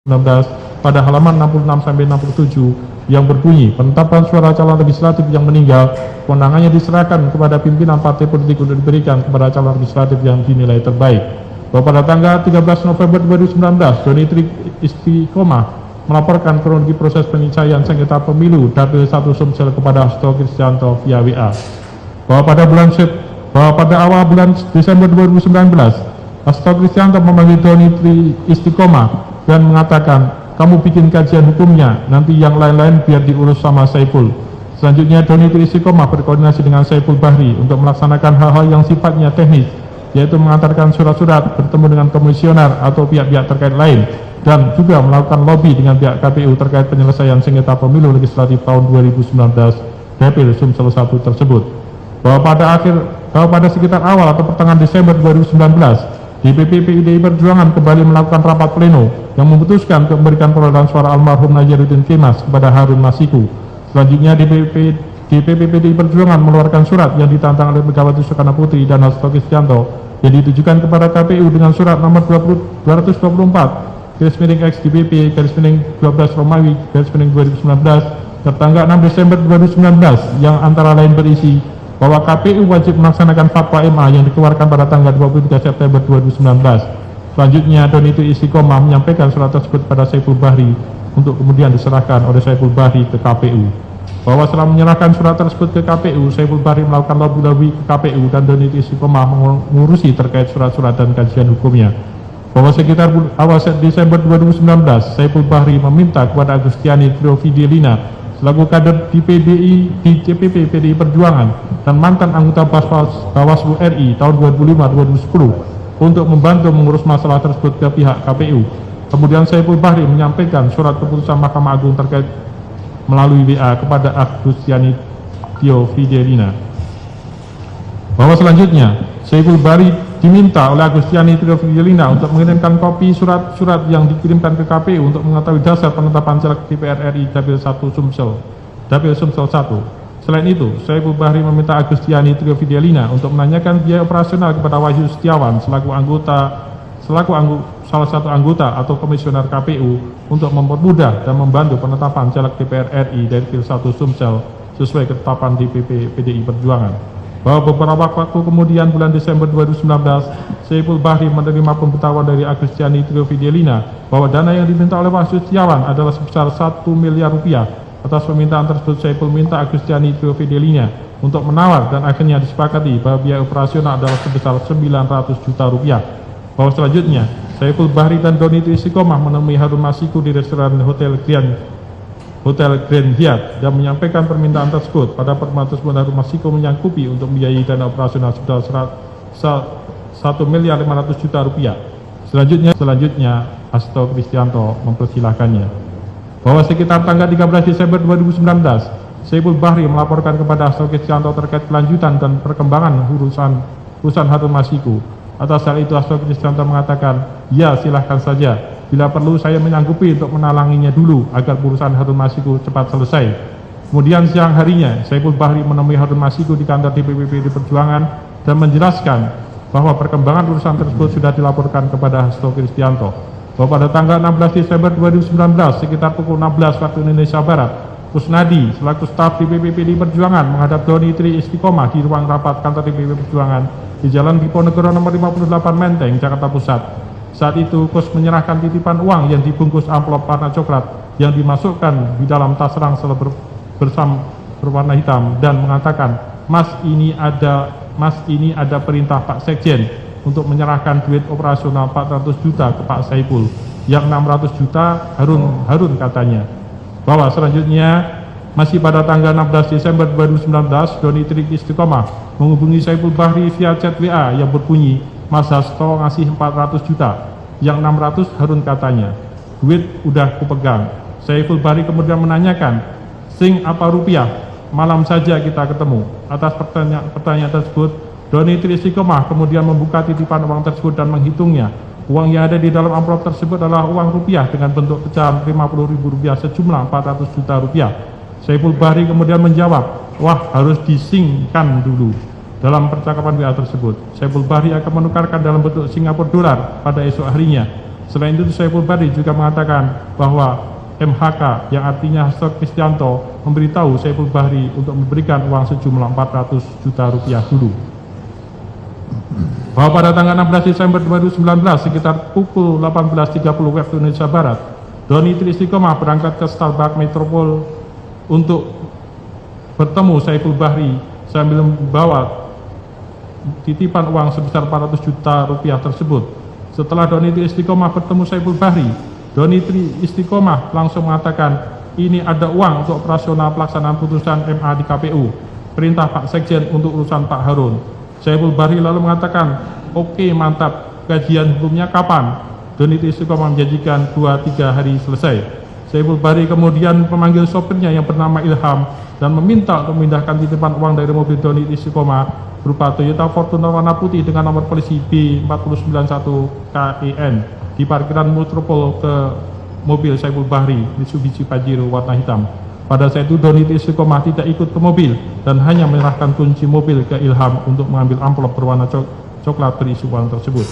pada halaman 66-67 yang berbunyi penetapan suara calon legislatif yang meninggal, kewenangannya diserahkan kepada pimpinan partai politik untuk diberikan kepada calon legislatif yang dinilai terbaik. Bahwa pada tanggal 13 November 2019, Doni Tri Istiqomah melaporkan kronologi proses penyelesaian sengketa pemilu Dapil 1 Sumsel kepada Hasto Kristianto via WA. Bahwa pada awal bulan Desember 2019, Hasto Kristianto memanggil Doni Tri Istiqomah dan mengatakan, kamu bikin kajian hukumnya, nanti yang lain-lain biar diurus sama Saiful. Selanjutnya Doni Tri Istiqomah berkoordinasi dengan Saiful Bahri untuk melaksanakan hal-hal yang sifatnya teknis, yaitu mengantarkan surat-surat, bertemu dengan komisioner atau pihak-pihak terkait lain, dan juga melakukan lobby dengan pihak KPU terkait penyelesaian sengketa pemilu legislatif tahun 2019 Dapil Sumsel 1 tersebut. Bahwa pada sekitar awal atau pertengahan Desember 2019, DPP PDI Perjuangan kembali melakukan rapat pleno yang memutuskan untuk memberikan perolehan suara almarhum Najaruddin Kemas kepada Harun Masiku. Selanjutnya DPP PDI Perjuangan mengeluarkan surat yang ditantang oleh Megawati Soekarno Putri dan Hasto Kristianto yang ditujukan kepada KPU dengan surat nomor 224/X DPP /12 Romawi /2019 tertanggal 6 Desember 2019 yang antara lain berisi bahwa KPU wajib melaksanakan fatwa MA yang dikeluarkan pada tanggal 23 September 2019. Selanjutnya Doni Tri Istiqomah menyampaikan surat tersebut pada Saiful Bahri untuk kemudian diserahkan oleh Saiful Bahri ke KPU. Bahwa setelah menyerahkan surat tersebut ke KPU, Saiful Bahri melakukan lobby ke KPU dan Doni Tri Istiqomah mengurusi terkait surat-surat dan kajian hukumnya. Bahwa sekitar awal Desember 2019, Saiful Bahri meminta kepada Agustiani Trio Fidelina selaku kader di DPP PDI Perjuangan dan mantan anggota Bawaslu RI tahun 2005-2010 untuk membantu mengurus masalah tersebut ke pihak KPU. Kemudian Saiful Bahri menyampaikan surat keputusan Mahkamah Agung terkait melalui WA kepada Agustiani Trio Fidelina. Bahwa selanjutnya Saiful Bahri diminta oleh Agustiani Trio Fidelina untuk mengirimkan kopi surat-surat yang dikirimkan ke KPU untuk mengetahui dasar penetapan caleg DPR RI Dapil 1 Sumsel 1. Selain itu, Saiful Bahri meminta Agustiani Trio Fidelina untuk menanyakan biaya operasional kepada Wahyu Setiawan selaku salah satu anggota atau komisioner KPU untuk mempermudah dan membantu penetapan caleg DPR RI Dapil 1 Sumsel sesuai ketetapan DPP PDI Perjuangan. Bahwa beberapa waktu kemudian bulan Desember 2019, Saiful Bahri menerima pemberitahuan dari Agustiani Trio Fidelina bahwa dana yang diminta oleh Wahyu Setiawan adalah sebesar 1 miliar rupiah. Atas permintaan tersebut, Saiful minta Agustiani Trio Fidelina untuk menawar dan akhirnya disepakati bahwa biaya operasional adalah sebesar 900 juta rupiah. Bahwa selanjutnya, Saiful Bahri dan Doni Tri Istiqomah menemui Harun Masiku di restoran Hotel Grand Hyatt dan menyampaikan permintaan tersebut. Pada pertemuan tersebut Harun Masiku menyanggupi untuk membiayai dana operasional sebesar 1 miliar 500 juta rupiah. Selanjutnya Hasto Kristianto mempersilahkannya. Bahwa sekitar tanggal 13 Desember 2019, Saiful Bahri melaporkan kepada Hasto Kristianto terkait kelanjutan dan perkembangan urusan Harun Masiku. Atas hal itu Hasto Kristianto mengatakan, ya silahkan saja. Bila perlu saya menyanggupi untuk menalanginya dulu agar urusan Harun Masiku cepat selesai. Kemudian siang harinya Saiful Bahri menemui Harun Masiku di kantor DPP PDI Perjuangan dan menjelaskan bahwa perkembangan urusan tersebut sudah dilaporkan kepada Hasto Kristianto. Bahwa pada tanggal 16 Desember 2019 sekitar pukul 16 waktu Indonesia Barat, Kusnadi selaku staf DPP PDI Perjuangan menghadap Doni Tri Istiqomah di ruang rapat kantor DPP Perjuangan di Jalan Diponegoro nomor 58 Menteng, Jakarta Pusat. Saat itu Kus menyerahkan titipan uang yang dibungkus amplop warna coklat yang dimasukkan di dalam tas ransel berwarna hitam dan mengatakan, Mas ini ada perintah Pak Sekjen untuk menyerahkan duit operasional 400 juta ke Pak Saiful, yang 600 juta Harun katanya. Bahwa selanjutnya masih pada tanggal 16 Desember 2019 Doni Tri Istiqomah menghubungi Saiful Bahri via chat WA yang berbunyi, Mas Hasto ngasih 400 juta, yang 600 Harun katanya. Duit udah kupegang. Saiful Bahri kemudian menanyakan, sing apa rupiah? Malam saja kita ketemu. Atas pertanyaan tersebut, Doni Tri Istiqomah kemudian membuka titipan uang tersebut dan menghitungnya. Uang yang ada di dalam amplop tersebut adalah uang rupiah dengan bentuk pecahan Rp50.000 sejumlah 400 juta rupiah. Saiful Bahri kemudian menjawab, wah harus disingkan dulu. Dalam percakapan WA tersebut, Saiful Bahri akan menukarkan dalam bentuk Singapura dolar pada esok harinya. Selain itu, Saiful Bahri juga mengatakan bahwa MHK yang artinya Hasto Kristianto memberitahu Saiful Bahri untuk memberikan uang sejumlah 400 juta rupiah dulu. Bahwa pada tanggal 16 Desember 2019 sekitar pukul 18.30 waktu Indonesia Barat, Doni Tri Istiqomah berangkat ke Starbucks Metropol untuk bertemu Saiful Bahri sambil membawa titipan uang sebesar 400 juta rupiah tersebut. Setelah Doni Tri Istiqomah bertemu Saiful Bahri, Doni Tri Istiqomah langsung mengatakan, ini ada uang untuk operasional pelaksanaan putusan MA di KPU, perintah Pak Sekjen untuk urusan Pak Harun. Saiful Bahri lalu mengatakan, oke, mantap, kajian hukumnya kapan? Doni Tri Istiqomah menjanjikan 2-3 hari selesai. Saiful Bahri kemudian memanggil sopirnya yang bernama Ilham dan meminta untuk memindahkan titipan uang dari mobil Doni Tri Istiqomah berupa Toyota Fortuner warna putih dengan nomor polisi B4091KEN di parkiran Metropol ke mobil Saiful Bahri Mitsubishi Pajero warna hitam. Pada saat itu Doni Tri Istiqomah tidak ikut ke mobil dan hanya menyerahkan kunci mobil ke Ilham untuk mengambil amplop berwarna coklat berisi uang tersebut.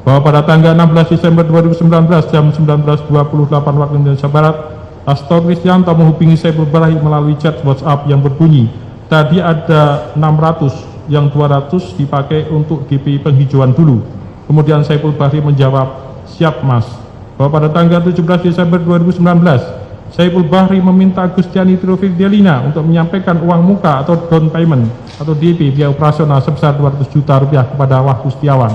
Bahwa pada tanggal 16 Desember 2019 jam 19.28 waktu Indonesia Barat, Hasto Kristianto menghubungi Saiful Bahri melalui chat WhatsApp yang berbunyi, tadi ada 600 yang 200 dipakai untuk DP penghijauan dulu. Kemudian Saiful Bahri menjawab, siap mas. Bahwa pada tanggal 17 Desember 2019, Saiful Bahri meminta Agustiani Triofidelina untuk menyampaikan uang muka atau down payment atau DP biaya operasional sebesar 200 juta rupiah kepada Wahyu Setiawan.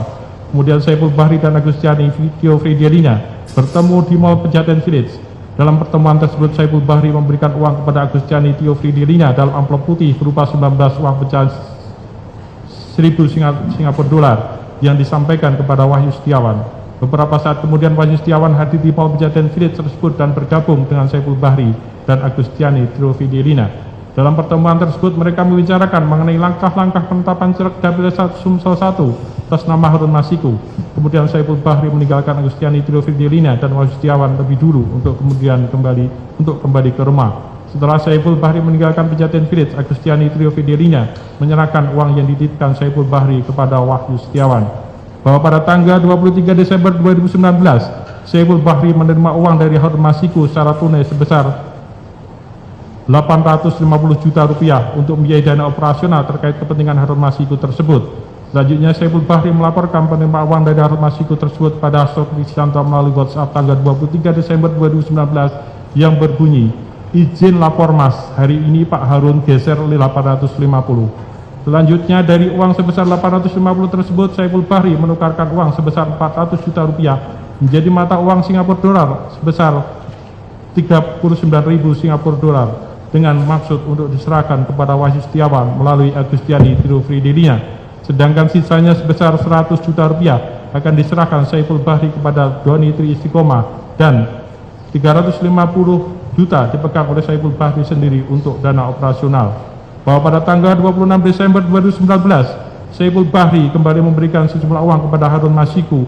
Kemudian Saiful Bahri dan Agustiani Triofidelina bertemu di Mall Pejaten Village. Dalam pertemuan tersebut, Saiful Bahri memberikan uang kepada Agustiani Triofidelina dalam amplop putih berupa 19 uang pecahan 1.000 Singapura dolar yang disampaikan kepada Wahyu Setiawan. Beberapa saat kemudian Wahyu Setiawan hadir di Mall Pejaten Village tersebut dan bergabung dengan Saiful Bahri dan Agustiani Triofidelina. Dalam pertemuan tersebut mereka membicarakan mengenai langkah-langkah penetapan caleg Dapil Sumsel 1 atas nama Harun Masiku. Kemudian Saiful Bahri meninggalkan Agustiani Triofidelina dan Wahyu Setiawan lebih dulu untuk kemudian kembali ke rumah. Setelah Saiful Bahri meninggalkan Pejaten Village, Agustiani Triofidelina menyerahkan uang yang dititipkan Saiful Bahri kepada Wahyu Setiawan. Bahwa pada tanggal 23 Desember 2019, Saiful Bahri menerima uang dari Harun Masiku secara tunai sebesar 850 juta rupiah untuk membiayai dana operasional terkait kepentingan Harun Masiku tersebut. Selanjutnya Saiful Bahri melaporkan penerima uang dari Harun Masiku tersebut pada Hasto Kristianto melalui WhatsApp tanggal 23 Desember 2019 yang berbunyi, izin lapor mas, hari ini Pak Harun geser 850. Selanjutnya dari uang sebesar 850 tersebut, Saiful Bahri menukarkan uang sebesar 400 juta rupiah menjadi mata uang Singapura dolar sebesar 39.000 Singapura dolar dengan maksud untuk diserahkan kepada Wahyu Setiawan melalui Agustiani Triofidelina. Sedangkan sisanya sebesar 100 juta rupiah akan diserahkan Saiful Bahri kepada Doni Tri Istiqomah dan 350 juta dipegang oleh Saiful Bahri sendiri untuk dana operasional. Bahwa pada tanggal 26 Desember 2019, Saiful Bahri kembali memberikan sejumlah uang kepada Harun Masiku,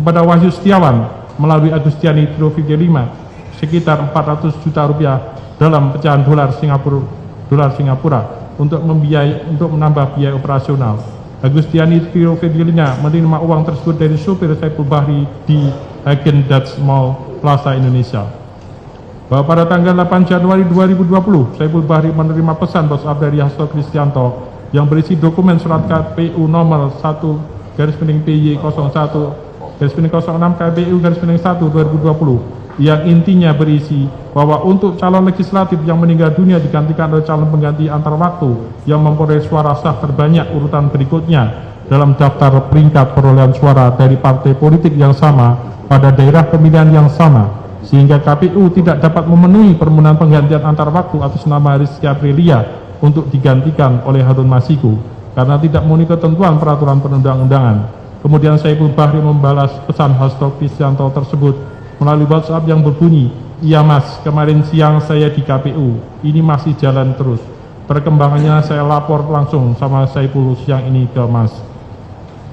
kepada Wahyu Setiawan melalui Agustiani Triofidelina sekitar 400 juta rupiah dalam pecahan dolar Singapura untuk menambah biaya operasional. Agustiani Triofidelina menerima uang tersebut dari supir Saiful Bahri di Hagen Dazs Mall Plaza Indonesia. Bahwa pada tanggal 8 Januari 2020, Saiful Bahri menerima pesan WhatsApp dari Hasto Kristianto yang berisi dokumen surat KPU nomor 1/PY01/06/KPU/1 yang intinya berisi bahwa untuk calon legislatif yang meninggal dunia digantikan oleh calon pengganti antar waktu yang memperoleh suara sah terbanyak urutan berikutnya dalam daftar peringkat perolehan suara dari partai politik yang sama pada daerah pemilihan yang sama, sehingga KPU tidak dapat memenuhi permohonan penggantian antar waktu atas nama Rizky Aprilia untuk digantikan oleh Harun Masiku karena tidak memenuhi ketentuan peraturan perundang-undangan. Kemudian Saiful Bahri membalas pesan Hasto Kristianto tersebut melalui WhatsApp yang berbunyi, iya mas, kemarin siang saya di KPU, ini masih jalan terus. Perkembangannya saya lapor langsung sama Saiful siang ini ke mas.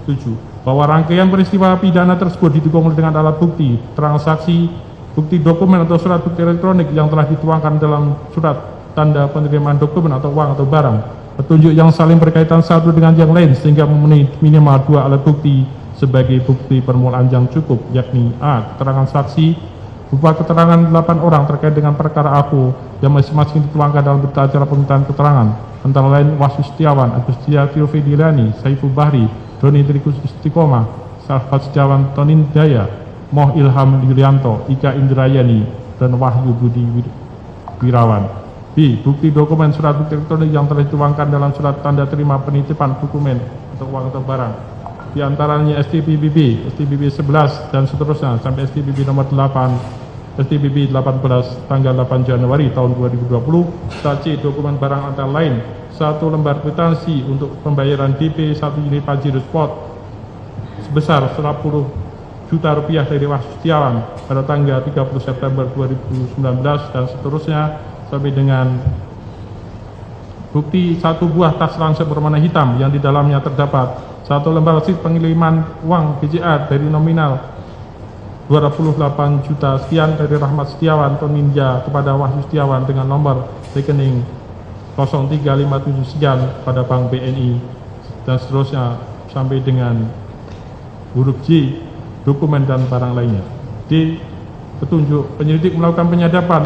7. Bahwa rangkaian peristiwa pidana tersebut didukung dengan alat bukti, transaksi, bukti dokumen atau surat bukti elektronik yang telah dituangkan dalam surat tanda penerimaan dokumen atau uang atau barang, petunjuk yang saling berkaitan satu dengan yang lain sehingga memenuhi minimal 2 alat bukti sebagai bukti permulaan yang cukup, yakni a. keterangan saksi berupa keterangan 8 orang terkait dengan perkara aku yang masing-masing dituangkan dalam berita acara permintaan keterangan, antara lain Wahyu Setiawan, Agustia Theophilani, Saiful Bahri, Doni Trikus Istiqomah, Salvat Setiawan Tonindaya, Moh Ilham Yulianto, Ika Indrayani, dan Wahyu Budi Wirawan. B. Bukti dokumen surat bukti elektronik yang telah dituangkan dalam surat tanda terima penitipan dokumen atau uang atau barang, di antaranya STBBB, STBB 11 dan seterusnya sampai STBB nomor 8, STBB 18 tanggal 8 Januari tahun 2020. C. Dokumen barang antara lain 1 lembar kwitansi untuk pembayaran DP 1 unit Pajero Sport sebesar 10 juta rupiah dari Wahyu Setiawan pada tanggal 30 September 2019 dan seterusnya sampai dengan bukti 1 buah tas ransel berwarna hitam yang di dalamnya terdapat 1 lembar receipt pengiriman uang BCA dari nominal 28 juta sekian dari Rahmat Setiawan Toninja kepada Wahyu Setiawan dengan nomor rekening 0357 sekian pada Bank BNI dan seterusnya sampai dengan huruf J, dokumen dan barang lainnya. D. Petunjuk penyelidik melakukan penyadapan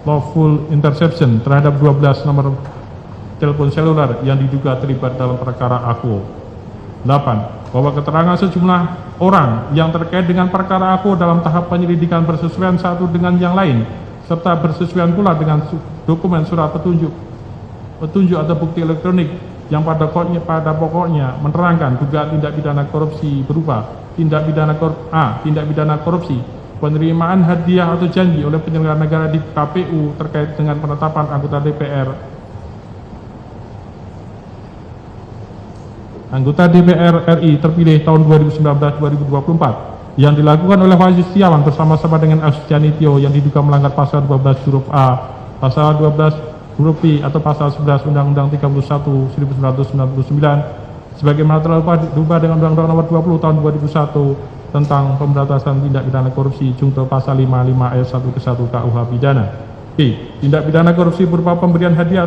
lawful interception terhadap 12 nomor telepon seluler yang diduga terlibat dalam perkara aku. 8. Bahwa keterangan sejumlah orang yang terkait dengan perkara aku dalam tahap penyelidikan bersesuaian satu dengan yang lain, serta bersesuaian pula dengan dokumen surat petunjuk atau bukti elektronik yang pada pokoknya menerangkan dugaan tindak pidana korupsi berupa tindak pidana korupsi, penerimaan hadiah atau janji oleh penyelenggara negara di KPU terkait dengan penetapan anggota DPR RI terpilih tahun 2019-2024 yang dilakukan oleh Wahyu Setiawan bersama-sama dengan Austianitio yang diduga melanggar pasal 12 huruf A, pasal 12 huruf B atau pasal 11 Undang-Undang 31 1999 sebagaimana telah diubah dengan Undang-Undang Nomor 20 tahun 2001 tentang pemberantasan tindak pidana korupsi junto pasal 55 ayat 1 ke 1 KUH pidana. B. Tindak pidana korupsi berupa pemberian hadiah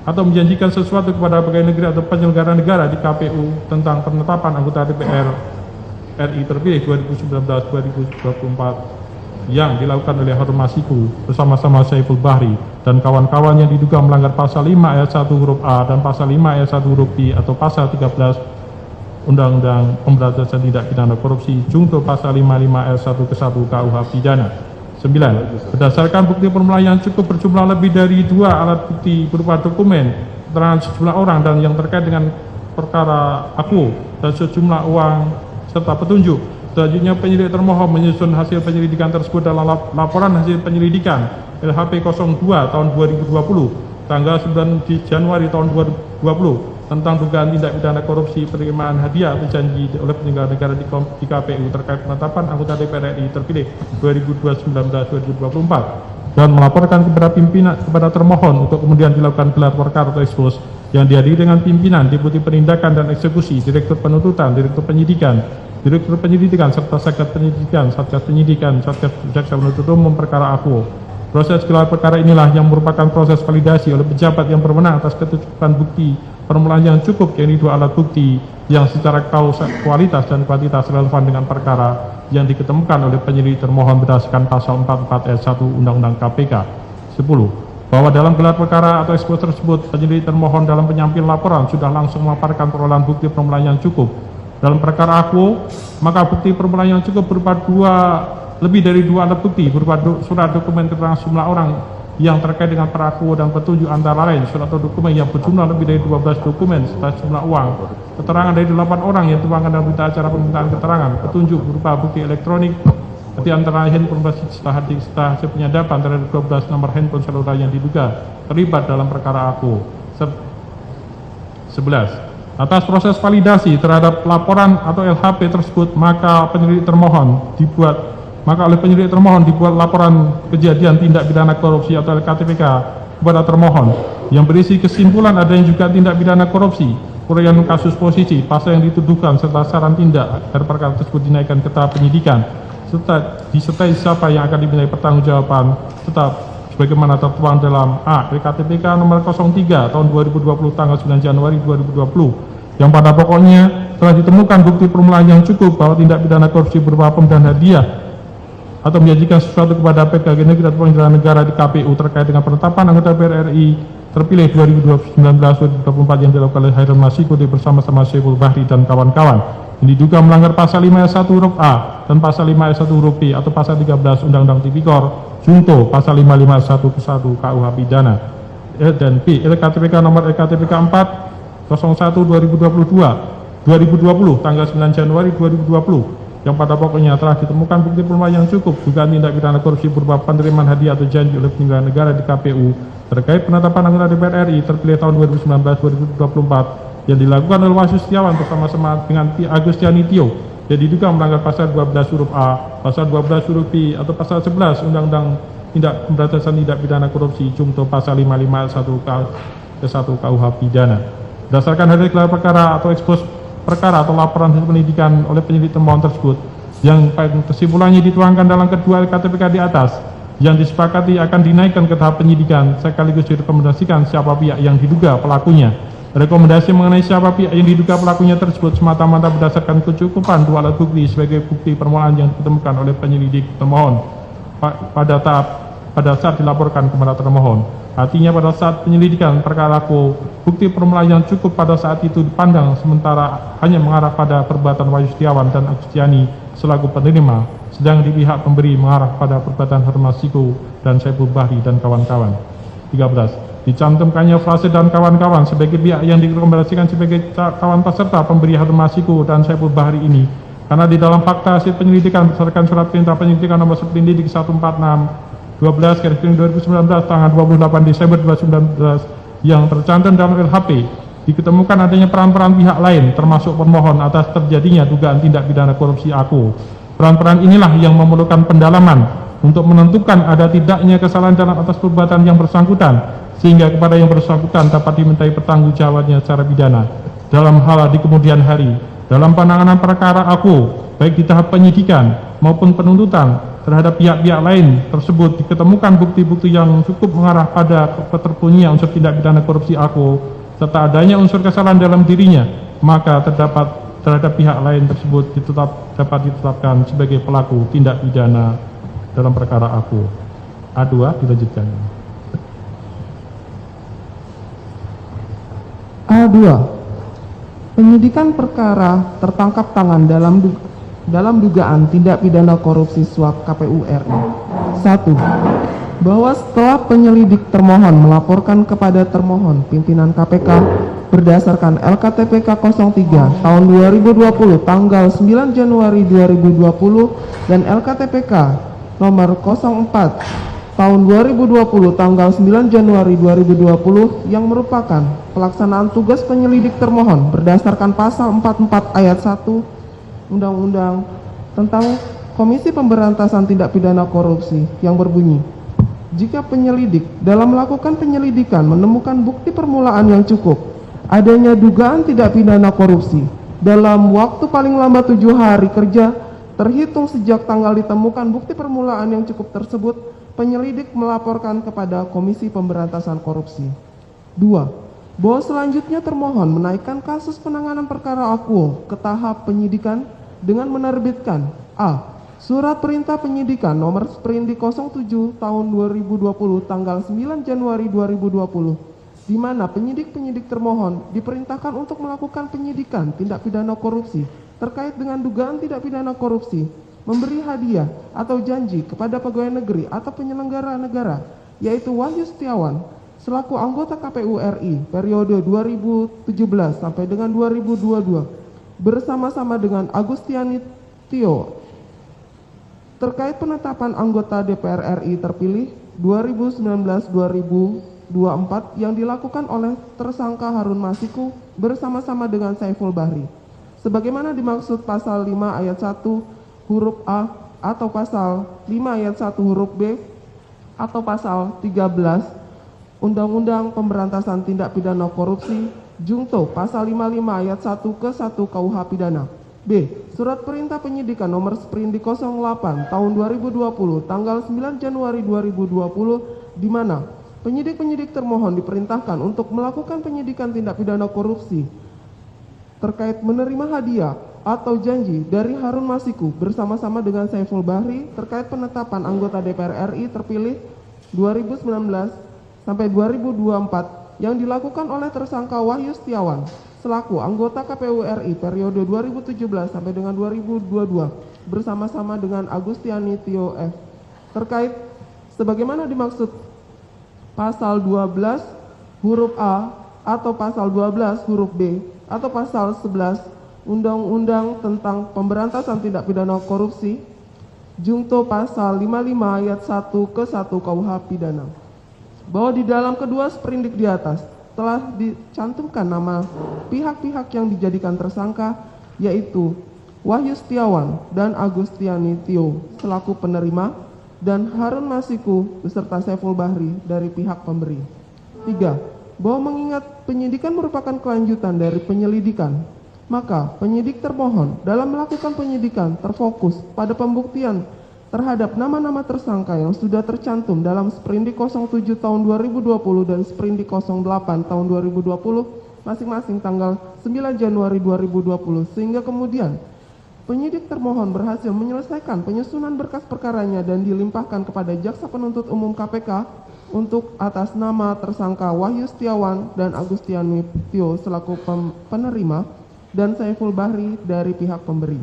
atau menjanjikan sesuatu kepada pegawai negeri atau penyelenggara negara di KPU tentang penetapan anggota DPR RI terpilih 2019-2024 yang dilakukan oleh Harun Masiku bersama-sama Saiful Bahri dan kawan-kawan yang diduga melanggar pasal 5 ayat 1 huruf A dan pasal 5 ayat 1 huruf B atau pasal 13 Undang-Undang Pemberantasan Tindak Pidana Korupsi junto pasal 55 ayat 1 ke 1 KUH pidana. 9. Berdasarkan bukti permulaan yang cukup berjumlah lebih dari 2 alat bukti berupa dokumen, keterangan sejumlah orang dan yang terkait dengan perkara aku dan sejumlah uang serta petunjuk. Selanjutnya penyidik termohon menyusun hasil penyelidikan tersebut dalam laporan hasil penyelidikan LHP 02 tahun 2020 tanggal 9 Januari tahun 2020 tentang dugaan tindak pidana korupsi penerimaan hadiah atau janji oleh penyelenggara negara di KPU terkait penetapan anggota DPR RI terpilih 2019-2024 dan melaporkan kepada termohon untuk kemudian dilakukan gelar perkara atau ekspos yang dihadiri dengan pimpinan, Deputi Penindakan dan Eksekusi, Direktur Penuntutan, Direktur Penyidikan, serta Satgas Penyidikan, Satgas Jaksa Penuntut Umum perkara aku. Proses gelar perkara inilah yang merupakan proses validasi oleh pejabat yang berwenang atas kecukupan bukti permulaan yang cukup, yakni 2 alat bukti yang secara kualitas dan kuantitas relevan dengan perkara yang diketemukan oleh penyelidik termohon berdasarkan pasal 44 ayat 1 Undang-Undang KPK. 10. Bahwa dalam gelar perkara atau ekspos tersebut penyelidik termohon dalam penyampaian laporan sudah langsung memaparkan perolehan bukti permulaan yang cukup. Dalam perkara aku, maka bukti permulaan yang cukup berupa lebih dari 2 alat bukti berupa surat dokumen keterangan sejumlah orang yang terkait dengan peraku dan petunjuk antara lain surat atau dokumen yang berjumlah lebih dari 12 dokumen serta sejumlah uang, keterangan dari 8 orang yang dituangkan dalam berita acara permintaan keterangan, petunjuk berupa bukti elektronik di antara handphone setelah hasil penyadapan terhadap 12 nomor handphone seluler yang diduga terlibat dalam perkara aku. 11. Atas proses validasi terhadap laporan atau LHP tersebut maka oleh penyelidik termohon dibuat laporan kejadian tindak pidana korupsi atau LKTPK kepada termohon yang berisi kesimpulan adanya juga tindak pidana korupsi, uraian kasus posisi, pasal yang dituduhkan serta saran tindak agar perkara tersebut dinaikkan ke tahap penyidikan serta disertai siapa yang akan dimintai pertanggungjawaban tetap sebagaimana tertuang dalam A. LKTPK nomor 03 tahun 2020 tanggal 9 Januari 2020 yang pada pokoknya telah ditemukan bukti permulaan yang cukup bahwa tindak pidana korupsi berupa pemberian hadiah atau menjanjikan sesuatu kepada pegawai negeri atau penyelenggara negara di KPU terkait dengan penetapan anggota DPR RI terpilih 2019-2024 yang dilakukan oleh Hairul Masyikuti bersama-sama Saiful Bahri dan kawan-kawan yang diduga melanggar pasal 5 ayat 1 huruf A dan pasal 5 ayat 1 huruf B atau pasal 13 Undang-Undang Tipikor junto pasal 55 ayat 1 ke 1 KUH pidana. Dan B, LKTPK nomor LKTPK 401 2020 tanggal 9 Januari 2020 yang pada pokoknya telah ditemukan bukti permulaan yang cukup dugaan tindak pidana korupsi berupa penerimaan hadiah atau janji oleh penyelenggara negara di KPU terkait penetapan anggota DPR RI terpilih tahun 2019-2024 yang dilakukan oleh Wahyu Setiawan bersama-sama dengan Pi Agustiani Tio yang diduga melanggar pasal 12 huruf A, pasal 12 huruf B atau pasal 11 Undang-Undang Tindak Pemberantasan Tindak Pidana Korupsi junto pasal 55 ayat 1 ke 1 KUH pidana. Berdasarkan hasil gelar perkara atau ekspos perkara atau laporan hasil penyidikan oleh penyidik termohon tersebut yang kesimpulannya dituangkan dalam kedua LKTPK di atas yang disepakati akan dinaikkan ke tahap penyidikan sekaligus direkomendasikan siapa pihak yang diduga pelakunya. Rekomendasi mengenai siapa pihak yang diduga pelakunya tersebut semata-mata berdasarkan kecukupan dua alat bukti sebagai bukti permulaan yang ditemukan oleh penyelidik termohon pada saat dilaporkan kepada termohon. Artinya pada saat penyelidikan perkara aku, bukti permulaan yang cukup pada saat itu dipandang sementara hanya mengarah pada perbuatan Wahyu Setiawan dan Agustiani selaku penerima, sedang di pihak pemberi mengarah pada perbuatan Hairul Masyikuti dan Saiful Bahri dan kawan-kawan. 13. Dicantumkannya frase dan kawan-kawan sebagai pihak yang direkomendasikan sebagai kawan peserta pemberi Hairul Masyikuti dan Saiful Bahri ini karena di dalam fakta hasil penyelidikan berdasarkan surat perintah penyelidikan nomor Sprindik 146/12/2019 tanggal 28 Desember 2019 yang tercantum dalam LHP diketemukan adanya peran-peran pihak lain termasuk pemohon atas terjadinya dugaan tindak pidana korupsi aku. Peran-peran inilah yang memerlukan pendalaman untuk menentukan ada tidaknya kesalahan dalam atas perbuatan yang bersangkutan sehingga kepada yang bersangkutan dapat dimintai pertanggungjawabannya secara pidana dalam hal di kemudian hari dalam penanganan perkara aku baik di tahap penyidikan maupun penuntutan terhadap pihak-pihak lain tersebut diketemukan bukti-bukti yang cukup mengarah pada keterpunyaan unsur tindak pidana korupsi aku serta adanya unsur kesalahan dalam dirinya, maka terhadap pihak lain tersebut dapat ditetapkan sebagai pelaku tindak pidana dalam perkara aku. A2 dilanjutkan. A2. Penyidikan perkara tertangkap tangan dalam dugaan tindak pidana korupsi suap KPU RI. 1. Bahwa setelah penyelidik termohon melaporkan kepada termohon pimpinan KPK berdasarkan LKTPK 03 tahun 2020 tanggal 9 Januari 2020 dan LKTPK nomor 04 tahun 2020 tanggal 9 Januari 2020 yang merupakan pelaksanaan tugas penyelidik termohon berdasarkan pasal 44 ayat 1 Undang-Undang tentang Komisi Pemberantasan Tindak Pidana Korupsi yang berbunyi, jika penyelidik dalam melakukan penyelidikan menemukan bukti permulaan yang cukup adanya dugaan tindak pidana korupsi dalam waktu paling lambat 7 hari kerja terhitung sejak tanggal ditemukan bukti permulaan yang cukup tersebut, penyelidik melaporkan kepada Komisi Pemberantasan Korupsi. 2. Bahwa selanjutnya termohon menaikkan kasus penanganan perkara akuo ke tahap penyidikan dengan menerbitkan A. Surat Perintah Penyidikan nomor Sprindik 07 tahun 2020 tanggal 9 Januari 2020 di mana penyidik termohon diperintahkan untuk melakukan penyidikan tindak pidana korupsi terkait dengan dugaan tindak pidana korupsi, memberi hadiah atau janji kepada pegawai negeri atau penyelenggara negara, yaitu Wahyu Setiawan selaku anggota KPU RI periode 2017 sampai dengan 2022 bersama-sama dengan Agustiani Tio terkait penetapan anggota DPR RI terpilih 2019-2024 yang dilakukan oleh tersangka Hairul Masyikuti bersama-sama dengan Saiful Bahri sebagaimana dimaksud pasal 5 ayat 1 huruf A atau pasal 5 ayat 1 huruf B atau pasal 13 Undang-Undang Pemberantasan Tindak Pidana Korupsi junto pasal 55 ayat 1 ke 1 KUH pidana. B. Surat Perintah Penyidikan nomor Sprindik 08 tahun 2020 tanggal 9 Januari 2020 di mana penyidik termohon diperintahkan untuk melakukan penyidikan tindak pidana korupsi terkait menerima hadiah atau janji dari Harun Masiku bersama-sama dengan Saiful Bahri terkait penetapan anggota DPR RI terpilih 2019 sampai 2024 yang dilakukan oleh tersangka Wahyu Setiawan selaku anggota KPU RI periode 2017 sampai dengan 2022 bersama-sama dengan Agustiani Tio F terkait sebagaimana dimaksud pasal 12 huruf A atau pasal 12 huruf B atau pasal 11 Undang-Undang tentang Pemberantasan Tindak Pidana Korupsi Jungto pasal 55 ayat 1 ke 1 KUH pidana. Bahwa di dalam kedua sprindik di atas telah dicantumkan nama pihak-pihak yang dijadikan tersangka yaitu Wahyu Setiawan dan Agustiani Tio selaku penerima dan Harun Masiku beserta Saiful Bahri dari pihak pemberi. 3. Bahwa mengingat penyidikan merupakan kelanjutan dari penyelidikan, maka penyidik termohon dalam melakukan penyidikan terfokus pada pembuktian terhadap nama-nama tersangka yang sudah tercantum dalam Sprindik 07 tahun 2020 dan Sprindik 08 tahun 2020 masing-masing tanggal 9 Januari 2020 sehingga kemudian penyidik termohon berhasil menyelesaikan penyusunan berkas perkaranya dan dilimpahkan kepada Jaksa Penuntut Umum KPK untuk atas nama tersangka Wahyu Setiawan dan Agustiani Tio selaku penerima dan Saiful Bahri dari pihak pemberi.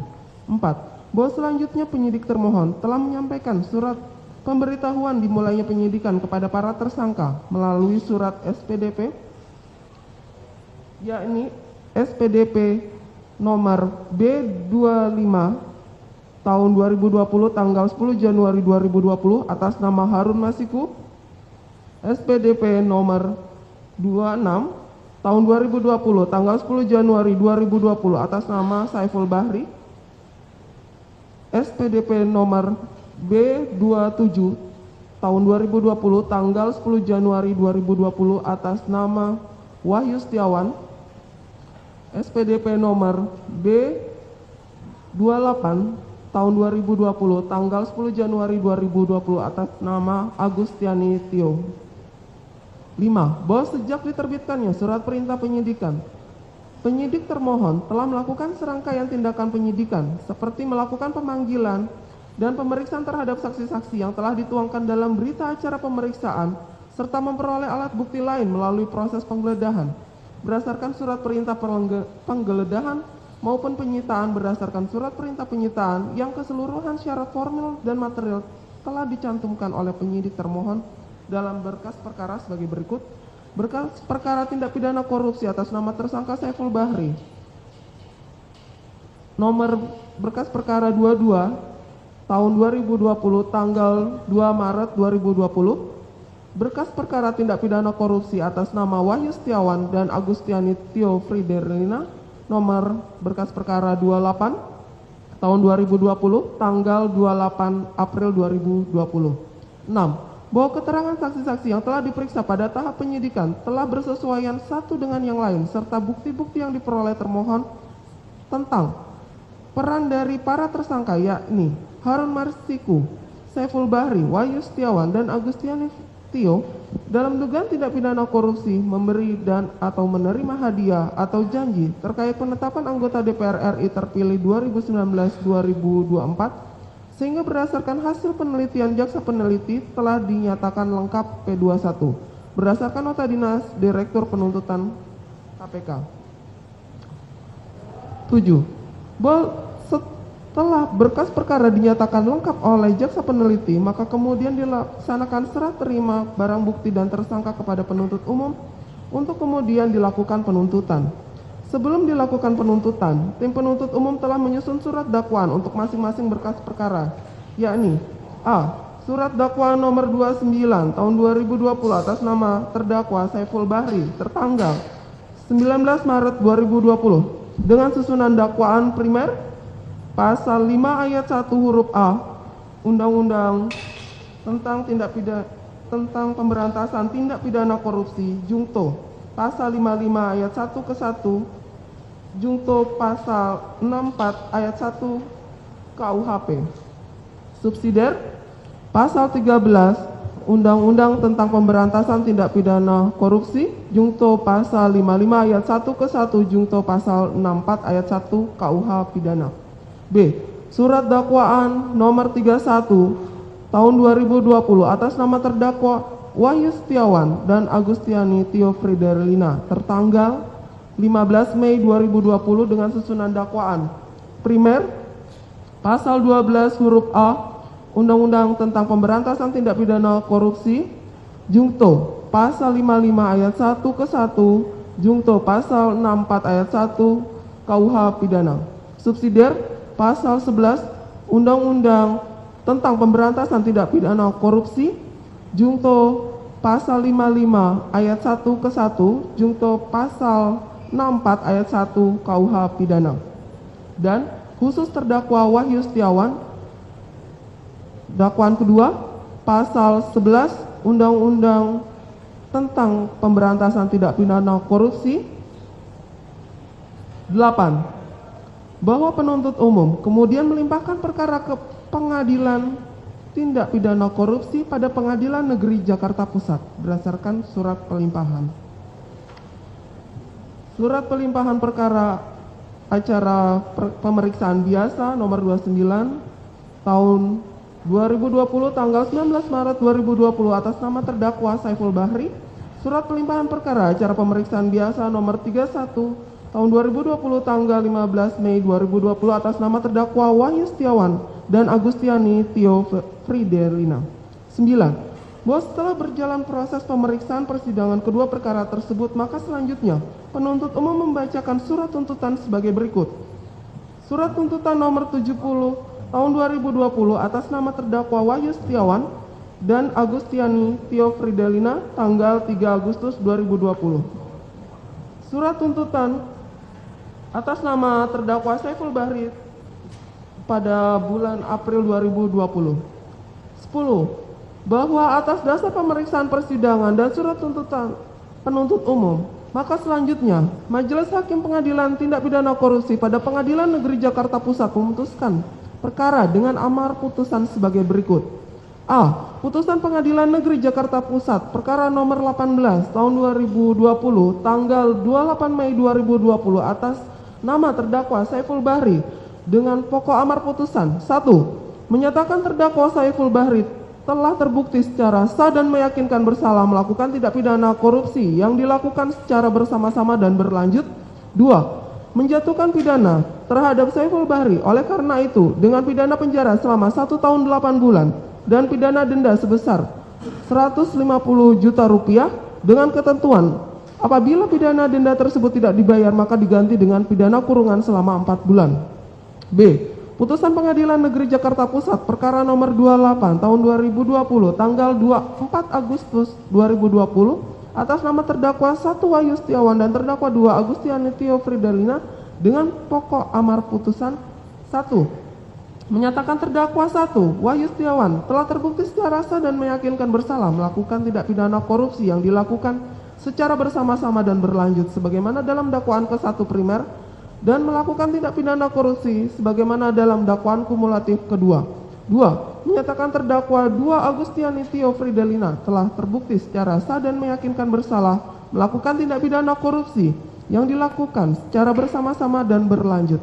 4. Bahwa selanjutnya penyidik termohon telah menyampaikan surat pemberitahuan dimulainya penyidikan kepada para tersangka melalui surat SPDP yakni SPDP nomor B25 tahun 2020 tanggal 10 Januari 2020 atas nama Harun Masiku, SPDP nomor 26 tahun 2020 tanggal 10 Januari 2020 atas nama Saiful Bahri, SPDP nomor B27 tahun 2020 tanggal 10 Januari 2020 atas nama Wahyu Setiawan, SPDP nomor B28 tahun 2020 tanggal 10 Januari 2020 atas nama Agustiani Tio. 5. Bahwa sejak diterbitkannya surat perintah penyidikan, penyidik termohon telah melakukan serangkaian tindakan penyidikan seperti melakukan pemanggilan dan pemeriksaan terhadap saksi-saksi yang telah dituangkan dalam berita acara pemeriksaan serta memperoleh alat bukti lain melalui proses penggeledahan berdasarkan surat perintah penggeledahan maupun penyitaan berdasarkan surat perintah penyitaan yang keseluruhan syarat formil dan material telah dicantumkan oleh penyidik termohon dalam berkas perkara sebagai berikut. Berkas perkara tindak pidana korupsi atas nama tersangka Saiful Bahri. Nomor berkas perkara 22 tahun 2020 tanggal 2 Maret 2020. Berkas perkara tindak pidana korupsi atas nama Wahyu Setiawan dan Agustiani Tio Friderlina. Nomor berkas perkara 28 tahun 2020 tanggal 28 April 2020. 6. Bahwa keterangan saksi-saksi yang telah diperiksa pada tahap penyidikan telah bersesuaian satu dengan yang lain serta bukti-bukti yang diperoleh termohon tentang peran dari para tersangka yakni Harun Masiku, Saiful Bahri, Wahyu Setiawan dan Agustiani Tio dalam dugaan tindak pidana korupsi memberi dan atau menerima hadiah atau janji terkait penetapan anggota DPR RI terpilih 2019-2024 sehingga berdasarkan hasil penelitian jaksa peneliti telah dinyatakan lengkap P21 berdasarkan nota dinas Direktur Penuntutan KPK. 7. Bahwa setelah berkas perkara dinyatakan lengkap oleh jaksa peneliti maka kemudian dilaksanakan serah terima barang bukti dan tersangka kepada penuntut umum untuk kemudian dilakukan penuntutan. Sebelum dilakukan penuntutan, tim penuntut umum telah menyusun surat dakwaan untuk masing-masing berkas perkara, yakni A. Surat dakwaan nomor 29 tahun 2020 atas nama terdakwa Saiful Bahri tertanggal 19 Maret 2020 dengan susunan dakwaan primer pasal 5 ayat 1 huruf A Undang-Undang tentang Pemberantasan Tindak Pidana Korupsi Jungto pasal 55 ayat 1 ke 1 Jungto pasal 64 ayat 1 KUHP. Subsidiar pasal 13 Undang-Undang tentang Pemberantasan Tindak Pidana Korupsi, Jungto pasal 55 ayat 1 ke 1, Jungto pasal 64 ayat 1 KUH pidana. B. Surat dakwaan nomor 31 tahun 2020 atas nama terdakwa Wahyu Setiawan dan Agustiani Tio Friderlina tertanggal 15 Mei 2020 dengan susunan dakwaan. Primer, pasal 12 huruf A Undang-Undang tentang Pemberantasan Tindak Pidana Korupsi, Jungto pasal 55 ayat 1 ke 1, Jungto pasal 64 ayat 1 KUH pidana. Subsidiar pasal 11 Undang-Undang tentang Pemberantasan Tindak Pidana Korupsi, Jungto pasal 55 ayat 1 ke 1, Jungto pasal 64 ayat 1 KUH pidana. Dan khusus terdakwa Wahyu Setiawan, dakwaan kedua, pasal 11 Undang-Undang tentang Pemberantasan Tindak Pidana Korupsi. 8. Bahwa penuntut umum kemudian melimpahkan perkara ke Pengadilan Tindak Pidana Korupsi pada Pengadilan Negeri Jakarta Pusat berdasarkan surat pelimpahan. Surat pelimpahan perkara acara pemeriksaan biasa nomor 29 tahun 2020 tanggal 19 Maret 2020 atas nama terdakwa Saiful Bahri. Surat pelimpahan perkara acara pemeriksaan biasa nomor 31 tahun 2020 tanggal 15 Mei 2020 atas nama terdakwa Wahyu Setiawan dan Agustiani Tio Friderlina. 9. Bahwa setelah berjalan proses pemeriksaan persidangan kedua perkara tersebut, maka selanjutnya penuntut umum membacakan surat tuntutan sebagai berikut. Surat tuntutan nomor 70 tahun 2020 atas nama terdakwa Wahyu Setiawan dan Agustiani Tio Friderlina tanggal 3 Agustus 2020. Surat tuntutan atas nama terdakwa Saiful Bahri pada bulan April 2020. 10. Bahwa atas dasar pemeriksaan persidangan dan surat tuntutan penuntut umum, maka selanjutnya Majelis Hakim Pengadilan Tindak Pidana Korupsi pada Pengadilan Negeri Jakarta Pusat memutuskan perkara dengan amar putusan sebagai berikut. A. Putusan Pengadilan Negeri Jakarta Pusat perkara nomor 18 tahun 2020 tanggal 28 Mei 2020 atas nama terdakwa Saiful Bahri dengan pokok amar putusan. 1. Menyatakan terdakwa Saiful Bahri telah terbukti secara sah dan meyakinkan bersalah melakukan tindak pidana korupsi yang dilakukan secara bersama-sama dan berlanjut. 2. Menjatuhkan pidana terhadap Saiful Bahri oleh karena itu dengan pidana penjara selama 1 tahun 8 bulan dan pidana denda sebesar 150 juta rupiah dengan ketentuan apabila pidana denda tersebut tidak dibayar maka diganti dengan pidana kurungan selama 4 bulan. B. Putusan Pengadilan Negeri Jakarta Pusat perkara nomor 28 tahun 2020 tanggal 4 Agustus 2020 atas nama terdakwa 1 Wahyu Setiawan dan terdakwa 2 Agustiani Tio Friderlina dengan pokok amar putusan. 1. Menyatakan terdakwa 1 Wahyu Setiawan telah terbukti secara sah dan meyakinkan bersalah melakukan tindak pidana korupsi yang dilakukan secara bersama-sama dan berlanjut sebagaimana dalam dakwaan ke-1 primer dan melakukan tindak pidana korupsi sebagaimana dalam dakwaan kumulatif kedua. 2. Menyatakan terdakwa 2 Agustiani Tio Friderlina telah terbukti secara sah dan meyakinkan bersalah melakukan tindak pidana korupsi yang dilakukan secara bersama-sama dan berlanjut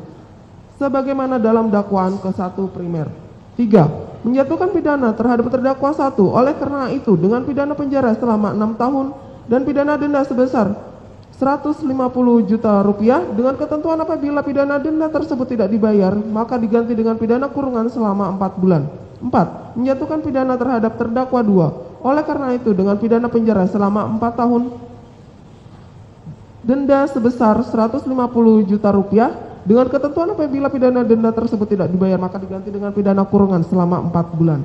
sebagaimana dalam dakwaan ke-1 primer. 3. Menjatuhkan pidana terhadap terdakwa 1 oleh karena itu dengan pidana penjara selama 6 tahun dan pidana denda sebesar 150 juta rupiah dengan ketentuan apabila pidana denda tersebut tidak dibayar maka diganti dengan pidana kurungan selama 4 bulan. 4. Menjatuhkan pidana terhadap terdakwa 2 oleh karena itu dengan pidana penjara selama 4 tahun, denda sebesar 150 juta rupiah dengan ketentuan apabila pidana denda tersebut tidak dibayar maka diganti dengan pidana kurungan selama 4 bulan.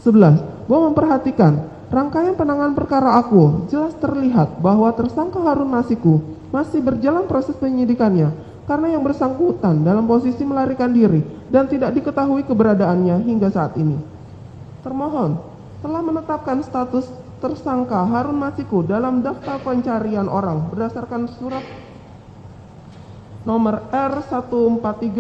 11. Bahwa memperhatikan rangkaian penanganan perkara aku jelas terlihat bahwa tersangka Harun Masiku masih berjalan proses penyidikannya karena yang bersangkutan dalam posisi melarikan diri dan tidak diketahui keberadaannya hingga saat ini. Termohon telah menetapkan status tersangka Harun Masiku dalam daftar pencarian orang berdasarkan surat nomor R143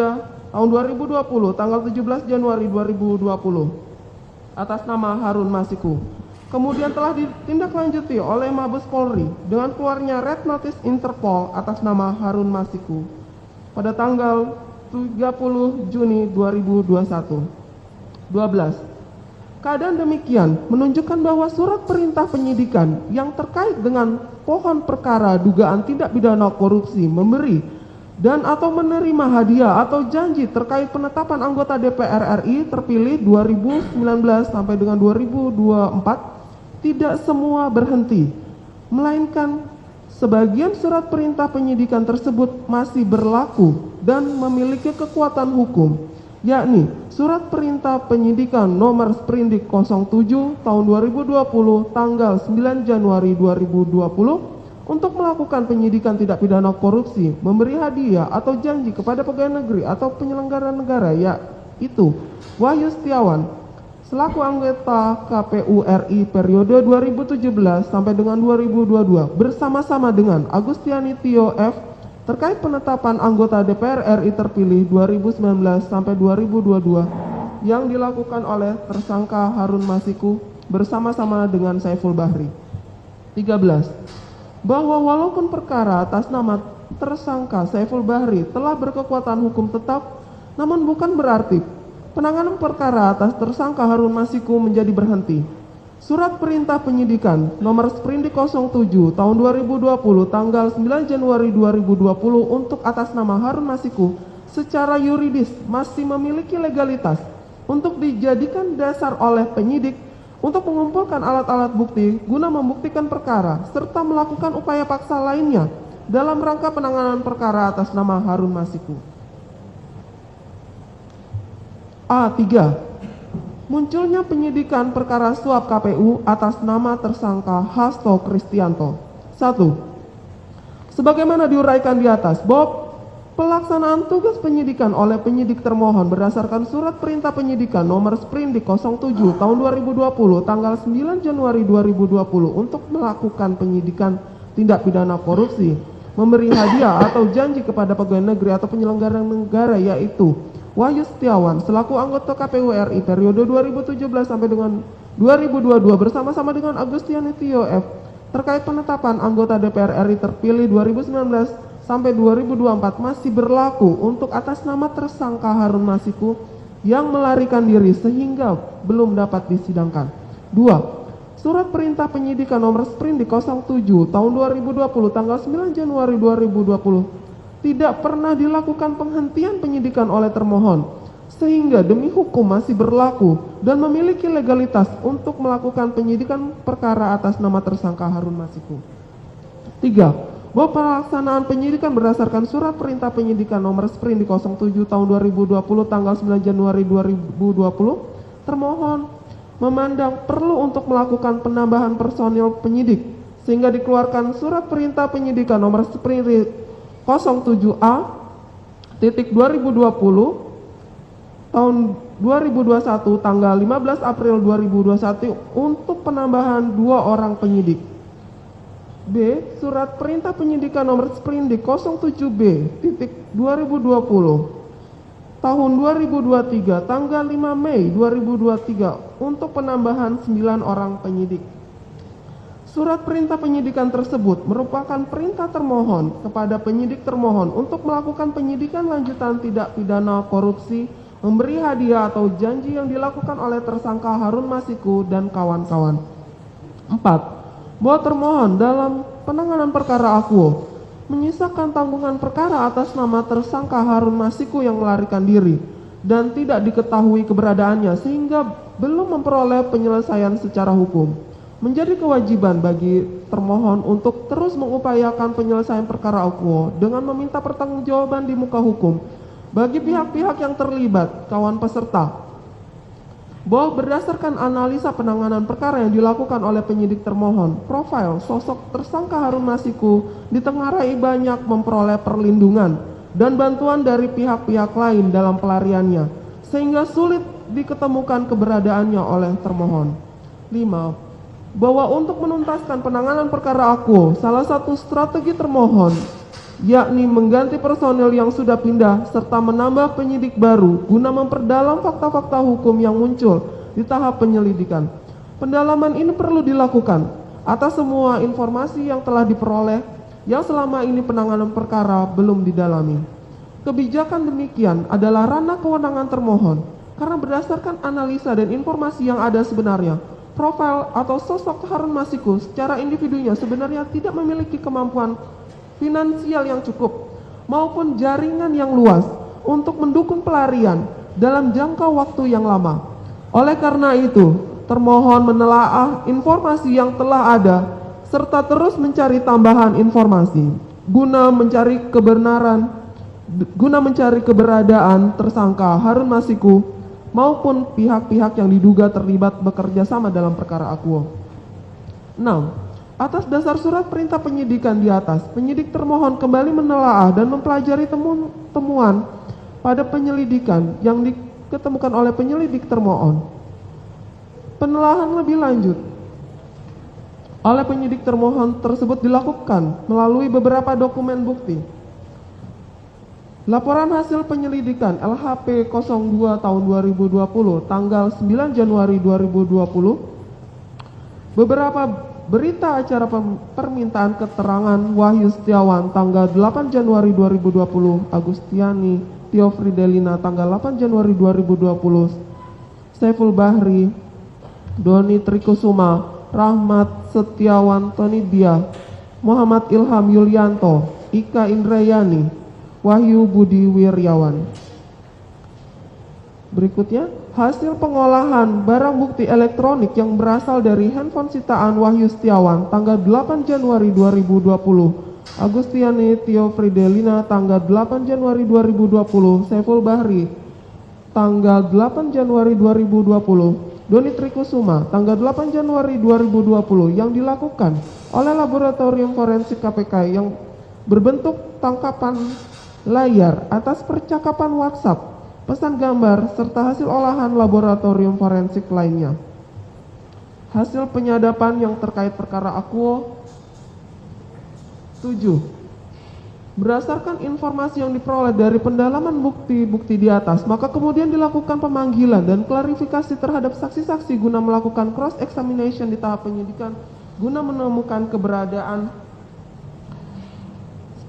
tahun 2020 tanggal 17 Januari 2020 atas nama Harun Masiku. kemudian telah ditindaklanjuti oleh Mabes Polri dengan keluarnya Red Notice Interpol atas nama Harun Masiku pada tanggal 30 Juni 2021. 12. Keadaan demikian menunjukkan bahwa surat perintah penyidikan yang terkait dengan pohon perkara dugaan tindak pidana korupsi memberi dan atau menerima hadiah atau janji terkait penetapan anggota DPR RI terpilih 2019 sampai dengan 2024 tidak semua berhenti, melainkan sebagian surat perintah penyidikan tersebut masih berlaku dan memiliki kekuatan hukum, yakni surat perintah penyidikan nomor Sprindik 07 tahun 2020 tanggal 9 Januari 2020 untuk melakukan penyidikan tidak pidana korupsi, memberi hadiah atau janji kepada pegawai negeri atau penyelenggara negara, yaitu Wahyu Setiawan selaku anggota KPU RI periode 2017 sampai dengan 2022 bersama-sama dengan Agustiani Tio F terkait penetapan anggota DPR RI terpilih 2019 sampai 2022 yang dilakukan oleh tersangka Harun Masiku bersama-sama dengan Saiful Bahri. 13. Bahwa walaupun perkara atas nama tersangka Saiful Bahri telah berkekuatan hukum tetap, namun bukan berarti penanganan perkara atas tersangka Harun Masiku menjadi berhenti. Surat perintah penyidikan nomor Sprindik 07 tahun 2020 tanggal 9 Januari 2020 untuk atas nama Harun Masiku secara yuridis masih memiliki legalitas untuk dijadikan dasar oleh penyidik untuk mengumpulkan alat-alat bukti guna membuktikan perkara serta melakukan upaya paksa lainnya dalam rangka penanganan perkara atas nama Harun Masiku. A3. Munculnya penyidikan perkara suap KPU atas nama tersangka Hasto Kristianto. 1. Sebagaimana diuraikan di atas, bahwa pelaksanaan tugas penyidikan oleh penyidik termohon berdasarkan surat perintah penyidikan nomor Sprindik 07 tahun 2020 tanggal 9 Januari 2020 untuk melakukan penyidikan tindak pidana korupsi, memberi hadiah atau janji kepada pegawai negeri atau penyelenggara negara, yaitu Wahyu Setiawan selaku anggota KPU RI periode 2017 sampai dengan 2022 bersama-sama dengan Agustiani Tio F terkait penetapan anggota DPR RI terpilih 2019 sampai 2024 masih berlaku untuk atas nama tersangka Harun Masiku yang melarikan diri sehingga belum dapat disidangkan. 2. Surat perintah penyidikan nomor Sprindik 07 tahun 2020 tanggal 9 Januari 2020 tidak pernah dilakukan penghentian penyidikan oleh termohon sehingga demi hukum masih berlaku dan memiliki legalitas untuk melakukan penyidikan perkara atas nama tersangka Harun Masiku. 3. Bahwa pelaksanaan penyidikan berdasarkan surat perintah penyidikan nomor Sprindik 07 tahun 2020 tanggal 9 Januari 2020 termohon memandang perlu untuk melakukan penambahan personil penyidik sehingga dikeluarkan surat perintah penyidikan nomor Sprindik 07A titik 2020 tahun 2021 tanggal 15 April 2021 untuk penambahan 2 orang penyidik. B. Surat perintah penyidikan nomor Sprindik 07B titik 2020 tahun 2023 tanggal 5 Mei 2023 untuk penambahan 9 orang penyidik. Surat perintah penyidikan tersebut merupakan perintah termohon kepada penyidik termohon untuk melakukan penyidikan lanjutan tidak pidana korupsi, memberi hadiah atau janji yang dilakukan oleh tersangka Harun Masiku dan kawan-kawan. 4. Bahwa termohon dalam penanganan perkara akuo menyisakan tanggungan perkara atas nama tersangka Harun Masiku yang melarikan diri dan tidak diketahui keberadaannya sehingga belum memperoleh penyelesaian secara hukum. Menjadi kewajiban bagi termohon untuk terus mengupayakan penyelesaian perkara akuo dengan meminta pertanggungjawaban di muka hukum bagi pihak-pihak yang terlibat, kawan peserta, bahwa berdasarkan analisa penanganan perkara yang dilakukan oleh penyidik termohon, profil sosok tersangka Harun Masiku ditengarai banyak memperoleh perlindungan dan bantuan dari pihak-pihak lain dalam pelariannya, sehingga sulit diketemukan keberadaannya oleh termohon. 5. Bahwa untuk menuntaskan penanganan perkara akuo, salah satu strategi termohon yakni mengganti personil yang sudah pindah serta menambah penyidik baru guna memperdalam fakta-fakta hukum yang muncul di tahap penyelidikan. Pendalaman ini perlu dilakukan atas semua informasi yang telah diperoleh yang selama ini penanganan perkara belum didalami. Kebijakan demikian adalah ranah kewenangan termohon karena berdasarkan analisa dan informasi yang ada sebenarnya, profil atau sosok Harun Masiku secara individunya sebenarnya tidak memiliki kemampuan finansial yang cukup maupun jaringan yang luas untuk mendukung pelarian dalam jangka waktu yang lama. Oleh karena itu, termohon menelaah informasi yang telah ada serta terus mencari tambahan informasi guna mencari keberadaan tersangka Harun Masiku maupun pihak-pihak yang diduga terlibat bekerja sama dalam perkara akuo. 6. Atas dasar surat perintah penyidikan di atas, penyidik termohon kembali menelaah dan mempelajari temuan pada penyelidikan yang diketemukan oleh penyelidik termohon. Penelaahan lebih lanjut oleh penyidik termohon tersebut dilakukan melalui beberapa dokumen bukti. Laporan hasil penyelidikan LHP 02 tahun 2020 tanggal 9 Januari 2020. Beberapa berita acara permintaan keterangan Wahyu Setiawan tanggal 8 Januari 2020, Agustiani Tio Fridelina tanggal 8 Januari 2020, Saiful Bahri, Doni Trikusuma, Rahmat Setiawan Tony Dia, Muhammad Ilham Yulianto, Ika Indrayani, Wahyu Budi Wiryawan. Berikutnya, hasil pengolahan barang bukti elektronik yang berasal dari handphone sitaan Wahyu Setiawan tanggal 8 Januari 2020, Agustiani Tio Fridelina tanggal 8 Januari 2020, Saiful Bahri tanggal 8 Januari 2020, Doni Trikusuma tanggal 8 Januari 2020 yang dilakukan oleh Laboratorium Forensik KPK yang berbentuk tangkapan layar atas percakapan WhatsApp, pesan gambar, serta hasil olahan laboratorium forensik lainnya. Hasil penyadapan yang terkait perkara akuo. 7. Berdasarkan informasi yang diperoleh dari pendalaman bukti-bukti di atas, maka kemudian dilakukan pemanggilan dan klarifikasi terhadap saksi-saksi guna melakukan cross examination di tahap penyidikan guna menemukan keberadaan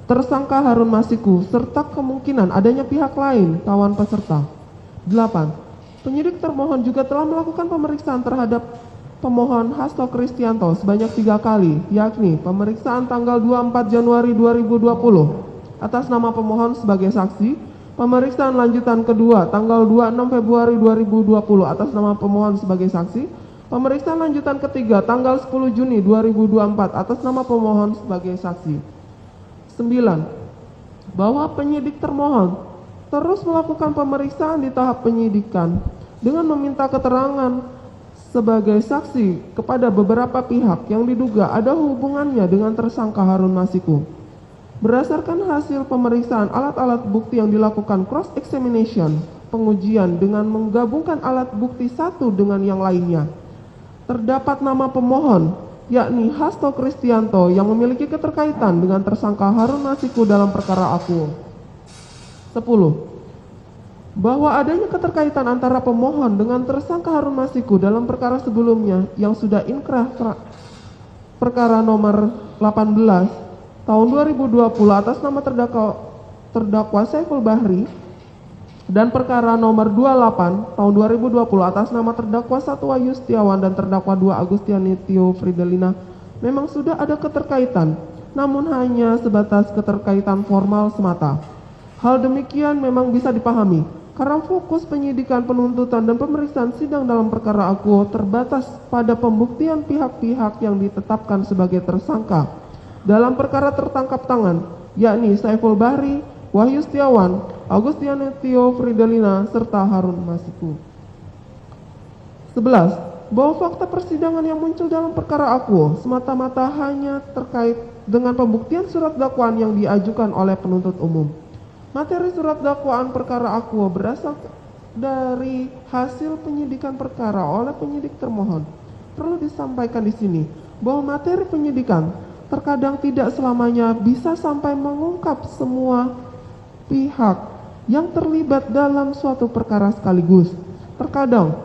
tersangka Harun Masiku serta kemungkinan adanya pihak lain kawan peserta. 8. Penyidik termohon juga telah melakukan pemeriksaan terhadap pemohon Hasto Kristianto sebanyak 3 kali, yakni pemeriksaan tanggal 24 Januari 2020 atas nama pemohon sebagai saksi, pemeriksaan lanjutan kedua tanggal 26 Februari 2020 atas nama pemohon sebagai saksi, pemeriksaan lanjutan ketiga tanggal 10 Juni 2024 atas nama pemohon sebagai saksi. 9. Bahwa penyidik termohon terus melakukan pemeriksaan di tahap penyidikan dengan meminta keterangan sebagai saksi kepada beberapa pihak yang diduga ada hubungannya dengan tersangka Harun Masiku. Berdasarkan hasil pemeriksaan alat-alat bukti yang dilakukan cross examination, pengujian dengan menggabungkan alat bukti satu dengan yang lainnya, terdapat nama pemohon yakni Hasto Kristianto yang memiliki keterkaitan dengan tersangka Harun Masiku dalam perkara akuo. 10. Bahwa adanya keterkaitan antara pemohon dengan tersangka Harun Masiku dalam perkara sebelumnya yang sudah inkrah perkara nomor 18 tahun 2020 atas nama terdakwa Saiful Bahri dan perkara nomor 28 tahun 2020 atas nama terdakwa 1 Wahyu Setiawan dan terdakwa 2 Agustiani Tio Fridelina memang sudah ada keterkaitan, namun hanya sebatas keterkaitan formal semata. Hal demikian memang bisa dipahami karena fokus penyidikan, penuntutan, dan pemeriksaan sidang dalam perkara akuo terbatas pada pembuktian pihak-pihak yang ditetapkan sebagai tersangka dalam perkara tertangkap tangan, yakni Saiful Bahri, Wahyu Setiawan, Agustiani Tio Fridelina, serta Harun Masiku. 11. Bahwa fakta persidangan yang muncul dalam perkara akuo semata-mata hanya terkait dengan pembuktian surat dakwaan yang diajukan oleh penuntut umum. Materi surat dakwaan perkara akuo berasal dari hasil penyidikan perkara oleh penyidik termohon. Perlu disampaikan di sini bahwa materi penyidikan terkadang tidak selamanya bisa sampai mengungkap semua pihak yang terlibat dalam suatu perkara sekaligus. Terkadang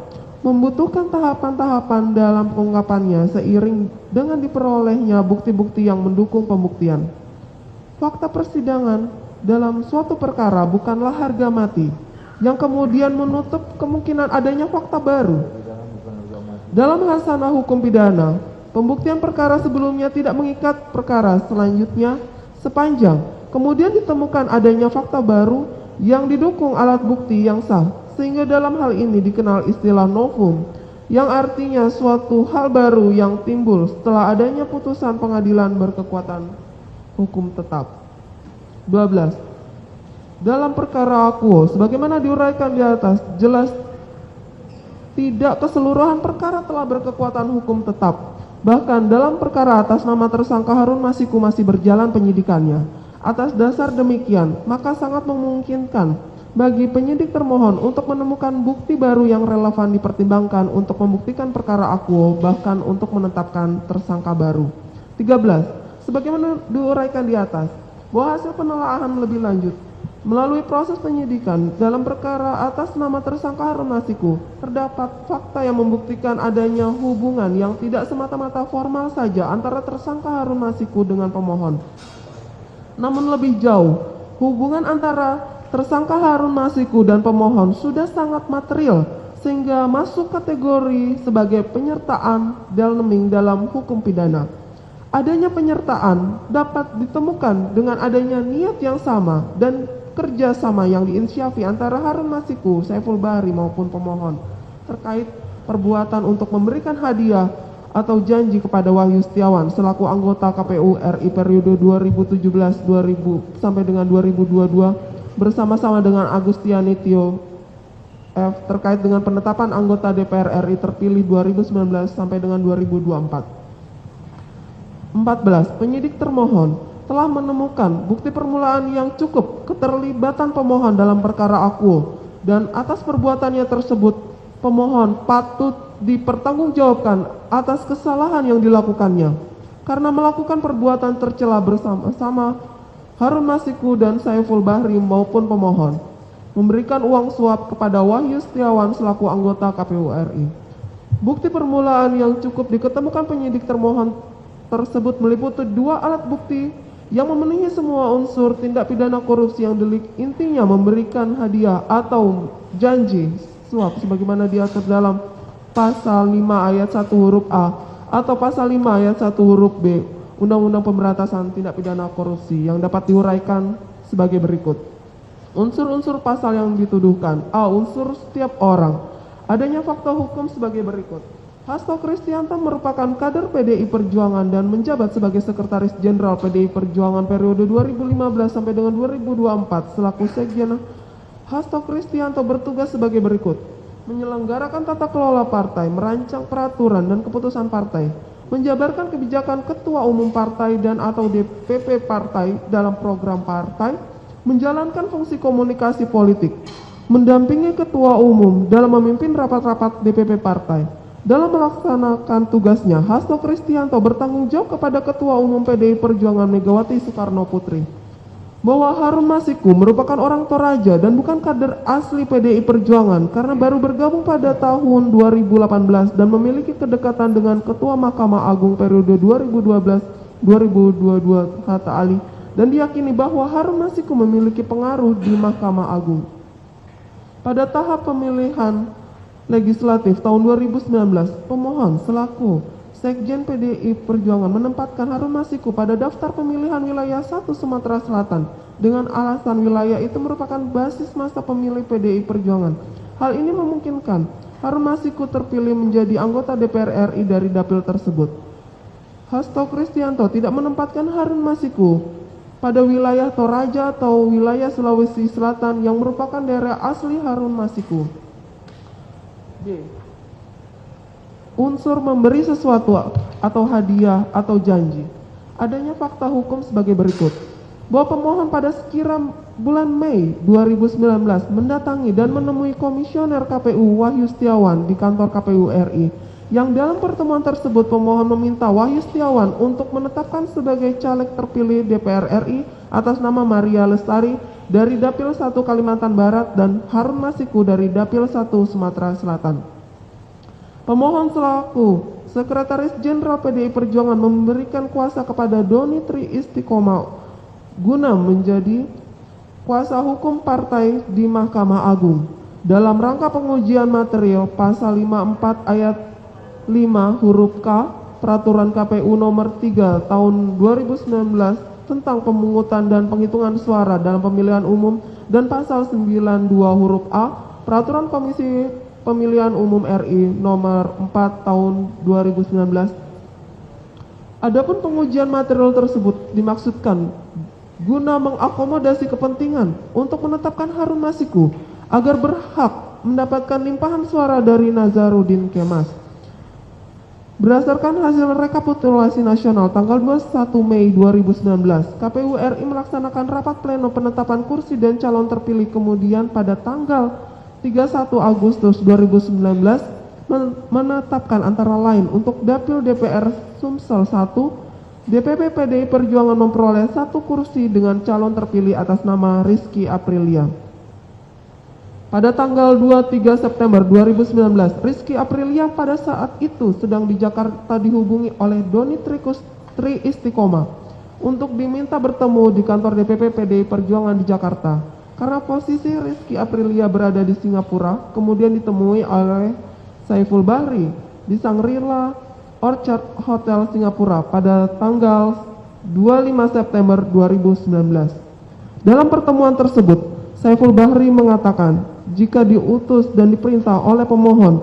membutuhkan tahapan-tahapan dalam pengungkapannya seiring dengan diperolehnya bukti-bukti yang mendukung pembuktian. Fakta persidangan dalam suatu perkara bukanlah harga mati, yang kemudian menutup kemungkinan adanya fakta baru. Dalam hasanah hukum pidana, pembuktian perkara sebelumnya tidak mengikat perkara selanjutnya sepanjang kemudian ditemukan adanya fakta baru yang didukung alat bukti yang sah, sehingga dalam hal ini dikenal istilah novum, yang artinya suatu hal baru yang timbul setelah adanya putusan pengadilan berkekuatan hukum tetap. 12. Dalam perkara akuo, sebagaimana diuraikan di atas, jelas tidak keseluruhan perkara telah berkekuatan hukum tetap. Bahkan dalam perkara atas nama tersangka Harun Masiku masih berjalan penyidikannya. Atas dasar demikian, maka sangat memungkinkan bagi penyidik termohon untuk menemukan bukti baru yang relevan dipertimbangkan untuk membuktikan perkara akuo, bahkan untuk menetapkan tersangka baru. 13. Sebagaimana diuraikan di atas, bahwa hasil penelaahan lebih lanjut melalui proses penyidikan dalam perkara atas nama tersangka Harun Masiku, terdapat fakta yang membuktikan adanya hubungan yang tidak semata-mata formal saja antara tersangka Harun Masiku dengan pemohon. Namun lebih jauh, hubungan antara tersangka Harun Masiku dan pemohon sudah sangat material sehingga masuk kategori sebagai penyertaan dalneming dalam hukum pidana. Adanya penyertaan dapat ditemukan dengan adanya niat yang sama dan kerjasama yang diinisyafi antara Harun Masiku, Saiful Bahri maupun pemohon terkait perbuatan untuk memberikan hadiah atau janji kepada Wahyu Setiawan selaku anggota KPU RI periode 2017 sampai dengan 2022 bersama-sama dengan Agustiani Tio F terkait dengan penetapan anggota DPR RI terpilih 2019 sampai dengan 2024. 14. Penyidik termohon telah menemukan bukti permulaan yang cukup keterlibatan pemohon dalam perkara akuo, dan atas perbuatannya tersebut pemohon patut dipertanggungjawabkan atas kesalahan yang dilakukannya karena melakukan perbuatan tercela bersama-sama Harun Masiku dan Saiful Bahri maupun pemohon memberikan uang suap kepada Wahyu Setiawan selaku anggota KPU RI. Bukti permulaan yang cukup diketemukan penyidik termohon tersebut meliputi 2 alat bukti yang memenuhi semua unsur tindak pidana korupsi yang delik intinya memberikan hadiah atau janji suap sebagaimana diatur dalam pasal 5 ayat 1 huruf A atau pasal 5 ayat 1 huruf B Undang-Undang Pemberantasan Tindak Pidana Korupsi yang dapat diuraikan sebagai berikut. Unsur-unsur pasal yang dituduhkan. A. Unsur setiap orang. Adanya fakta hukum sebagai berikut. Hasto Kristianto merupakan kader PDI Perjuangan dan menjabat sebagai Sekretaris Jenderal PDI Perjuangan periode 2015 sampai dengan 2024 selaku Sekjen. Hasto Kristianto bertugas sebagai berikut: menyelenggarakan tata kelola partai, merancang peraturan dan keputusan partai, menjabarkan kebijakan ketua umum partai dan atau DPP partai dalam program partai, menjalankan fungsi komunikasi politik, mendampingi ketua umum dalam memimpin rapat-rapat DPP partai. Dalam melaksanakan tugasnya, Hasto Kristianto bertanggung jawab kepada Ketua Umum PDI Perjuangan Megawati Soekarno Putri bahwa Harun Masiku merupakan orang Toraja dan bukan kader asli PDI Perjuangan karena baru bergabung pada tahun 2018 dan memiliki kedekatan dengan Ketua Mahkamah Agung periode 2012-2022 Hatta Ali, dan diyakini bahwa Harun Masiku memiliki pengaruh di Mahkamah Agung. Pada tahap pemilihan legislatif tahun 2019, pemohon selaku Sekjen PDI Perjuangan menempatkan Harun Masiku pada daftar pemilihan wilayah 1 Sumatera Selatan dengan alasan wilayah itu merupakan basis masa pemilih PDI Perjuangan. Hal ini memungkinkan Harun Masiku terpilih menjadi anggota DPR RI dari dapil tersebut. Hasto Kristianto tidak menempatkan Harun Masiku pada wilayah Toraja atau wilayah Sulawesi Selatan yang merupakan daerah asli Harun Masiku. D. Unsur memberi sesuatu atau hadiah atau janji. Adanya fakta hukum sebagai berikut. Bahwa pemohon pada sekira bulan Mei 2019 mendatangi dan menemui Komisioner KPU Wahyu Setiawan di kantor KPU RI, yang dalam pertemuan tersebut pemohon meminta Wahyu Setiawan untuk menetapkan sebagai caleg terpilih DPR RI atas nama Maria Lestari dari Dapil 1 Kalimantan Barat dan Harun Masiku dari Dapil 1 Sumatera Selatan. Pemohon selaku Sekretaris Jenderal PDI Perjuangan memberikan kuasa kepada Doni Tri Istiqomah guna menjadi kuasa hukum partai di Mahkamah Agung dalam rangka pengujian material pasal 54 ayat 5 huruf K Peraturan KPU nomor 3 tahun 2019 tentang pemungutan dan penghitungan suara dalam pemilihan umum dan pasal 92 huruf A Peraturan Komisi Pemilihan Umum RI nomor 4 tahun 2019. Adapun pengujian material tersebut dimaksudkan guna mengakomodasi kepentingan untuk menetapkan Harun Masiku agar berhak mendapatkan limpahan suara dari Nazarudin Kemas. Berdasarkan hasil rekapitulasi nasional tanggal 21 Mei 2019, KPU RI melaksanakan rapat pleno penetapan kursi dan calon terpilih, kemudian pada tanggal 31 Agustus 2019 menetapkan antara lain untuk Dapil DPR Sumsel 1, DPP PDI Perjuangan memperoleh 1 kursi dengan calon terpilih atas nama Rizky Aprilia. Pada tanggal 23 September 2019, Rizky Aprilia pada saat itu sedang di Jakarta dihubungi oleh Doni Tri Istiqomah untuk diminta bertemu di kantor DPP PDI Perjuangan di Jakarta. Karena posisi Rizky Aprilia berada di Singapura, kemudian ditemui oleh Saiful Bahri di Shangri-La Orchard Hotel Singapura pada tanggal 25 September 2019. Dalam pertemuan tersebut, Saiful Bahri mengatakan jika diutus dan diperintah oleh pemohon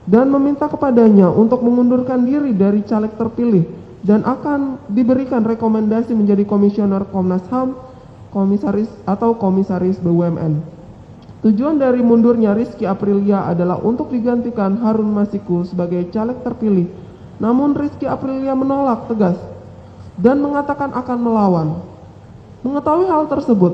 dan meminta kepadanya untuk mengundurkan diri dari caleg terpilih dan akan diberikan rekomendasi menjadi komisioner Komnas HAM, komisaris BUMN. Tujuan dari mundurnya Rizky Aprilia adalah untuk digantikan Harun Masiku sebagai caleg terpilih. Namun Rizky Aprilia menolak tegas dan mengatakan akan melawan. Mengetahui hal tersebut,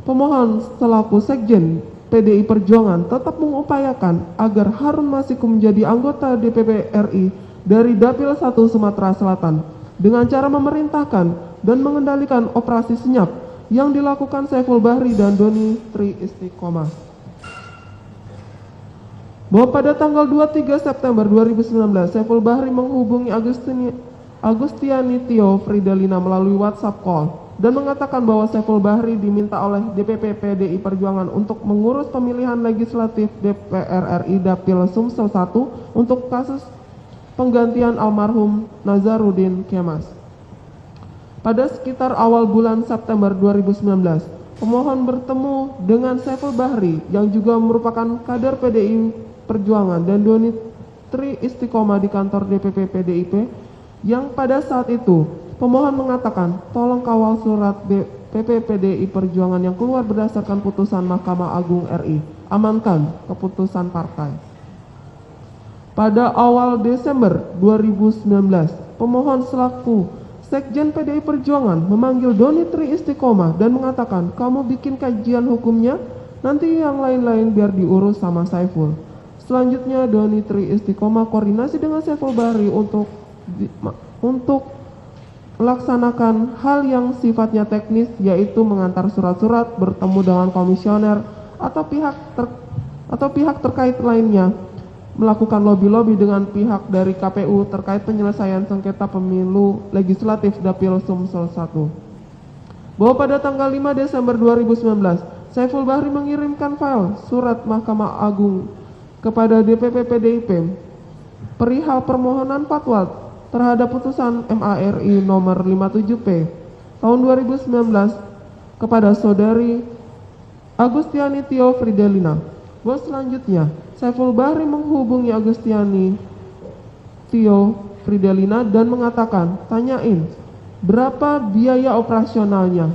pemohon selaku Sekjen PDI Perjuangan tetap mengupayakan agar Harun Masiku menjadi anggota DPP RI dari Dapil 1 Sumatera Selatan dengan cara memerintahkan dan mengendalikan operasi senyap yang dilakukan Saiful Bahri dan Doni Tri Istiqomah. Bahwa pada tanggal 23 September 2019, Saiful Bahri menghubungi Agustiani Tio Fridelina melalui WhatsApp call dan mengatakan bahwa Saiful Bahri diminta oleh DPP PDI Perjuangan untuk mengurus pemilihan legislatif DPR RI Dapil Sumsel 1 untuk kasus penggantian almarhum Nazarudin Kemas. Pada sekitar awal bulan September 2019, pemohon bertemu dengan Saiful Bahri yang juga merupakan kader PDI Perjuangan dan Doni Tri Istiqomah di kantor DPP PDIP yang pada saat itu pemohon mengatakan tolong kawal surat DPP PDI Perjuangan yang keluar berdasarkan putusan Mahkamah Agung RI, amankan keputusan partai. Pada awal Desember 2019, pemohon selaku Sekjen PDI Perjuangan memanggil Doni Tri Istiqomah dan mengatakan, kamu bikin kajian hukumnya, nanti yang lain-lain biar diurus sama Saiful. Selanjutnya Doni Tri Istiqomah koordinasi dengan Saiful Bahri untuk melaksanakan hal yang sifatnya teknis, yaitu mengantar surat-surat, bertemu dengan komisioner atau pihak terkait lainnya, melakukan lobby-lobby dengan pihak dari KPU terkait penyelesaian sengketa pemilu legislatif Dapil Sumsel 1. Bahwa pada tanggal 5 Desember 2019, Saiful Bahri mengirimkan file surat Mahkamah Agung kepada DPP PDIP perihal permohonan fatwa terhadap putusan MARI nomor 57P tahun 2019 kepada saudari Agustiani Tio Fridelina. Bahwa selanjutnya Saiful Bahri menghubungi Agustiani Tio Fridelina dan mengatakan, tanyain berapa biaya operasionalnya,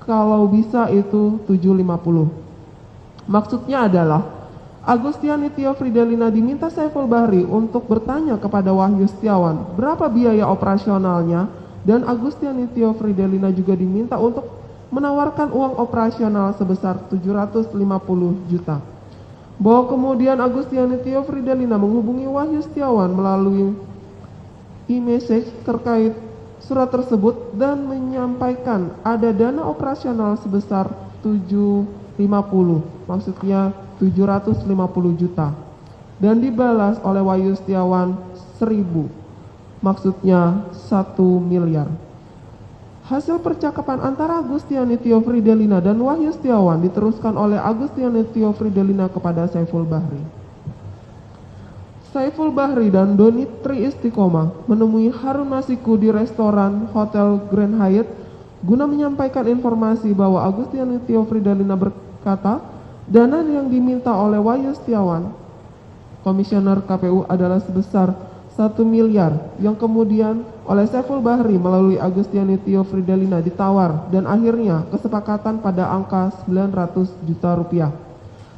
kalau bisa itu 750. Maksudnya adalah Agustiani Tio Fridelina diminta Saiful Bahri untuk bertanya kepada Wahyu Setiawan berapa biaya operasionalnya, dan Agustiani Tio Fridelina juga diminta untuk menawarkan uang operasional sebesar 750 juta. Bahwa kemudian Agustiani Tio Fridelina menghubungi Wahyu Setiawan melalui e-message terkait surat tersebut dan menyampaikan ada dana operasional sebesar 750, maksudnya 750 juta. dan dibalas oleh Wahyu Setiawan 1.000, maksudnya 1 miliar. Hasil percakapan antara Agustiani Theofridelina dan Wahyu Setiawan diteruskan oleh Agustiani Theofridelina kepada Saiful Bahri. Saiful Bahri dan Doni Tri Istiqomah menemui Harun Masiku di restoran Hotel Grand Hyatt guna menyampaikan informasi bahwa Agustiani Theofridelina berkata dana yang diminta oleh Wahyu Setiawan, komisioner KPU, adalah sebesar 1 miliar yang kemudian oleh Saiful Bahri melalui Agustiani Theofridelina ditawar dan akhirnya kesepakatan pada angka 900 juta rupiah.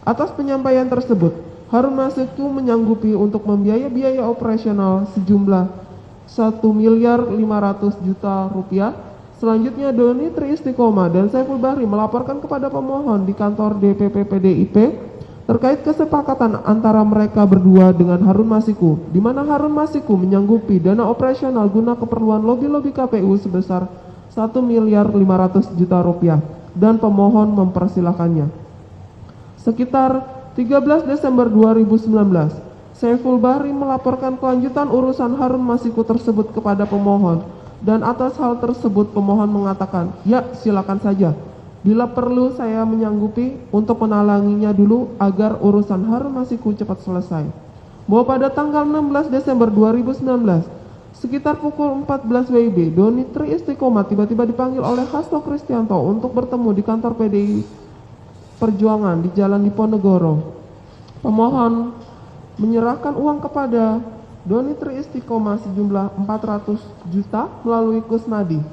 Atas penyampaian tersebut, Harun Masiku menyanggupi untuk membiayai biaya operasional sejumlah 1.500.000.000 rupiah. Selanjutnya Doni Tri Istiqomah dan Saiful Bahri melaporkan kepada pemohon di kantor DPP PDIP terkait kesepakatan antara mereka berdua dengan Harun Masiku, di mana Harun Masiku menyanggupi dana operasional guna keperluan lobi-lobi KPU sebesar 1.500.000.000 rupiah dan pemohon mempersilahkannya. Sekitar 13 Desember 2019, Saiful Bahri melaporkan kelanjutan urusan Harun Masiku tersebut kepada pemohon, dan atas hal tersebut pemohon mengatakan, ya silakan saja. Bila perlu saya menyanggupi untuk menalanginya dulu agar urusan Harun Masiku cepat selesai. Bahwa pada tanggal 16 Desember 2019, sekitar pukul 14 WIB, Doni Tri Istiqomah tiba-tiba dipanggil oleh Hasto Kristianto untuk bertemu di kantor PDI Perjuangan di Jalan Diponegoro. Pemohon menyerahkan uang kepada Doni Tri Istiqomah sejumlah 400 juta melalui Kusnadi.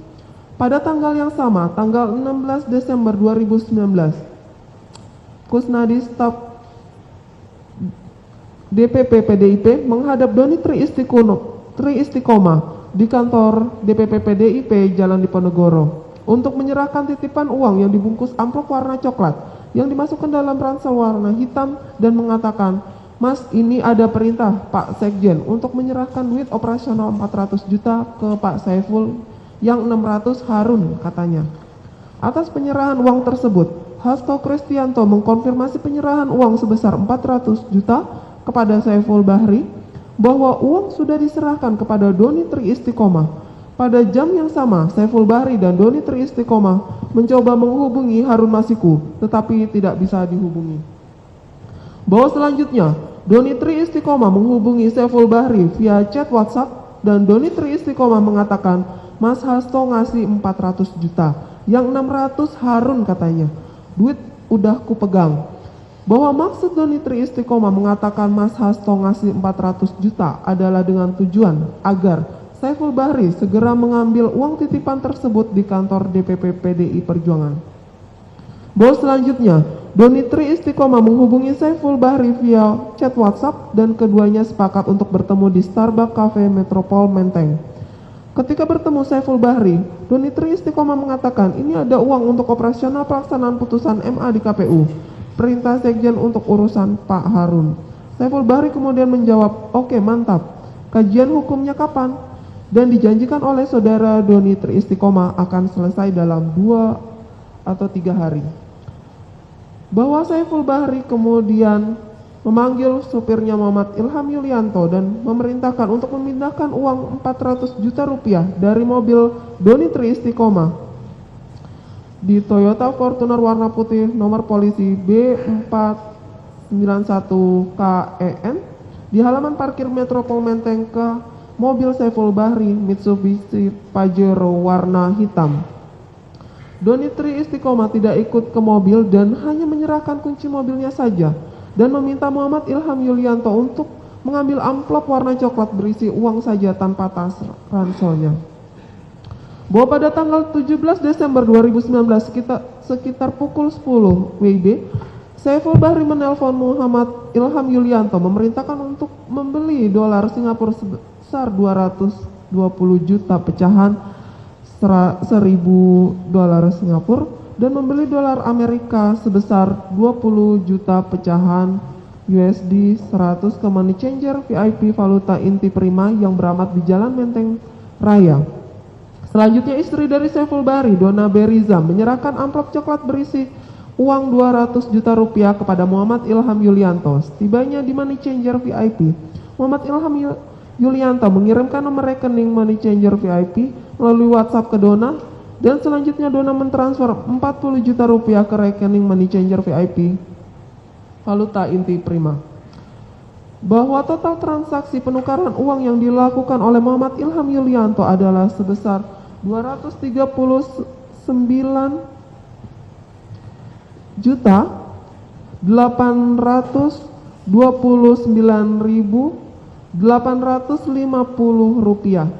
Pada tanggal yang sama, tanggal 16 Desember 2019, Kusnadi staf DPP PDIP menghadap Doni Tri Istiqomah di kantor DPP PDIP Jalan Diponegoro untuk menyerahkan titipan uang yang dibungkus amplop warna coklat yang dimasukkan dalam ransel warna hitam dan mengatakan, Mas, ini ada perintah Pak Sekjen untuk menyerahkan duit operasional 400 juta ke Pak Saiful, yang 600 Harun, katanya. Atas penyerahan uang tersebut, Hasto Kristianto mengkonfirmasi penyerahan uang sebesar 400 juta kepada Saiful Bahri, bahwa uang sudah diserahkan kepada Doni Tri Istiqomah. Pada jam yang sama, Saiful Bahri dan Doni Tri Istiqomah mencoba menghubungi Harun Masiku, tetapi tidak bisa dihubungi. Bahwa selanjutnya, Doni Tri Istiqomah menghubungi Saiful Bahri via chat WhatsApp dan Doni Tri Istiqomah mengatakan, Mas Hasto ngasih 400 juta, yang 600 Harun, katanya. Duit udah ku pegang. Bahwa maksud Doni Tri Istiqomah mengatakan Mas Hasto ngasih 400 juta adalah dengan tujuan agar Saiful Bahri segera mengambil uang titipan tersebut di kantor DPP PDI Perjuangan. Bahwa selanjutnya, Doni Tri Istiqomah menghubungi Saiful Bahri via chat WhatsApp dan keduanya sepakat untuk bertemu di Starbucks Cafe Metropol Menteng. Ketika bertemu Saiful Bahri, Doni Tri Istiqomah mengatakan ini ada uang untuk operasional pelaksanaan putusan MA di KPU, perintah Sekjen untuk urusan Pak Harun. Saiful Bahri kemudian menjawab, oke mantap, kajian hukumnya kapan? Dan dijanjikan oleh saudara Doni Tri Istiqomah akan selesai dalam 2 atau 3 hari. Bahwa Saiful Bahri kemudian memanggil supirnya Muhammad Ilham Yulianto dan memerintahkan untuk memindahkan uang 400 juta rupiah dari mobil Doni Tri Istiqomah di Toyota Fortuner warna putih nomor polisi B491KEN di halaman parkir Metropol Menteng ke mobil Saiful Bahri Mitsubishi Pajero warna hitam. Doni Tri Istiqomah tidak ikut ke mobil dan hanya menyerahkan kunci mobilnya saja dan meminta Muhammad Ilham Yulianto untuk mengambil amplop warna coklat berisi uang saja tanpa tas ranselnya. Bahwa pada tanggal 17 Desember 2019 sekitar pukul 10 WIB, Saiful Bahri menelpon Muhammad Ilham Yulianto memerintahkan untuk membeli dolar Singapura sebesar 220 juta pecahan 1.000 dolar Singapura dan membeli dolar Amerika sebesar 20 juta pecahan USD 100 ke money changer VIP valuta inti prima yang beramat di Jalan Menteng Raya. Selanjutnya istri dari Saiful Bahri, Dona Beriza, menyerahkan amplop coklat berisi uang 200 juta rupiah kepada Muhammad Ilham Yulianto. Setibanya di Money Changer VIP, Muhammad Ilham Yulianto mengirimkan nomor rekening Money Changer VIP melalui WhatsApp ke Dona, dan selanjutnya Dona mentransfer 40 juta rupiah ke rekening Money Changer VIP valuta inti prima. Bahwa total transaksi penukaran uang yang dilakukan oleh Muhammad Ilham Yulianto adalah sebesar 229.850 rupiah.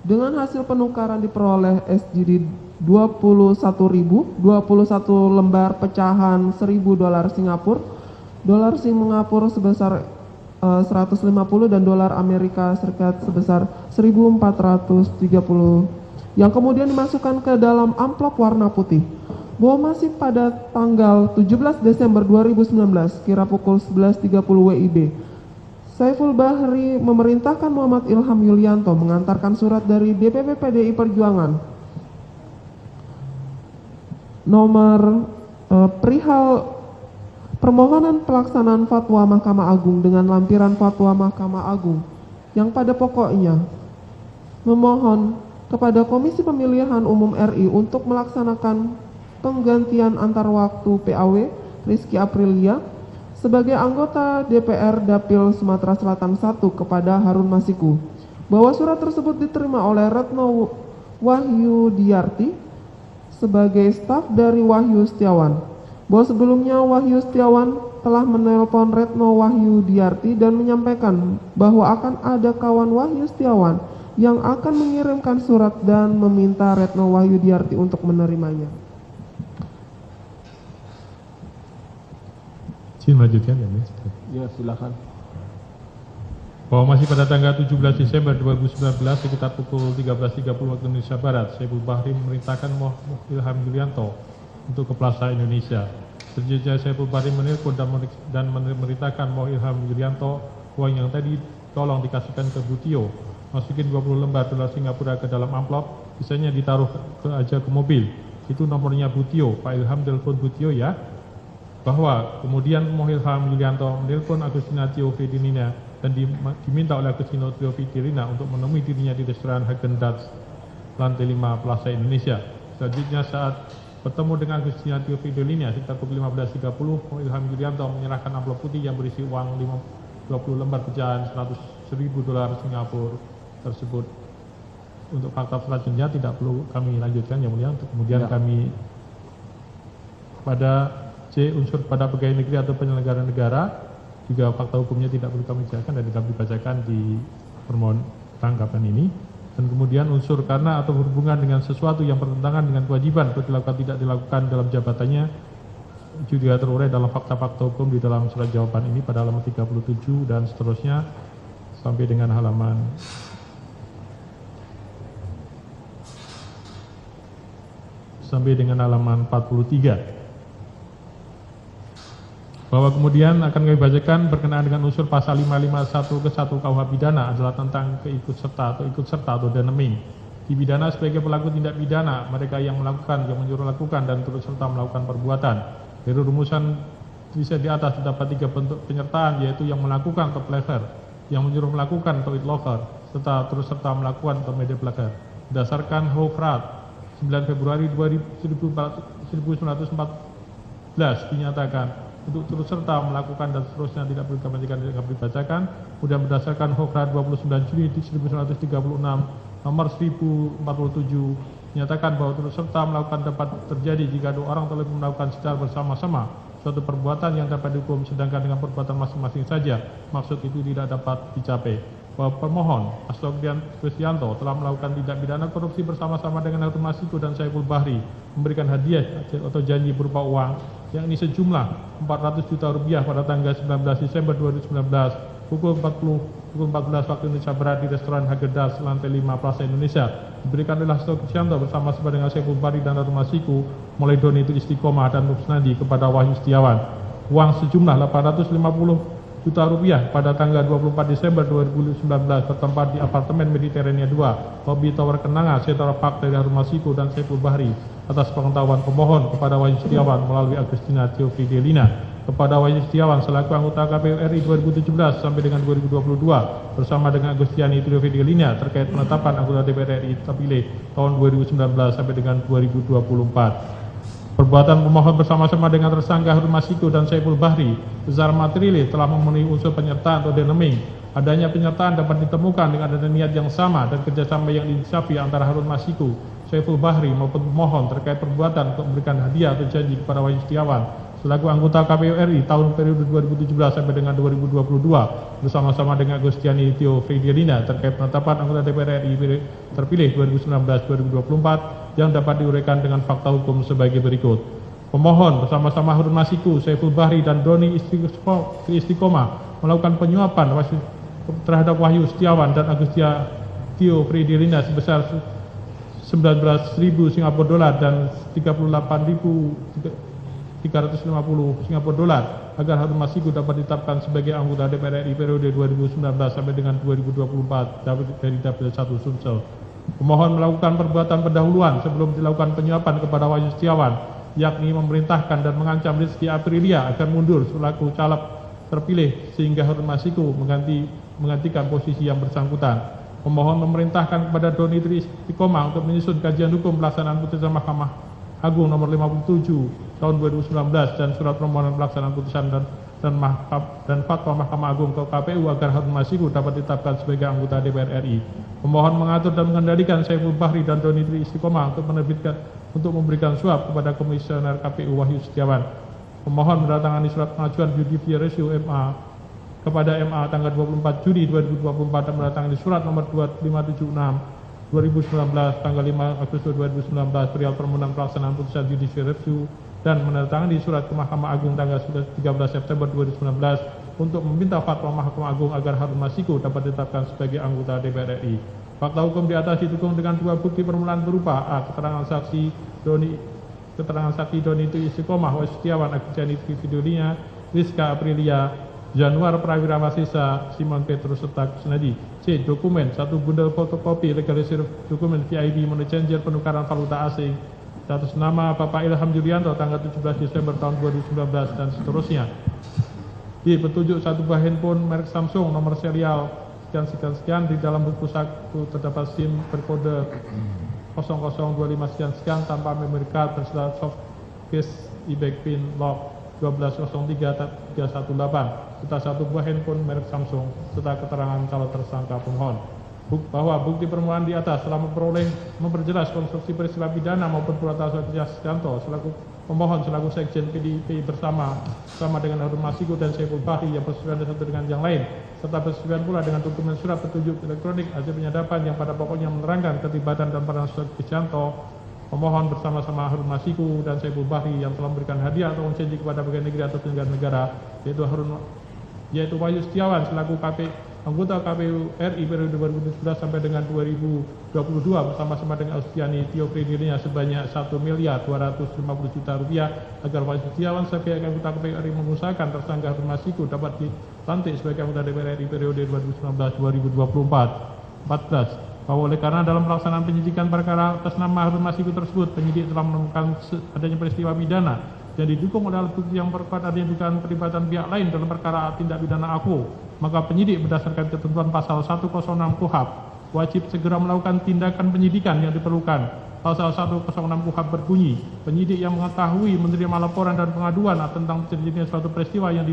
Dengan hasil penukaran diperoleh SGD 21 lembar pecahan 1.000 dolar Singapura, dolar Singapura sebesar 150 dan dolar Amerika Serikat sebesar 1.430 yang kemudian dimasukkan ke dalam amplop warna putih. Bahwa masih pada tanggal 17 Desember 2019 kira pukul 11.30 WIB, Saiful Bahri memerintahkan Muhammad Ilham Yulianto mengantarkan surat dari DPP PDI Perjuangan nomor perihal permohonan pelaksanaan fatwa Mahkamah Agung dengan lampiran fatwa Mahkamah Agung yang pada pokoknya memohon kepada Komisi Pemilihan Umum RI untuk melaksanakan penggantian antar waktu PAW Rizky Aprilia sebagai anggota DPR Dapil Sumatera Selatan 1 kepada Harun Masiku, bahwa surat tersebut diterima oleh Retno Wahyu Diarti sebagai staf dari Wahyu Setiawan, bahwa sebelumnya Wahyu Setiawan telah menelpon Retno Wahyu Diarti dan menyampaikan bahwa akan ada kawan Wahyu Setiawan yang akan mengirimkan surat dan meminta Retno Wahyu Diarti untuk menerimanya. Izin melanjutkan ya, Mas. Ya, silakan. Bahwa masih pada tanggal 17 Desember 2019 sekitar pukul 13.30 waktu Indonesia Barat, Saiful Bahri memerintahkan Muhammad Ilham Yulianto untuk ke Plaza Indonesia. Selanjutnya Saiful Bahri menelpon dan memerintahkan Muhammad Ilham Yulianto uang yang tadi tolong dikasihkan ke Butio, masukin 20 lembar dolar Singapura ke dalam amplop, sisanya ditaruh aja ke mobil. Itu nomornya Butio, Pak Ilham telepon Butio ya. Bahwa kemudian Muhammad Ilham Yulianto menelpon Agustina Tio Fedinina dan diminta oleh Agustina Tio Fedinina untuk menemui dirinya di restoran Häagen-Dazs lantai 5 Plaza Indonesia. Selanjutnya saat bertemu dengan Agustina Tio Fedinina sekitar pukul 15.30, Muhammad Ilham Yulianto menyerahkan amplop putih yang berisi uang 20 lembar pecahan 100.000 dolar Singapura tersebut. Untuk fakta selanjutnya tidak perlu kami lanjutkan yang mulia, untuk kemudian kami pada C. Unsur pada pegawai negeri atau penyelenggara negara, juga fakta hukumnya tidak perlu kami bacakan dan kami bacakan di permohonan tanggapan ini. Dan kemudian unsur karena atau berhubungan dengan sesuatu yang bertentangan dengan kewajiban untuk dilakukan tidak dilakukan dalam jabatannya juga terurai dalam fakta-fakta hukum di dalam surat jawaban ini pada halaman 37 dan seterusnya sampai dengan halaman sampai dengan halaman 43. Bahwa kemudian akan kami bacakan berkenaan dengan unsur pasal 551 ke 1 KUH pidana adalah tentang ikut serta atau denaming. Dipidana sebagai pelaku tindak pidana mereka yang melakukan, yang menyuruh lakukan dan turut serta melakukan perbuatan. Dari rumusan tulisan di atas terdapat 3 bentuk penyertaan, yaitu yang melakukan atau pleasure, yang menyuruh melakukan atau itlover, serta turut serta melakukan atau media pleasure. Berdasarkan Hofrat 9 Februari 1914 dinyatakan untuk turut serta melakukan dan seterusnya tidak perlu kami bacakan. Kemudian berdasarkan Hofrat 29 Juni 1936 nomor 1047 menyatakan bahwa turut serta melakukan dapat terjadi jika dua orang terlibat melakukan secara bersama-sama suatu perbuatan yang dapat dihukum, sedangkan dengan perbuatan masing-masing saja maksud itu tidak dapat dicapai. Bahwa pemohon Aslogian Kristianto telah melakukan tindak pidana korupsi bersama-sama dengan Harun Masiku dan Saiful Bahri, memberikan hadiah atau janji berupa uang yang ini sejumlah 400 juta rupiah pada tanggal 19 Desember 2019 pukul 14 waktu Indonesia Barat di restoran Häagen-Dazs lantai 5 Plaza Indonesia, diberikan oleh Aslogian Kristianto bersama-sama dengan Saiful Bahri dan Harun Masiku mulai Doni itu Istiqomah dan Rusnadi kepada Wahyu Setiawan. Uang sejumlah 850 juta rupiah pada tanggal 24 Desember 2019 bertempat di apartemen Mediterania 2, Lobby Tower Kenanga, Central Park dari Harun Masiku dan Saiful Bahri atas pengetahuan pemohon kepada Wahyu Setiawan melalui Agustina Theofidelina kepada Wahyu Setiawan selaku anggota KPU RI 2017 sampai dengan 2022 bersama dengan Agustiani Theofidelina terkait penetapan anggota DPR RI terpilih tahun 2019 sampai dengan 2024. Perbuatan pemohon bersama-sama dengan tersangka Harun Masiku dan Saiful Bahri secara material telah memenuhi unsur penyertaan atau denaming. Adanya penyertaan dapat ditemukan dengan adanya niat yang sama dan kerjasama yang diinsafi antara Harun Masiku, Saiful Bahri maupun pemohon terkait perbuatan untuk memberikan hadiah atau janji kepada Wahyu Setiawan selaku anggota KPU RI tahun periode 2017 sampai dengan 2022 bersama-sama dengan Agustiani Theofidelina terkait penetapan anggota DPR RI terpilih 2019-2024 yang dapat diuraikan dengan fakta hukum sebagai berikut. Pemohon bersama-sama Harun Masiku, Saiful Bahri dan Doni Istiqomah melakukan penyuapan terhadap Wahyu Setiawan dan Agustia Theofidelina sebesar 19.000 Singapura dolar dan 38.350 Singapura dolar agar Harun Masiku dapat ditetapkan sebagai anggota DPR RI periode 2019 sampai dengan 2024 dari Dapil 1 Sumsel. Pemohon melakukan perbuatan pendahuluan sebelum dilakukan penyuapan kepada Wahyu Setiawan, yakni memerintahkan dan mengancam Rizky Aprilia agar mundur selaku caleg terpilih sehingga Harun Masiku menggantikan posisi yang bersangkutan. Pemohon memerintahkan kepada Doni Istiqomah untuk menyusun kajian hukum pelaksanaan putusan Mahkamah Agung nomor 57 tahun 2019 dan surat permohonan pelaksanaan putusan dan fatwa Mahkamah Agung ke KPU agar Harun Masiku dapat ditetapkan sebagai anggota DPR RI. Pemohon mengatur dan mengendalikan Saiful Bahri dan Doni Istiqomah untuk memberikan suap kepada Komisioner KPU Wahyu Setiawan. Pemohon mendatangani surat pengajuan judicial review MA kepada MA tanggal 24 Juni 2024 dan mendatangani surat nomor 2576 2019 tanggal 5 Agustus 2019 perihal permohonan pelaksanaan putusan judicial review dan menandatangani surat ke Mahkamah Agung tanggal 13 September 2019 untuk meminta fatwa Mahkamah Agung agar Harun Masiku dapat ditetapkan sebagai anggota DPR RI. Fakta hukum di atas didukung dengan dua bukti permulaan berupa A. Keterangan saksi Doni Istiqomah, Wahyu Setiawan, Agustiani Theofidelina, Rizka Aprilia, Januar Prawira Wasisa, Simon Petrus serta Kusnadi. C. Dokumen, satu bundel fotokopi legalisir dokumen VIB money changer penukaran valuta asing atas nama Bapak Ilham Julianto tanggal 17 Desember tahun 2019 dan seterusnya. D. Petunjuk satu buah handphone merek Samsung nomor serial sekian di dalam buku saku terdapat SIM berkode 0025 sekian tanpa memory card berserta soft case e-back pin lock 1203318 serta satu buah handphone merek Samsung serta keterangan calon tersangka pemohon bahwa bukti permulaan di atas telah memperjelas konstruksi peristiwa pidana maupun purata Setianto selaku pemohon selaku sekjen PDIP bersama dengan Harun Masiku dan Saiful Bahri yang bersesuaian satu dengan yang lain serta bersesuaian pula dengan dokumen surat petunjuk elektronik hasil penyadapan yang pada pokoknya menerangkan keterlibatan dan peran Setianto. Pemohon bersama-sama Harun Masiku dan Saiful Bahri yang telah memberikan hadiah atau janji kepada bagian negeri atau penyelenggara negara yaitu Wahyu Setiawan selaku anggota KPU RI periode 2017 sampai dengan 2022 bersama-sama dengan Agustiani Theofidelina sebanyak 1.250 juta rupiah agar Wahyu Setiawan sebagai anggota KPU RI mengusahakan tersangka Harun Masiku dapat dilantik sebagai anggota DPR RI periode 2019-2024. 14. Bahwa oleh karena dalam pelaksanaan penyidikan perkara atas nama Harun Masiku tersebut penyidik telah menemukan adanya peristiwa pidana yang didukung oleh alat bukti yang perkuat adanya dugaan keterlibatan pihak lain dalam perkara tindak pidana AKO, maka penyidik berdasarkan ketentuan pasal 106 KUHP wajib segera melakukan tindakan penyidikan yang diperlukan. Pasal 106 KUHP berbunyi, penyidik yang mengetahui menerima laporan dan pengaduan tentang terjadinya suatu peristiwa yang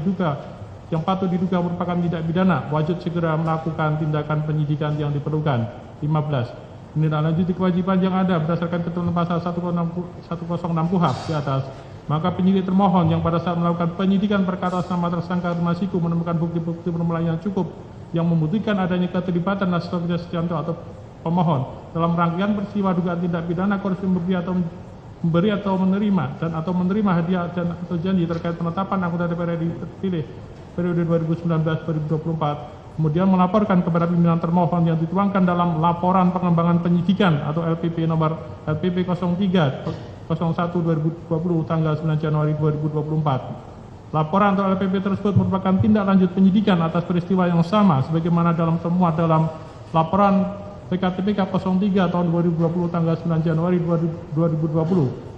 patut diduga merupakan tindak pidana wajib segera melakukan tindakan penyidikan yang diperlukan. 15. Menindaklanjuti kewajiban yang ada berdasarkan ketentuan pasal 106 KUHP di atas, maka penyidik termohon yang pada saat melakukan penyidikan perkara atas nama tersangka Harun Masiku menemukan bukti-bukti permulaan yang cukup yang membuktikan adanya keterlibatan Nasrullah Setianto atau pemohon dalam rangkaian peristiwa dugaan tindak pidana korupsi memberi atau menerima atau menerima hadiah atau janji terkait penetapan anggota DPR RI terpilih periode 2019-2024. Kemudian melaporkan kepada pimpinan termohon yang dituangkan dalam laporan pengembangan penyidikan atau LPP nomor LPP 03 01 2020 tanggal 9 Januari 2024. Laporan atau LPP tersebut merupakan tindak lanjut penyidikan atas peristiwa yang sama sebagaimana termuat dalam laporan PKTPK 03 tahun 2020 tanggal 9 Januari 2020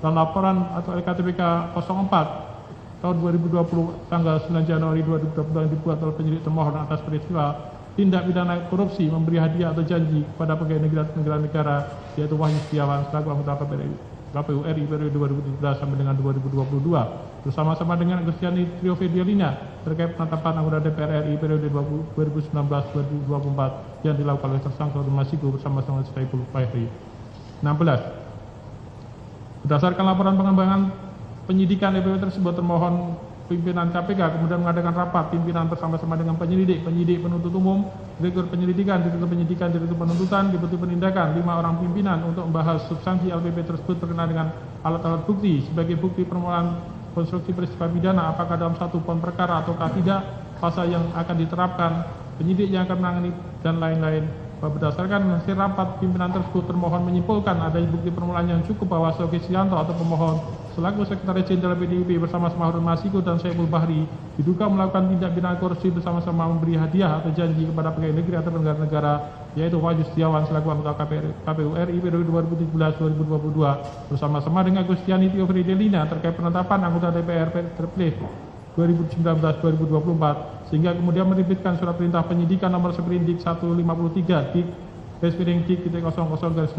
dan laporan atau LKTPK 04 tahun 2020 tanggal 9 Januari 2020 yang dibuat oleh penyidik termohon atas peristiwa tindak pidana korupsi memberi hadiah atau janji kepada pegawai negeri atau penyelenggara negara yaitu Wahyu Setiawan selaku anggota KPU RI periode 2017 sampai dengan 2022 bersama-sama dengan Agustiani Trio Fidelina terkait penetapan anggota DPR RI periode 2019-2024 yang dilakukan oleh tersangka Harun Masiku bersama-sama Saiful Fahri. 16. Berdasarkan laporan pengembangan penyidikan DPP tersebut, termohon pimpinan KPK kemudian mengadakan rapat pimpinan bersama-sama dengan penyidik penuntut umum, direktur penyelidikan, direktur penuntutan, deputi penindakan, 5 orang pimpinan untuk membahas substansi LPP tersebut berkenaan dengan alat-alat bukti sebagai bukti permulaan konstruksi peristiwa pidana apakah dalam satu pon perkara ataukah tidak, pasal yang akan diterapkan, penyidik yang akan menangani dan lain-lain. Berdasarkan hasil rapat pimpinan tersebut, termohon menyimpulkan adanya bukti permulaan yang cukup bahwa Sogi Sianto atau pemohon selaku Sekretaris Jenderal PDIP bersama-sama Harun Masiku dan Saiful Bahri diduga melakukan tindak pidana korupsi bersama-sama memberi hadiah atau janji kepada pegawai negeri atau penyelenggara negara yaitu Wahyu Setiawan selaku anggota KPU RI periode 2017-2022 bersama-sama dengan Agustiani Tio Fidelina terkait penetapan anggota DPR terpilih 2019-2024 sehingga kemudian menerbitkan surat perintah penyidikan nomor seperindik 153 dik /dik/00/01/12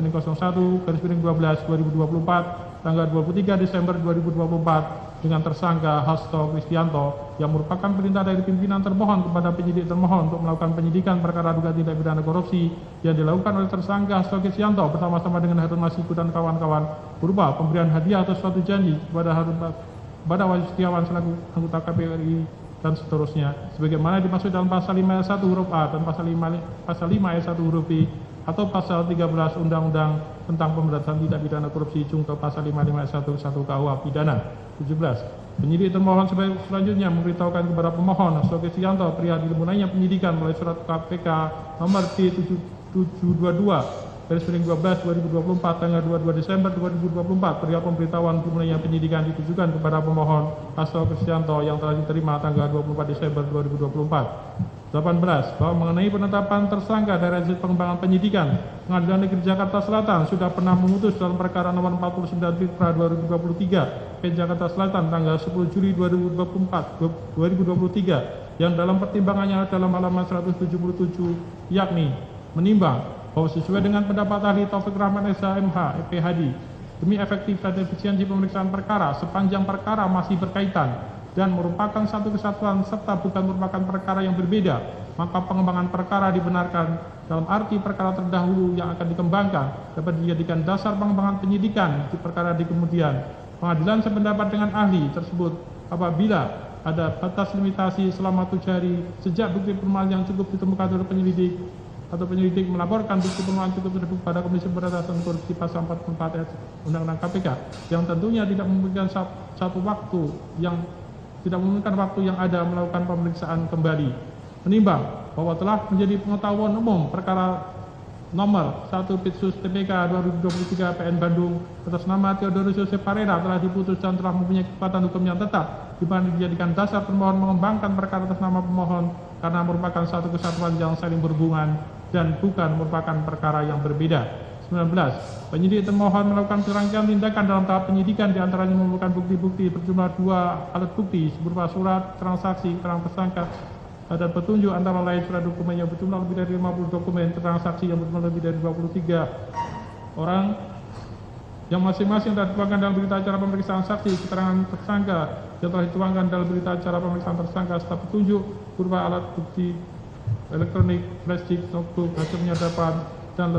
2024 tanggal 23 Desember 2024 dengan tersangka Hasto Kristianto yang merupakan perintah dari pimpinan termohon kepada penyidik termohon untuk melakukan penyidikan perkara dugaan tindak pidana korupsi yang dilakukan oleh tersangka Hasto Kristianto bersama-sama dengan Harun Masiku dan kawan-kawan berupa pemberian hadiah atau suatu janji kepada Wahyu Setiawan selaku anggota KPU RI dan seterusnya sebagaimana dimaksud dalam pasal 5 ayat 1 huruf A dan pasal 5 ayat 1 huruf B atau pasal 13 Undang-Undang tentang Pemberantasan Tindak Pidana Korupsi junto pasal 55 ayat 1 KUH pidana. 17. Penyidik termohon selanjutnya memberitahukan kepada pemohon Sogi Sianto pria dimulainya penyidikan melalui surat KPK nomor T722 2024 tanggal 22 Desember 2024 perihal pemberitahuan dimulainya penyidikan ditujukan kepada pemohon Hasto Kristianto yang telah diterima tanggal 24 Desember 2024. 18. Bahwa mengenai penetapan tersangka dari hasil pengembangan penyidikan, Pengadilan Negeri Jakarta Selatan sudah pernah memutus dalam perkara nomor 49 Fitra 2023 ke Jakarta Selatan tanggal 10 Juli 2023 yang dalam pertimbangannya dalam halaman 177 yakni menimbang bahwa sesuai dengan pendapat ahli Taufik Rahman SHMH EPHD demi efektif dan efisiensi pemeriksaan perkara sepanjang perkara masih berkaitan dan merupakan satu kesatuan serta bukan merupakan perkara yang berbeda, maka pengembangan perkara dibenarkan dalam arti perkara terdahulu yang akan dikembangkan dapat dijadikan dasar pengembangan penyidikan di perkara di kemudian. Pengadilan sependapat dengan ahli tersebut apabila ada batas limitasi selama 7 hari sejak bukti permulaan yang cukup ditemukan oleh penyelidik atau penyelidik melaporkan bukti permulaan cukup tersebut pada Komisi Pemberantasan Korupsi pasal 44 ayat Undang-Undang KPK yang tentunya tidak memungkinkan waktu yang ada melakukan pemeriksaan kembali. Menimbang bahwa telah menjadi pengetahuan umum perkara nomor 1 Pitsus TPK 2023 PN Bandung atas nama Theodorus Joseph Parera telah diputus dan telah mempunyai kekuatan hukum yang tetap di mana dijadikan dasar pemohon mengembangkan perkara atas nama pemohon karena merupakan satu kesatuan yang saling berhubungan dan bukan merupakan perkara yang berbeda. 19. Penyidik termohon melakukan serangkaian tindakan dalam tahap penyidikan diantaranya mengumpulkan bukti-bukti berjumlah 2 alat bukti berupa surat, transaksi, keterangan tersangka dan petunjuk antara lain surat dokumen yang berjumlah lebih dari 50 dokumen, transaksi yang berjumlah lebih dari 23 orang yang masing-masing telah dituangkan dalam berita acara pemeriksaan saksi, keterangan tersangka yang telah dituangkan dalam berita acara pemeriksaan tersangka serta petunjuk berupa alat bukti elektronik, flash disk, notebook, hasil penyadapan dan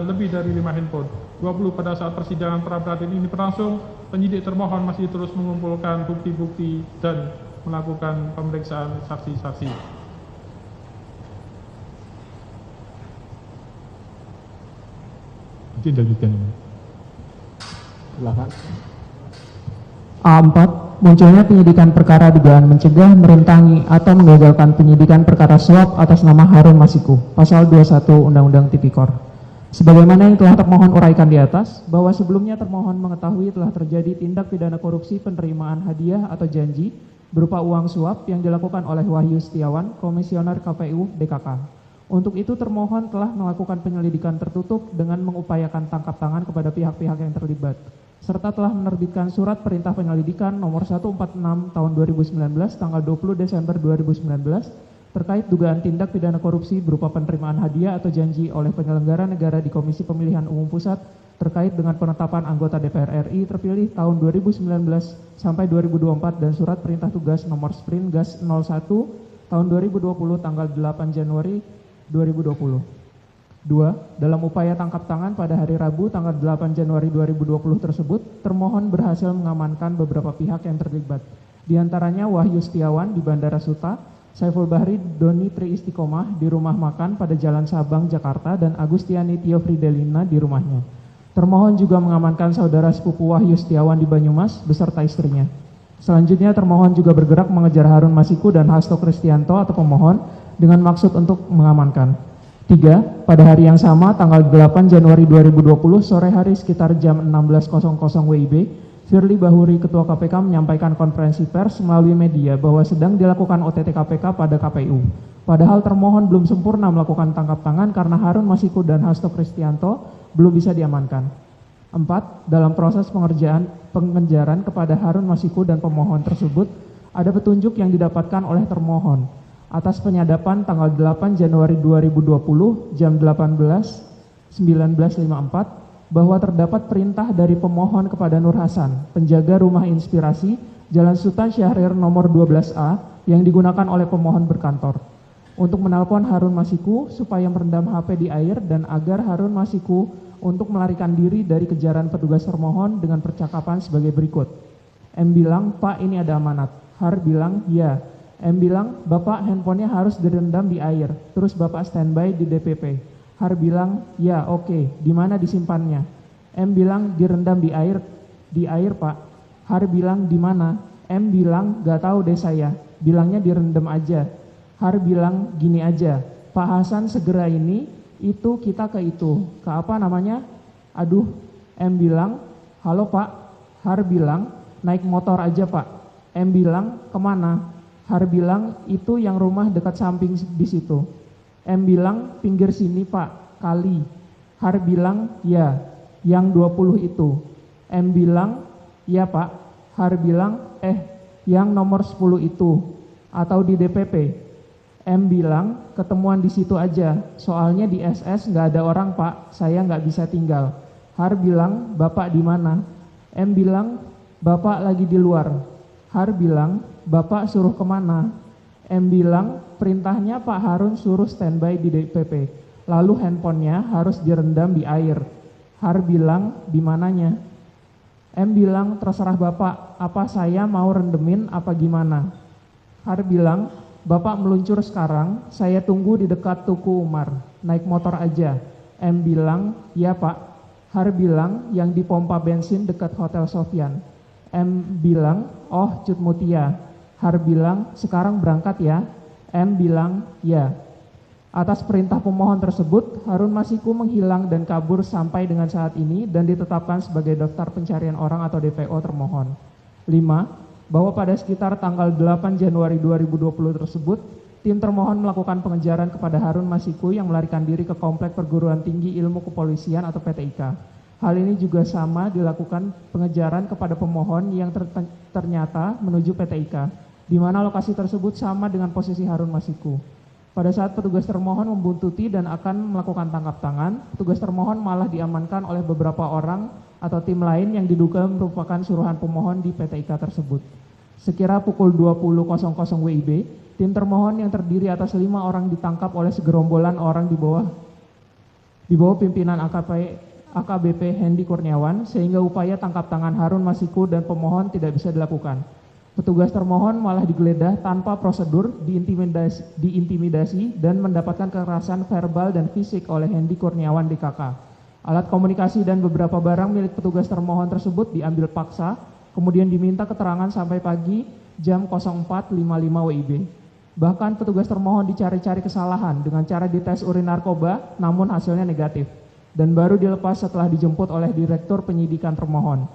lebih dari 5 handphone. 20. Pada saat persidangan pra-peradilan ini berlangsung, penyidik termohon masih terus mengumpulkan bukti-bukti dan melakukan pemeriksaan saksi-saksi. Izin lanjutkan ini. Silakan. A4. Munculnya penyidikan perkara dugaan mencegah, merintangi, atau menggagalkan penyidikan perkara suap atas nama Harun Masiku, pasal 21 Undang-Undang Tipikor. Sebagaimana yang telah termohon uraikan di atas, bahwa sebelumnya termohon mengetahui telah terjadi tindak pidana korupsi penerimaan hadiah atau janji berupa uang suap yang dilakukan oleh Wahyu Setiawan, Komisioner KPU DKK. Untuk itu termohon telah melakukan penyelidikan tertutup dengan mengupayakan tangkap tangan kepada pihak-pihak yang terlibat, serta telah menerbitkan surat perintah penyelidikan nomor 146 tahun 2019 tanggal 20 Desember 2019 terkait dugaan tindak pidana korupsi berupa penerimaan hadiah atau janji oleh penyelenggara negara di Komisi Pemilihan Umum Pusat terkait dengan penetapan anggota DPR RI terpilih tahun 2019 sampai 2024 dan surat perintah tugas nomor Sprint Gas 01 tahun 2020 tanggal 8 Januari 2020. 2. Dalam upaya tangkap tangan pada hari Rabu tanggal 8 Januari 2020 tersebut, termohon berhasil mengamankan beberapa pihak yang terlibat. Di antaranya Wahyu Setiawan di Bandara Suta, Saiful Bahri Doni Tri Istiqomah di rumah makan pada Jalan Sabang, Jakarta, dan Agustiani Tio Fridelina di rumahnya. Termohon juga mengamankan saudara sepupu Wahyu Setiawan di Banyumas beserta istrinya. Selanjutnya termohon juga bergerak mengejar Harun Masiku dan Hasto Kristianto atau pemohon dengan maksud untuk mengamankan. 3. Pada hari yang sama, tanggal 8 Januari 2020, sore hari sekitar jam 16.00 WIB, Firly Bahuri, Ketua KPK menyampaikan konferensi pers melalui media bahwa sedang dilakukan OTT KPK pada KPU. Padahal termohon belum sempurna melakukan tangkap tangan karena Harun Masiku dan Hasto Kristianto belum bisa diamankan. 4. Dalam proses pengejaran kepada Harun Masiku dan pemohon tersebut, ada petunjuk yang didapatkan oleh termohon atas penyadapan tanggal 8 Januari 2020 jam 19.54 bahwa terdapat perintah dari pemohon kepada Nur Hasan, penjaga Rumah Inspirasi, Jalan Sultan Syahrir nomor 12A yang digunakan oleh pemohon berkantor, untuk menelpon Harun Masiku supaya merendam HP di air dan agar Harun Masiku untuk melarikan diri dari kejaran petugas termohon dengan percakapan sebagai berikut. M bilang, "Pak, ini ada amanat." Har bilang, "Ya." M bilang, "Bapak, handphonenya harus direndam di air, terus Bapak standby di DPP." Har bilang, "Ya, oke. Di mana disimpannya?" M bilang, "Direndam di air Pak." Har bilang, "Di mana?" M bilang, "Gak tahu deh saya. Bilangnya direndam aja." Har bilang, "Gini aja, Pak Hasan segera ini, itu kita ke itu. Ke apa namanya? Aduh." M bilang, "Halo Pak." Har bilang, "Naik motor aja Pak." M bilang, "Kemana?" Har bilang, "Itu yang rumah dekat samping di situ." M bilang, "Pinggir sini Pak, kali." Har bilang, "Ya, yang 20 itu." M bilang, "Ya Pak." Har bilang, yang nomor 10 itu, atau di DPP." M bilang, "Ketemuan di situ aja, soalnya di SS nggak ada orang Pak, saya nggak bisa tinggal." Har bilang, "Bapak di mana?" M bilang, "Bapak lagi di luar." Har bilang, "Bapak suruh kemana?" M bilang, "Perintahnya Pak Harun suruh standby di DPP, lalu handphonenya harus direndam di air." Har bilang, "Di mananya?" M bilang, "Terserah Bapak, apa saya mau rendemin apa gimana?" Har bilang, "Bapak meluncur sekarang, saya tunggu di dekat Tuku Umar, naik motor aja." M bilang, "Ya Pak." Har bilang, "Yang di pompa bensin dekat Hotel Sofyan." M bilang, "Oh, Cut Mutia." Har bilang, "Sekarang berangkat ya?" M bilang, "Ya." Atas perintah pemohon tersebut, Harun Masiku menghilang dan kabur sampai dengan saat ini dan ditetapkan sebagai daftar pencarian orang atau DPO termohon. 5. Bahwa pada sekitar tanggal 8 Januari 2020 tersebut, tim termohon melakukan pengejaran kepada Harun Masiku yang melarikan diri ke Komplek Perguruan Tinggi Ilmu Kepolisian atau PTIK. Hal ini juga sama dilakukan pengejaran kepada pemohon yang ternyata menuju PTIK, di mana lokasi tersebut sama dengan posisi Harun Masiku. Pada saat petugas termohon membuntuti dan akan melakukan tangkap tangan, petugas termohon malah diamankan oleh beberapa orang atau tim lain yang diduga merupakan suruhan pemohon di PTIK tersebut. Sekira pukul 20.00 WIB, tim termohon yang terdiri atas 5 orang ditangkap oleh segerombolan orang di bawah pimpinan AKBP Hendy Kurniawan, sehingga upaya tangkap tangan Harun Masiku dan pemohon tidak bisa dilakukan. Petugas termohon malah digeledah tanpa prosedur, diintimidasi dan mendapatkan kekerasan verbal dan fisik oleh Hendy Kurniawan DKK. Alat komunikasi dan beberapa barang milik petugas termohon tersebut diambil paksa, kemudian diminta keterangan sampai pagi jam 04.55 WIB. Bahkan petugas termohon dicari-cari kesalahan dengan cara dites urin narkoba, namun hasilnya negatif, dan baru dilepas setelah dijemput oleh Direktur Penyidikan termohon.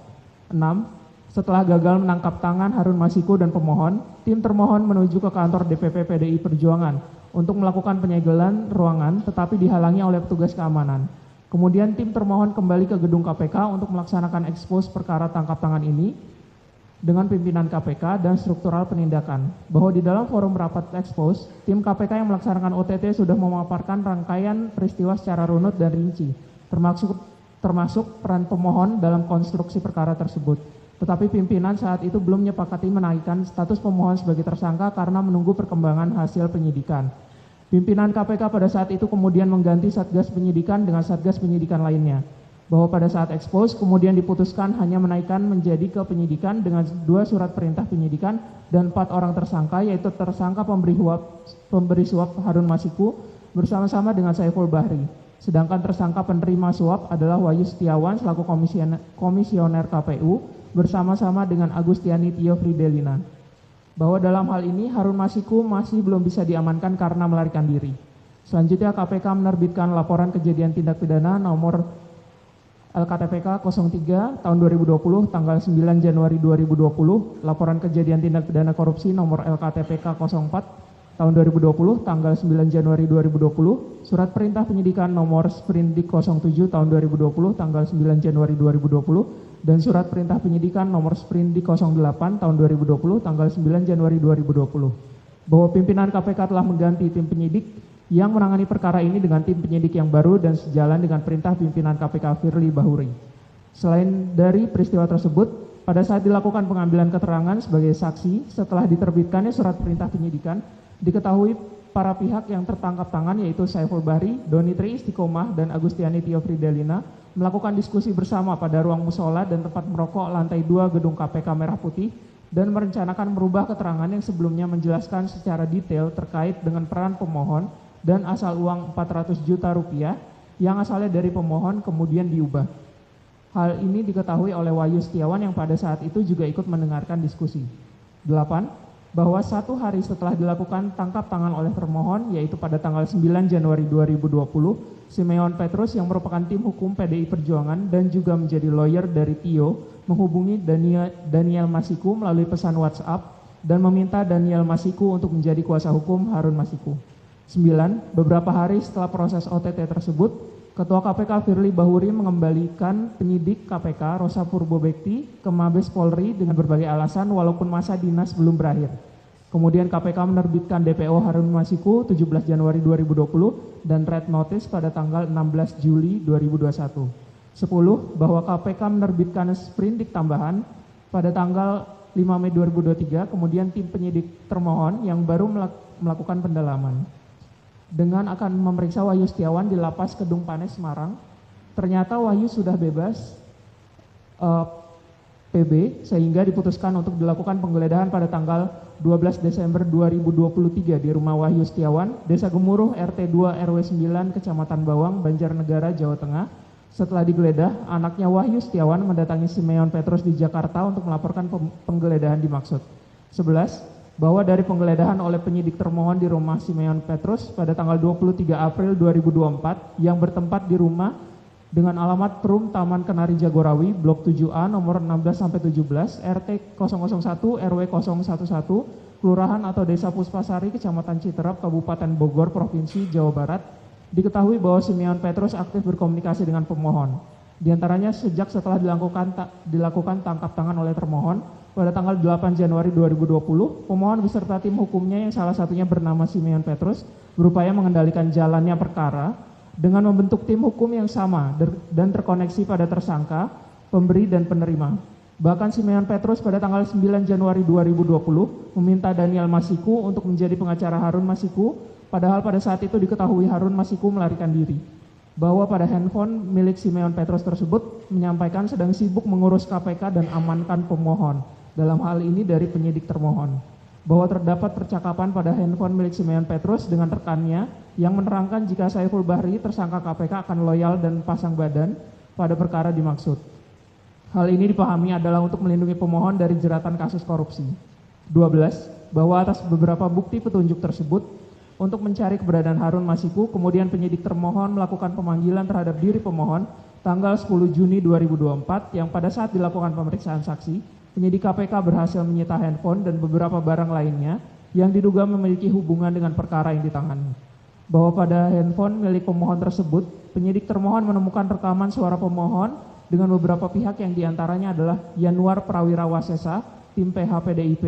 6. Setelah gagal menangkap tangan Harun Masiku dan pemohon, tim termohon menuju ke kantor DPP PDI Perjuangan untuk melakukan penyegelan ruangan tetapi dihalangi oleh petugas keamanan. Kemudian tim termohon kembali ke gedung KPK untuk melaksanakan ekspos perkara tangkap tangan ini dengan pimpinan KPK dan struktural penindakan. Bahwa di dalam forum rapat ekspos, tim KPK yang melaksanakan OTT sudah memaparkan rangkaian peristiwa secara runut dan rinci, termasuk peran pemohon dalam konstruksi perkara tersebut. Tetapi pimpinan saat itu belum menyepakati menaikkan status pemohon sebagai tersangka karena menunggu perkembangan hasil penyidikan. Pimpinan KPK pada saat itu kemudian mengganti Satgas Penyidikan dengan Satgas Penyidikan lainnya. Bahwa pada saat ekspos kemudian diputuskan hanya menaikkan menjadi ke penyidikan dengan 2 surat perintah penyidikan dan 4 orang tersangka, yaitu tersangka pemberi suap Harun Masiku bersama-sama dengan Saiful Bahri. Sedangkan tersangka penerima suap adalah Wahyu Setiawan selaku komisioner KPU bersama-sama dengan Agustiani Tio Fridelina. Bahwa dalam hal ini Harun Masiku masih belum bisa diamankan karena melarikan diri. Selanjutnya KPK menerbitkan laporan kejadian tindak pidana nomor LKTPK 03 tahun 2020 tanggal 9 Januari 2020, laporan kejadian tindak pidana korupsi nomor LKTPK 04 tahun 2020 tanggal 9 Januari 2020, surat perintah penyidikan nomor Sprindik 07 tahun 2020 tanggal 9 Januari 2020, dan surat perintah penyidikan nomor Sprindik 08 tahun 2020 tanggal 9 Januari 2020. Bahwa pimpinan KPK telah mengganti tim penyidik yang menangani perkara ini dengan tim penyidik yang baru dan sejalan dengan perintah pimpinan KPK Firly Bahuri. Selain dari peristiwa tersebut, pada saat dilakukan pengambilan keterangan sebagai saksi setelah diterbitkannya surat perintah penyidikan, diketahui para pihak yang tertangkap tangan yaitu Saiful Bahri, Doni Tri Istiqomah, dan Agustiani Tio Fridelina melakukan diskusi bersama pada ruang musola dan tempat merokok lantai 2 gedung KPK Merah Putih dan merencanakan merubah keterangan yang sebelumnya menjelaskan secara detail terkait dengan peran pemohon dan asal uang 400 juta rupiah yang asalnya dari pemohon kemudian diubah. Hal ini diketahui oleh Wahyu Setiawan yang pada saat itu juga ikut mendengarkan diskusi. 8. Bahwa 1 hari setelah dilakukan tangkap tangan oleh termohon, yaitu pada tanggal 9 Januari 2020, Simeon Petrus yang merupakan tim hukum PDI Perjuangan dan juga menjadi lawyer dari Tio menghubungi Daniel Masiku melalui pesan WhatsApp dan meminta Daniel Masiku untuk menjadi kuasa hukum Harun Masiku. 9. Beberapa hari setelah proses OTT tersebut, Ketua KPK Firly Bahuri mengembalikan penyidik KPK Rosa Purbobekti ke Mabes Polri dengan berbagai alasan walaupun masa dinas belum berakhir. Kemudian KPK menerbitkan DPO Harun Masiku 17 Januari 2020 dan red notice pada tanggal 16 Juli 2021. 10. Bahwa KPK menerbitkan sprindik tambahan pada tanggal 5 Mei 2023, kemudian tim penyidik termohon yang baru melakukan pendalaman dengan akan memeriksa Wahyu Setiawan di Lapas Kedung Panes Semarang. Ternyata Wahyu sudah bebas PB sehingga diputuskan untuk dilakukan penggeledahan pada tanggal 12 Desember 2023 di rumah Wahyu Setiawan, Desa Gemuruh, RT 2 RW 9, Kecamatan Bawang, Banjarnegara, Jawa Tengah. Setelah digeledah, anaknya Wahyu Setiawan mendatangi Simeon Petrus di Jakarta untuk melaporkan penggeledahan dimaksud. 11. Bahwa dari penggeledahan oleh penyidik termohon di rumah Simeon Petrus pada tanggal 23 April 2024 yang bertempat di rumah dengan alamat Perum Taman Kenari Jagorawi, Blok 7A nomor 16-17, RT 001 RW 011, Kelurahan atau Desa Puspasari, Kecamatan Citerap, Kabupaten Bogor, Provinsi Jawa Barat, diketahui bahwa Simeon Petrus aktif berkomunikasi dengan pemohon. Di antaranya sejak setelah dilakukan tangkap tangan oleh termohon, pada tanggal 8 Januari 2020, pemohon beserta tim hukumnya yang salah satunya bernama Simeon Petrus berupaya mengendalikan jalannya perkara dengan membentuk tim hukum yang sama dan terkoneksi pada tersangka, pemberi, dan penerima. Bahkan Simeon Petrus pada tanggal 9 Januari 2020 meminta Daniel Masiku untuk menjadi pengacara Harun Masiku, padahal pada saat itu diketahui Harun Masiku melarikan diri. Bahwa pada handphone milik Simeon Petrus tersebut menyampaikan sedang sibuk mengurus KPK dan amankan pemohon. Dalam hal ini dari penyidik termohon. Bahwa terdapat percakapan pada handphone milik Simeon Petrus dengan rekannya yang menerangkan jika Saiful Bahri tersangka KPK akan loyal dan pasang badan pada perkara dimaksud. Hal ini dipahami adalah untuk melindungi pemohon dari jeratan kasus korupsi. 12. Bahwa atas beberapa bukti petunjuk tersebut, untuk mencari keberadaan Harun Masiku, kemudian penyidik termohon melakukan pemanggilan terhadap diri pemohon tanggal 10 Juni 2024 yang pada saat dilakukan pemeriksaan saksi, penyidik KPK berhasil menyita handphone dan beberapa barang lainnya yang diduga memiliki hubungan dengan perkara yang ditangani. Bahwa pada handphone milik pemohon tersebut, penyidik termohon menemukan rekaman suara pemohon dengan beberapa pihak yang diantaranya adalah Yanuar Prawirawasesa, tim PHPDIP,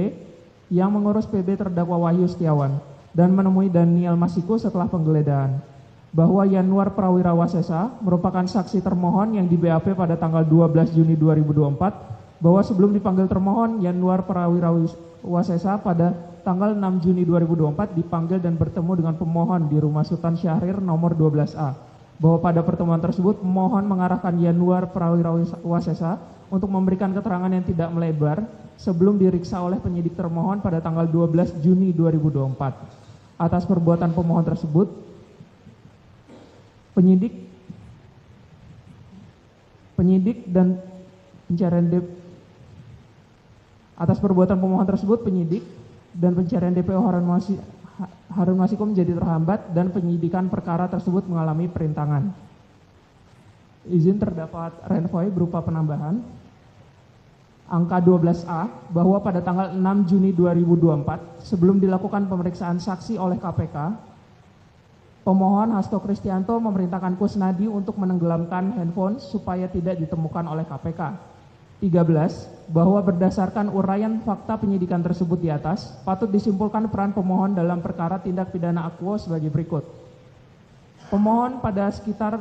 yang mengurus PB terdakwa Wahyu Setiawan, dan menemui Daniel Masiku setelah penggeledahan. Bahwa Yanuar Prawirawasesa merupakan saksi termohon yang di BAP pada tanggal 12 Juni 2024, bahwa sebelum dipanggil termohon, Yanuar Prawirawasesa pada tanggal 6 Juni 2024 dipanggil dan bertemu dengan pemohon di rumah Sultan Syahrir nomor 12A. Bahwa pada pertemuan tersebut pemohon mengarahkan Yanuar Prawirawasesa untuk memberikan keterangan yang tidak melebar sebelum diriksa oleh penyidik termohon pada tanggal 12 Juni 2024. Atas perbuatan pemohon tersebut, penyidik dan pencarian atas perbuatan pemohon tersebut penyidik dan pencarian DPO Harun Masiku menjadi terhambat dan penyidikan perkara tersebut mengalami perintangan. Izin terdapat renvoy berupa penambahan angka 12A bahwa pada tanggal 6 Juni 2024 sebelum dilakukan pemeriksaan saksi oleh KPK, pemohon Hasto Kristianto memerintahkan Kusnadi untuk menenggelamkan handphone supaya tidak ditemukan oleh KPK. 13. Bahwa berdasarkan uraian fakta penyidikan tersebut di atas, patut disimpulkan peran pemohon dalam perkara tindak pidana Akuo sebagai berikut. Pemohon pada sekitar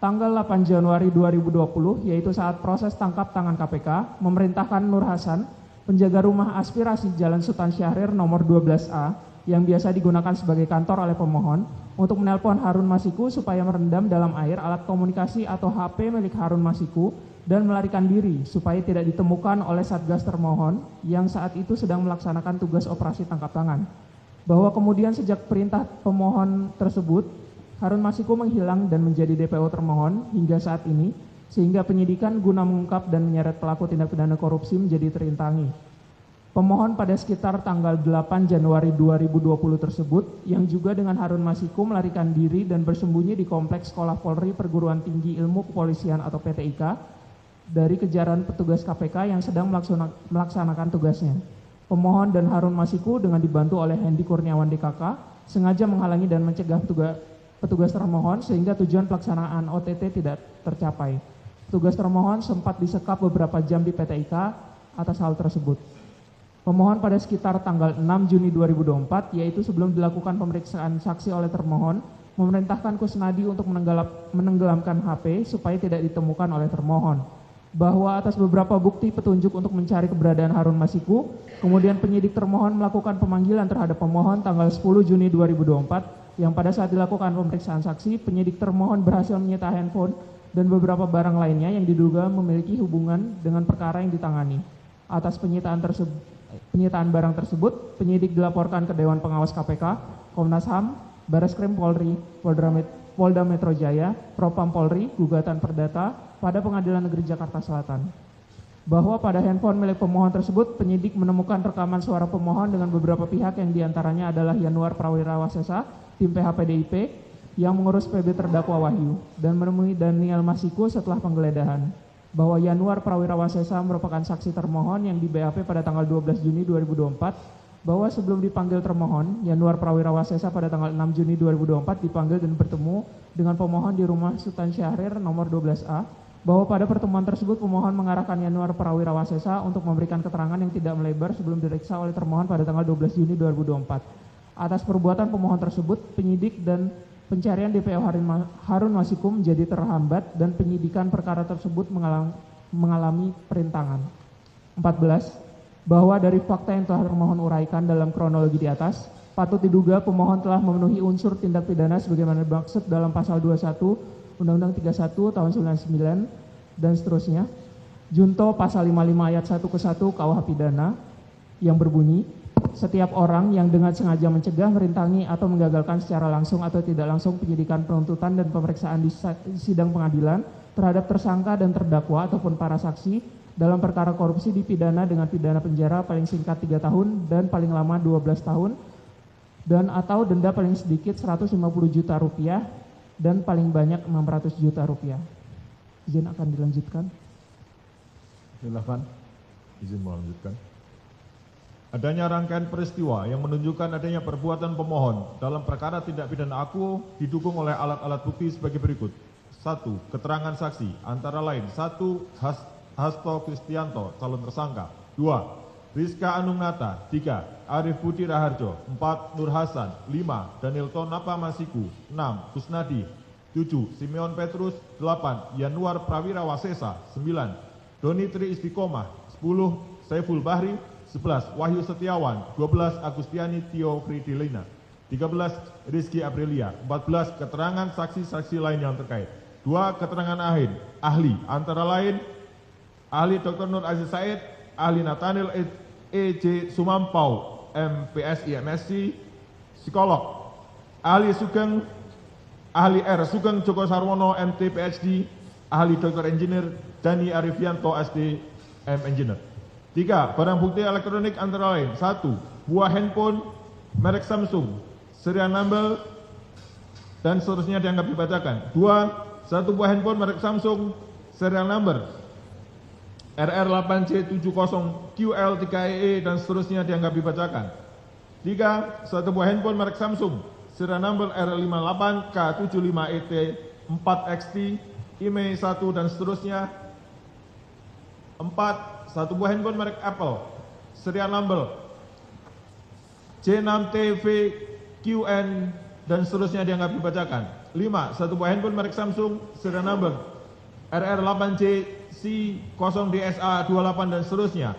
tanggal 8 Januari 2020, yaitu saat proses tangkap tangan KPK, memerintahkan Nur Hasan, penjaga rumah aspirasi Jalan Sultan Syahrir nomor 12A, yang biasa digunakan sebagai kantor oleh pemohon, untuk menelpon Harun Masiku supaya merendam dalam air alat komunikasi atau HP milik Harun Masiku dan melarikan diri supaya tidak ditemukan oleh Satgas termohon yang saat itu sedang melaksanakan tugas operasi tangkap tangan. Bahwa kemudian sejak perintah pemohon tersebut, Harun Masiku menghilang dan menjadi DPO termohon hingga saat ini, sehingga penyidikan guna mengungkap dan menyeret pelaku tindak pidana korupsi menjadi terintangi. Pemohon pada sekitar tanggal 8 Januari 2020 tersebut, yang juga dengan Harun Masiku melarikan diri dan bersembunyi di Kompleks Sekolah Polri Perguruan Tinggi Ilmu Kepolisian atau PTIK, dari kejaran petugas KPK yang sedang melaksanakan tugasnya. Pemohon dan Harun Masiku dengan dibantu oleh Hendy Kurniawan DKK sengaja menghalangi dan mencegah petugas termohon sehingga tujuan pelaksanaan OTT tidak tercapai. Petugas termohon sempat disekap beberapa jam di PTIK atas hal tersebut. Pemohon pada sekitar tanggal 6 Juni 2024, yaitu sebelum dilakukan pemeriksaan saksi oleh termohon, memerintahkan Kusnadi untuk menenggelamkan HP supaya tidak ditemukan oleh termohon. Bahwa atas beberapa bukti petunjuk untuk mencari keberadaan Harun Masiku, kemudian penyidik termohon melakukan pemanggilan terhadap pemohon tanggal 10 Juni 2024, yang pada saat dilakukan pemeriksaan saksi, penyidik termohon berhasil menyita handphone dan beberapa barang lainnya yang diduga memiliki hubungan dengan perkara yang ditangani. Atas penyitaan barang tersebut, penyidik dilaporkan ke Dewan Pengawas KPK, Komnas HAM, Bareskrim Polri, Polda Metro Jaya, Propam Polri, gugatan perdata pada Pengadilan Negeri Jakarta Selatan. Bahwa pada handphone milik pemohon tersebut, penyidik menemukan rekaman suara pemohon dengan beberapa pihak yang diantaranya adalah Yanuar Prawirawasesa, tim PHPDIP, yang mengurus PB terdakwa Wahyu, dan menemui Daniel Masiku setelah penggeledahan. Bahwa Yanuar Prawirawasesa merupakan saksi termohon yang di BAP pada tanggal 12 Juni 2024, bahwa sebelum dipanggil termohon, Yanuar Prawirawasesa pada tanggal 6 Juni 2024 dipanggil dan bertemu dengan pemohon di rumah Sultan Syahrir nomor 12A, bahwa pada pertemuan tersebut pemohon mengarahkan Yanuar Prawirawasesa untuk memberikan keterangan yang tidak melebar sebelum diperiksa oleh termohon pada tanggal 12 Juni 2024. Atas perbuatan pemohon tersebut, penyidik dan pencarian DPO Harun Masiku menjadi terhambat dan penyidikan perkara tersebut mengalami perintangan. 14. Bahwa dari fakta yang telah termohon uraikan dalam kronologi di atas, patut diduga pemohon telah memenuhi unsur tindak pidana sebagaimana dimaksud dalam pasal 21 Undang-Undang 31 tahun 99 dan seterusnya. Junto pasal 55 ayat 1 ke 1 KUH Pidana yang berbunyi, setiap orang yang dengan sengaja mencegah, merintangi atau menggagalkan secara langsung atau tidak langsung penyidikan, penuntutan dan pemeriksaan di sidang pengadilan terhadap tersangka dan terdakwa ataupun para saksi dalam perkara korupsi dipidana dengan pidana penjara paling singkat 3 tahun dan paling lama 12 tahun dan atau denda paling sedikit 150 juta rupiah dan paling banyak 600 juta rupiah. Izin akan dilanjutkan. Silakan. Izin melanjutkan. Adanya rangkaian peristiwa yang menunjukkan adanya perbuatan pemohon dalam perkara tindak pidana aku didukung oleh alat-alat bukti sebagai berikut. 1. Keterangan saksi antara lain 1. Hasto Kristianto, calon tersangka. 2. Rizka Anungnata. 3. Arif Budi Raharjo. 4. Nur Hasan. 5. Danilton Napa Masiku. 6. Kusnadi. 7. Simeon Petrus. 8. Yanuar Prawira Wasesa. 9. Doni Tri Istiqomah. 10. Saiful Bahri. 11. Wahyu Setiawan. 12. Agustiani Tio Fridilina. 13. Rizky Aprilia. 14. Keterangan saksi-saksi lain yang terkait. 2. Keterangan ahli antara lain ahli Dr. Nur Aziz Said, ahli Nathaniel E.J. Sumampau, MPSI MSc, psikolog, ahli R. Sugeng Joko Sarwono, MT PhD, ahli Dr. Engineer Dani Arifianto, SD, M Engineer. 3. Barang bukti elektronik antara lain 1. Buah handphone merek Samsung, serial number dan seterusnya dianggap dibacakan. 2. 1 buah handphone merek Samsung, serial number RR8C70QL3EE dan seterusnya dianggap dibacakan. 3. 1 buah handphone merek Samsung, serial number R55K75ET4XT, IMEI 1 dan seterusnya. 4. 1 buah handphone merek Apple, serial number J6TVQN dan seterusnya dianggap dibacakan. 5. 1 buah handphone merek Samsung, serial number RR8JC0DSA28 dan seterusnya.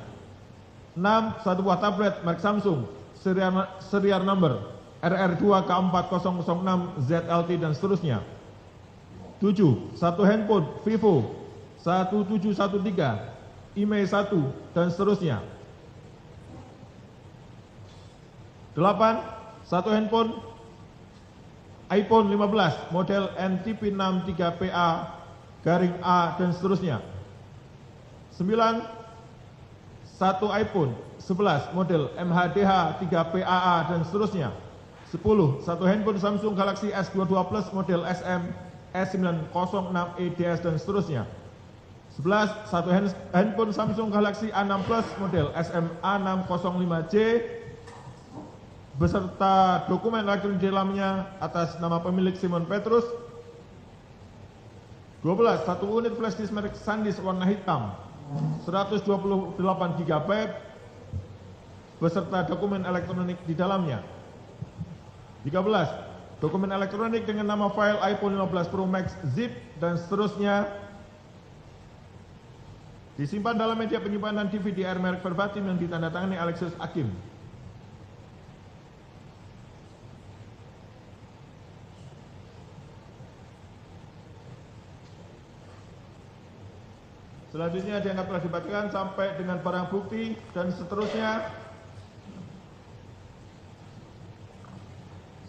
6. 1 buah tablet merek Samsung, serial number RR2K4006ZLT dan seterusnya. 7. 1 handphone Vivo 1713, IMEI 1 dan seterusnya. 8. 1 handphone iPhone 15 model NTP63PA-A dan seterusnya. 9. 1 iPhone 11 model MHDH3PAA dan seterusnya. 10. 1 handphone Samsung Galaxy S22 Plus model SM S906EDS dan seterusnya. 11. 1 handphone Samsung Galaxy A6 Plus model SM A605J beserta dokumen elektronik di dalamnya atas nama pemilik Simon Petrus. 12. 1 unit flash disk merek SanDisk warna hitam 128 GB beserta dokumen elektronik di dalamnya. 13. Dokumen elektronik dengan nama file iPhone 15 Pro Max zip dan seterusnya disimpan dalam media penyimpanan DVD-R merek verbatim yang ditandatangani Alexius Hakim. Selanjutnya dianggap telah dibacakan sampai dengan barang bukti dan seterusnya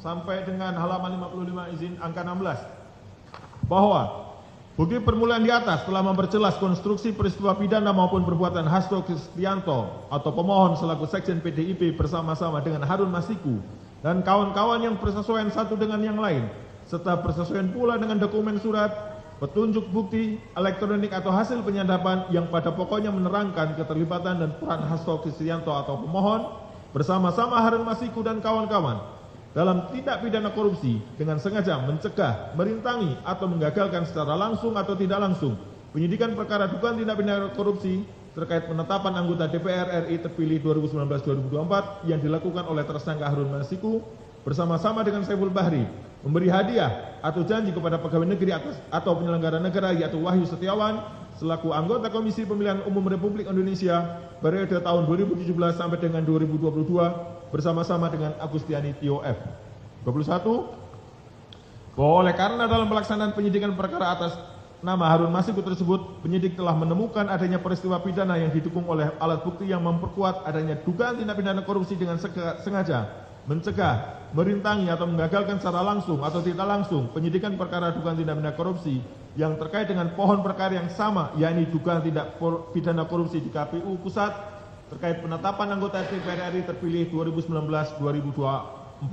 sampai dengan halaman 55 izin angka 16 bahwa bukti permulaan di atas telah memperjelas konstruksi peristiwa pidana maupun perbuatan Hasto Kristianto atau pemohon selaku Sekjen PDIP bersama-sama dengan Harun Masiku dan kawan-kawan yang bersesuaian satu dengan yang lain serta bersesuaian pula dengan dokumen surat, petunjuk bukti elektronik atau hasil penyadapan yang pada pokoknya menerangkan keterlibatan dan peran Hasto Kristianto atau pemohon bersama-sama Harun Masiku dan kawan-kawan dalam tindak pidana korupsi dengan sengaja mencegah, merintangi atau menggagalkan secara langsung atau tidak langsung penyidikan perkara dugaan tindak pidana korupsi terkait penetapan anggota DPR RI terpilih 2019-2024 yang dilakukan oleh tersangka Harun Masiku bersama-sama dengan Saiful Bahri, memberi hadiah atau janji kepada pegawai negeri atau penyelenggara negara yaitu Wahyu Setiawan selaku anggota Komisi Pemilihan Umum Republik Indonesia periode tahun 2017 sampai dengan 2022 bersama-sama dengan Agustiani Tio F. 21. Bahwa oleh karena dalam pelaksanaan penyidikan perkara atas nama Harun Masiku tersebut, penyidik telah menemukan adanya peristiwa pidana yang didukung oleh alat bukti yang memperkuat adanya dugaan tindak pidana korupsi dengan sengaja mencegah, merintangi atau menggagalkan secara langsung atau tidak langsung penyidikan perkara dugaan tindak pidana korupsi yang terkait dengan pohon perkara yang sama, yakni dugaan tindak pidana korupsi di KPU Pusat terkait penetapan anggota DPR RI terpilih 2019-2024.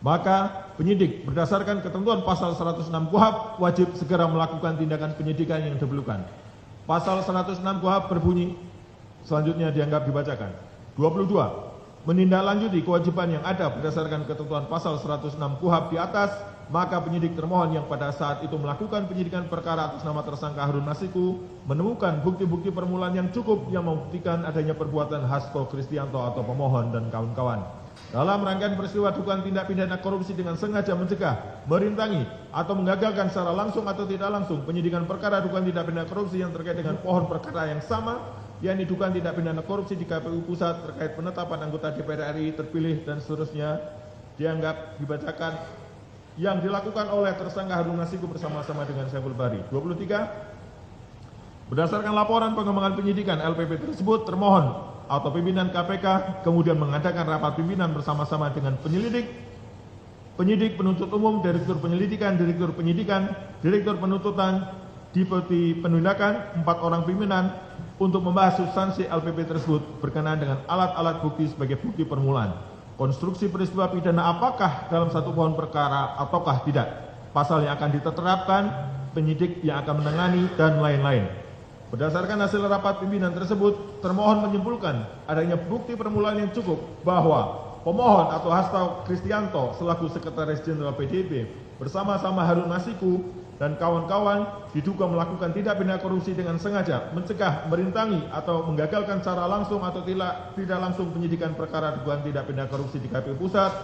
Maka penyidik berdasarkan ketentuan pasal 106 KUHP wajib segera melakukan tindakan penyidikan yang diperlukan. Pasal 106 KUHP berbunyi, selanjutnya dianggap dibacakan. 22. Menindaklanjuti kewajiban yang ada berdasarkan ketentuan pasal 106 KUHP di atas, maka penyidik termohon yang pada saat itu melakukan penyidikan perkara atas nama tersangka Harun Masiku menemukan bukti-bukti permulaan yang cukup yang membuktikan adanya perbuatan Hasto Kristianto atau pemohon dan kawan-kawan dalam rangkaian peristiwa dugaan tindak pidana korupsi dengan sengaja mencegah, merintangi, atau menggagalkan secara langsung atau tidak langsung penyidikan perkara dugaan tindak pidana korupsi yang terkait dengan pohon perkara yang sama, yakni dugaan tindak pidana korupsi di KPU Pusat terkait penetapan anggota DPR RI terpilih dan seterusnya, dianggap dibacakan yang dilakukan oleh tersangka Harun Masiku bersama-sama dengan Saiful Bahri. 23. Berdasarkan laporan pengembangan penyidikan LPP tersebut, termohon atau pimpinan KPK kemudian mengadakan rapat pimpinan bersama-sama dengan penyidik, penuntut umum, direktur penyelidikan, direktur penuntutan, deputi penindakan, 4 orang pimpinan untuk membahas substansi LPP tersebut berkenaan dengan alat-alat bukti sebagai bukti permulaan. Konstruksi peristiwa pidana apakah dalam satu pohon perkara ataukah tidak, pasal yang akan diterapkan, penyidik yang akan menangani, dan lain-lain. Berdasarkan hasil rapat pimpinan tersebut, termohon menyimpulkan adanya bukti permulaan yang cukup bahwa pemohon atau Hasto Kristianto selaku Sekretaris Jenderal PDIP bersama-sama Harun Masiku dan kawan-kawan diduga melakukan tindak pidana korupsi dengan sengaja, mencegah, merintangi, atau menggagalkan secara langsung atau tidak langsung penyidikan perkara dugaan tindak pidana korupsi di KPU Pusat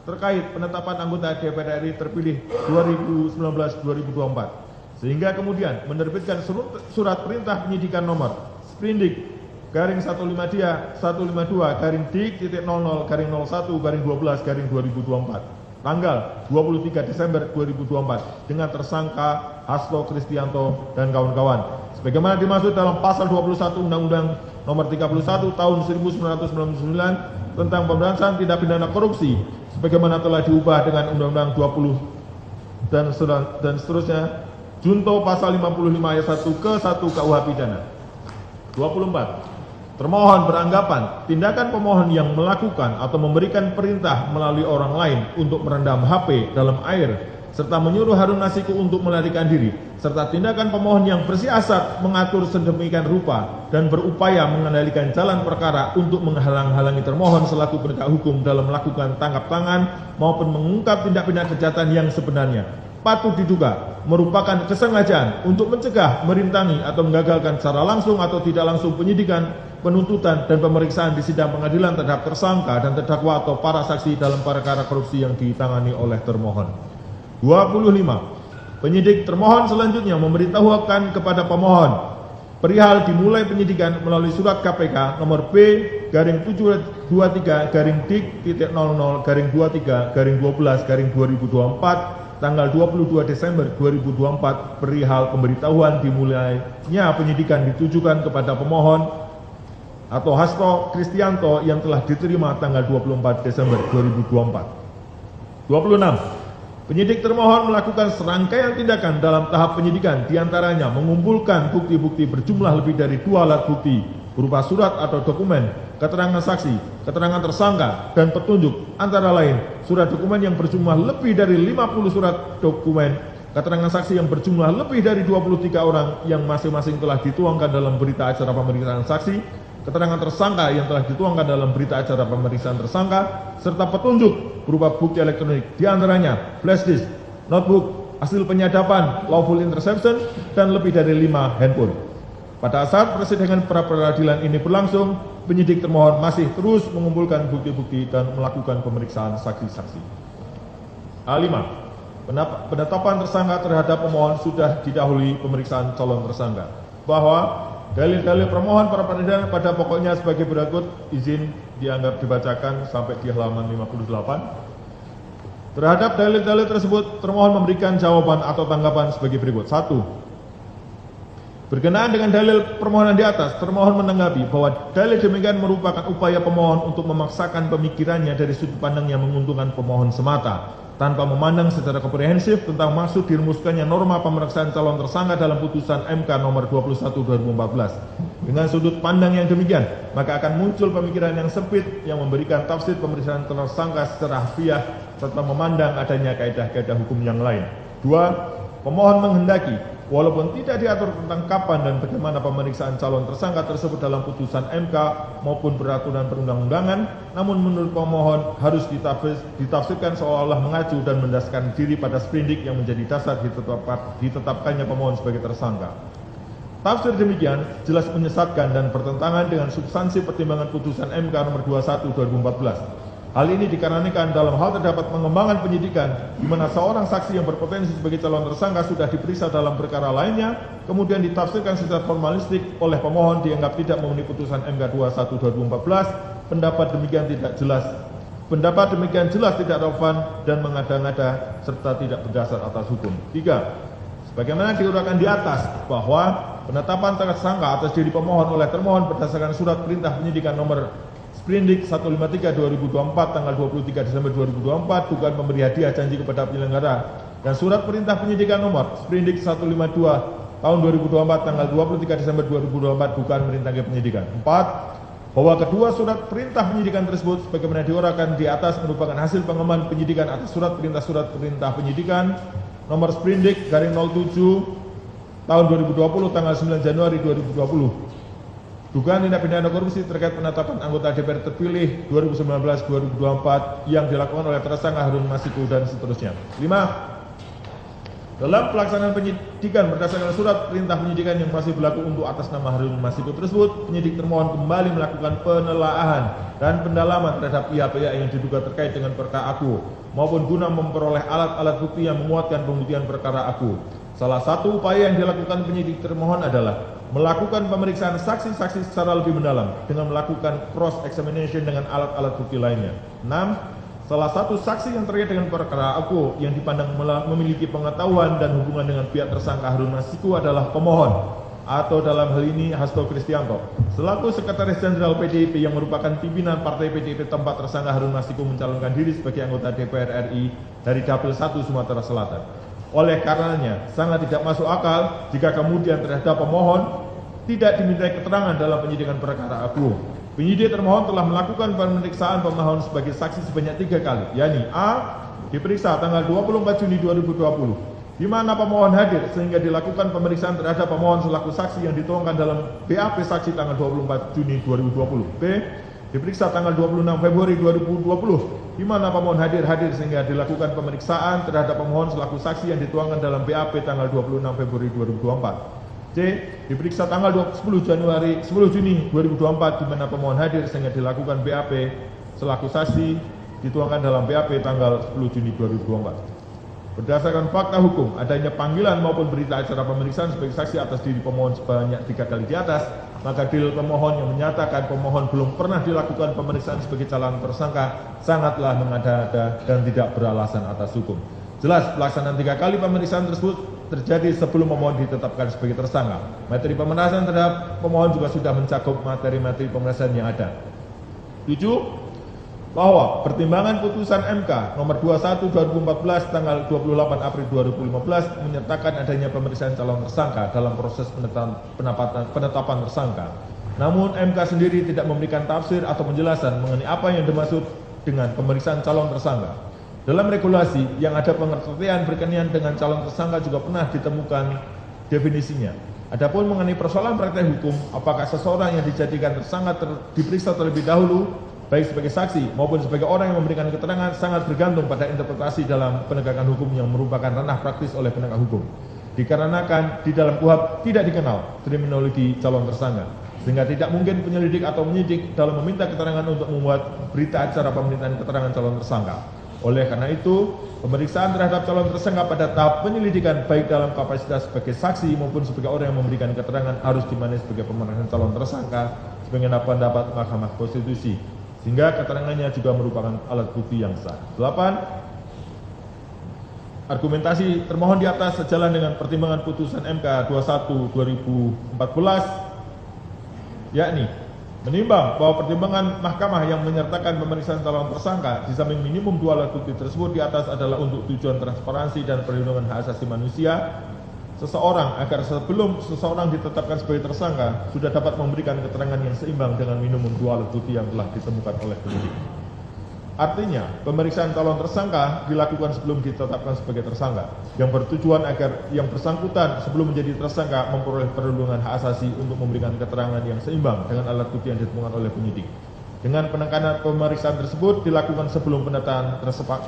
terkait penetapan anggota DPR RI terpilih 2019-2024. Sehingga kemudian menerbitkan surat perintah penyidikan nomor Sprindik garing 152-152-DIK-00-01-12-2024 tanggal 23 Desember 2024 dengan tersangka Hasto Kristianto dan kawan-kawan sebagaimana dimaksud dalam pasal 21 Undang-Undang nomor 31 tahun 1999 tentang pemberantasan tindak pidana korupsi sebagaimana telah diubah dengan Undang-Undang 20 dan seterusnya junto pasal 55 ayat 1 ke 1 KUH pidana. 24. Termohon beranggapan tindakan pemohon yang melakukan atau memberikan perintah melalui orang lain untuk merendam HP dalam air serta menyuruh Harun Masiku untuk melarikan diri serta tindakan pemohon yang bersiasat mengatur sedemikian rupa dan berupaya mengendalikan jalan perkara untuk menghalang-halangi termohon selaku penegak hukum dalam melakukan tangkap tangan maupun mengungkap tindak pidana kejahatan yang sebenarnya patut diduga merupakan kesengajaan untuk mencegah, merintangi, atau menggagalkan secara langsung atau tidak langsung penyidikan, penuntutan, dan pemeriksaan di sidang pengadilan terhadap tersangka dan terdakwa atau para saksi dalam perkara korupsi yang ditangani oleh termohon. 25. Penyidik termohon selanjutnya memberitahukan kepada pemohon perihal dimulai penyidikan melalui surat KPK nomor B-723-DIK-00-23-12-2024 tanggal 22 Desember 2024 perihal pemberitahuan dimulainya penyidikan ditujukan kepada pemohon atau Hasto Kristianto yang telah diterima tanggal 24 Desember 2024. 26. Penyidik termohon melakukan serangkaian tindakan dalam tahap penyidikan diantaranya mengumpulkan bukti-bukti berjumlah lebih dari 2 alat bukti berupa surat atau dokumen, keterangan saksi, keterangan tersangka, dan petunjuk antara lain surat dokumen yang berjumlah lebih dari 50 surat dokumen, keterangan saksi yang berjumlah lebih dari 23 orang yang masing-masing telah dituangkan dalam berita acara pemeriksaan saksi, keterangan tersangka yang telah dituangkan dalam berita acara pemeriksaan tersangka, serta petunjuk berupa bukti elektronik diantaranya flash disk, notebook, hasil penyadapan, lawful interception, dan lebih dari 5 handphone. Pada saat persidangan pra-peradilan ini berlangsung, penyidik termohon masih terus mengumpulkan bukti-bukti dan melakukan pemeriksaan saksi-saksi. A5. Penetapan tersangka terhadap pemohon sudah didahului pemeriksaan calon tersangka. Bahwa dalil-dalil permohon pra-peradilan pada pokoknya sebagai berikut, izin dianggap dibacakan sampai di halaman 58. Terhadap dalil-dalil tersebut, termohon memberikan jawaban atau tanggapan sebagai berikut. 1. Berkenaan dengan dalil permohonan di atas, termohon menanggapi bahwa dalil demikian merupakan upaya pemohon untuk memaksakan pemikirannya dari sudut pandang yang menguntungkan pemohon semata, tanpa memandang secara komprehensif tentang maksud dirumuskannya norma pemeriksaan calon tersangka dalam putusan MK nomor 21/2014. Dengan sudut pandang yang demikian, maka akan muncul pemikiran yang sempit yang memberikan tafsir pemeriksaan tersangka secara harfiah serta memandang adanya kaidah-kaidah hukum yang lain. 2. Pemohon menghendaki, walaupun tidak diatur tentang kapan dan bagaimana pemeriksaan calon tersangka tersebut dalam putusan MK maupun peraturan perundang-undangan, namun menurut pemohon harus ditafsirkan seolah-olah mengacu dan mendasarkan diri pada sprindik yang menjadi dasar ditetapkannya pemohon sebagai tersangka. Tafsir demikian jelas menyesatkan dan bertentangan dengan substansi pertimbangan putusan MK nomor 21 2014. Hal ini dikarenakan dalam hal terdapat pengembangan penyidikan di mana seorang saksi yang berpotensi sebagai calon tersangka sudah diperiksa dalam perkara lainnya, kemudian ditafsirkan secara formalistik oleh pemohon dianggap tidak memenuhi putusan MK 21 2014. Pendapat demikian tidak jelas. Pendapat demikian jelas tidak relevan dan mengada-ngada serta tidak berdasar atas hukum. 3. Sebagaimana diuraikan di atas bahwa penetapan tersangka atas diri pemohon oleh termohon berdasarkan surat perintah penyidikan nomor Sprindik 153/2024 tanggal 23 Desember 2024 dugaan memberi hadiah janji kepada penyelenggara dan surat perintah penyidikan nomor Sprindik 152 tahun 2024 tanggal 23 Desember 2024 dugaan merintangi penyidikan. 4. Bahwa kedua surat perintah penyidikan tersebut sebagaimana diuraikan di atas merupakan hasil pengembangan penyidikan atas surat perintah penyidikan nomor Sprindik /07 tahun 2020 tanggal 9 Januari 2020. Dugaan tindak pidana korupsi terkait penetapan anggota DPR terpilih 2019-2024 yang dilakukan oleh tersangka Harun Masiku dan seterusnya. 5. Dalam pelaksanaan penyidikan berdasarkan surat perintah penyidikan yang masih berlaku untuk atas nama Harun Masiku tersebut, penyidik termohon kembali melakukan penelaahan dan pendalaman terhadap pihak-pihak yang diduga terkait dengan perkara aku maupun guna memperoleh alat-alat bukti yang menguatkan pembuktian perkara aku. Salah satu upaya yang dilakukan penyidik termohon adalah melakukan pemeriksaan saksi-saksi secara lebih mendalam dengan melakukan cross examination dengan alat-alat bukti lainnya. 6. Salah satu saksi yang terkait dengan perkara aku yang dipandang memiliki pengetahuan dan hubungan dengan pihak tersangka Harun Masiku adalah pemohon atau dalam hal ini Hasto Kristianto selaku Sekretaris Jenderal PDIP yang merupakan pimpinan Partai PDIP tempat tersangka Harun Masiku mencalonkan diri sebagai anggota DPR RI dari Dapil 1 Sumatera Selatan. Oleh karenanya, sangat tidak masuk akal jika kemudian terhadap pemohon tidak dimintai keterangan dalam penyidikan perkara aku. Penyidik termohon telah melakukan pemeriksaan pemohon sebagai saksi sebanyak 3 kali, yakni A. diperiksa tanggal 24 Juni 2020, di mana pemohon hadir sehingga dilakukan pemeriksaan terhadap pemohon selaku saksi yang dituangkan dalam BAP saksi tanggal 24 Juni 2020. B. diperiksa tanggal 26 Februari 2020, di mana pemohon hadir sehingga dilakukan pemeriksaan terhadap pemohon selaku saksi yang dituangkan dalam BAP tanggal 26 Februari 2024. C. diperiksa tanggal 10 Juni 2024, di mana pemohon hadir sehingga dilakukan BAP selaku saksi dituangkan dalam BAP tanggal 10 Juni 2024. Berdasarkan fakta hukum, adanya panggilan maupun berita acara pemeriksaan sebagai saksi atas diri pemohon sebanyak 3 kali di atas, maka dalil pemohon yang menyatakan pemohon belum pernah dilakukan pemeriksaan sebagai calon tersangka sangatlah mengada-ada dan tidak beralasan atas hukum. Jelas pelaksanaan 3 kali pemeriksaan tersebut terjadi sebelum pemohon ditetapkan sebagai tersangka. Materi pemeriksaan terhadap pemohon juga sudah mencakup materi-materi pemeriksaan yang ada. 7. Bahwa pertimbangan putusan MK nomor 21 2014 tanggal 28 April 2015 menyatakan adanya pemeriksaan calon tersangka dalam proses penetapan tersangka. Namun MK sendiri tidak memberikan tafsir atau penjelasan mengenai apa yang dimaksud dengan pemeriksaan calon tersangka. Dalam regulasi yang ada pengertian berkenaan dengan calon tersangka juga pernah ditemukan definisinya. Adapun mengenai persoalan praktek hukum, apakah seseorang yang dijadikan tersangka diperiksa terlebih dahulu baik sebagai saksi maupun sebagai orang yang memberikan keterangan sangat bergantung pada interpretasi dalam penegakan hukum yang merupakan ranah praktis oleh penegak hukum. Dikarenakan di dalam KUHP tidak dikenal terminologi calon tersangka, sehingga tidak mungkin penyelidik atau penyidik dalam meminta keterangan untuk membuat berita acara pemerintahan keterangan calon tersangka. Oleh karena itu, pemeriksaan terhadap calon tersangka pada tahap penyelidikan baik dalam kapasitas sebagai saksi maupun sebagai orang yang memberikan keterangan harus dimaknai sebagai pemeriksaan calon tersangka sebagaimana pendapat Mahkamah Konstitusi, sehingga keterangannya juga merupakan alat bukti yang sah. 8. Argumentasi termohon di atas sejalan dengan pertimbangan putusan MK 21 2014, yakni menimbang bahwa pertimbangan mahkamah yang menyertakan pemeriksaan calon tersangka di samping minimum 2 alat bukti tersebut di atas adalah untuk tujuan transparansi dan perlindungan hak asasi manusia seseorang agar sebelum seseorang ditetapkan sebagai tersangka sudah dapat memberikan keterangan yang seimbang dengan minimum 2 alat bukti yang telah ditemukan oleh penyidik. Artinya, pemeriksaan calon tersangka dilakukan sebelum ditetapkan sebagai tersangka, yang bertujuan agar yang bersangkutan sebelum menjadi tersangka memperoleh perlindungan hak asasi untuk memberikan keterangan yang seimbang dengan alat bukti yang ditemukan oleh penyidik. Dengan penekanan pemeriksaan tersebut dilakukan sebelum penetapan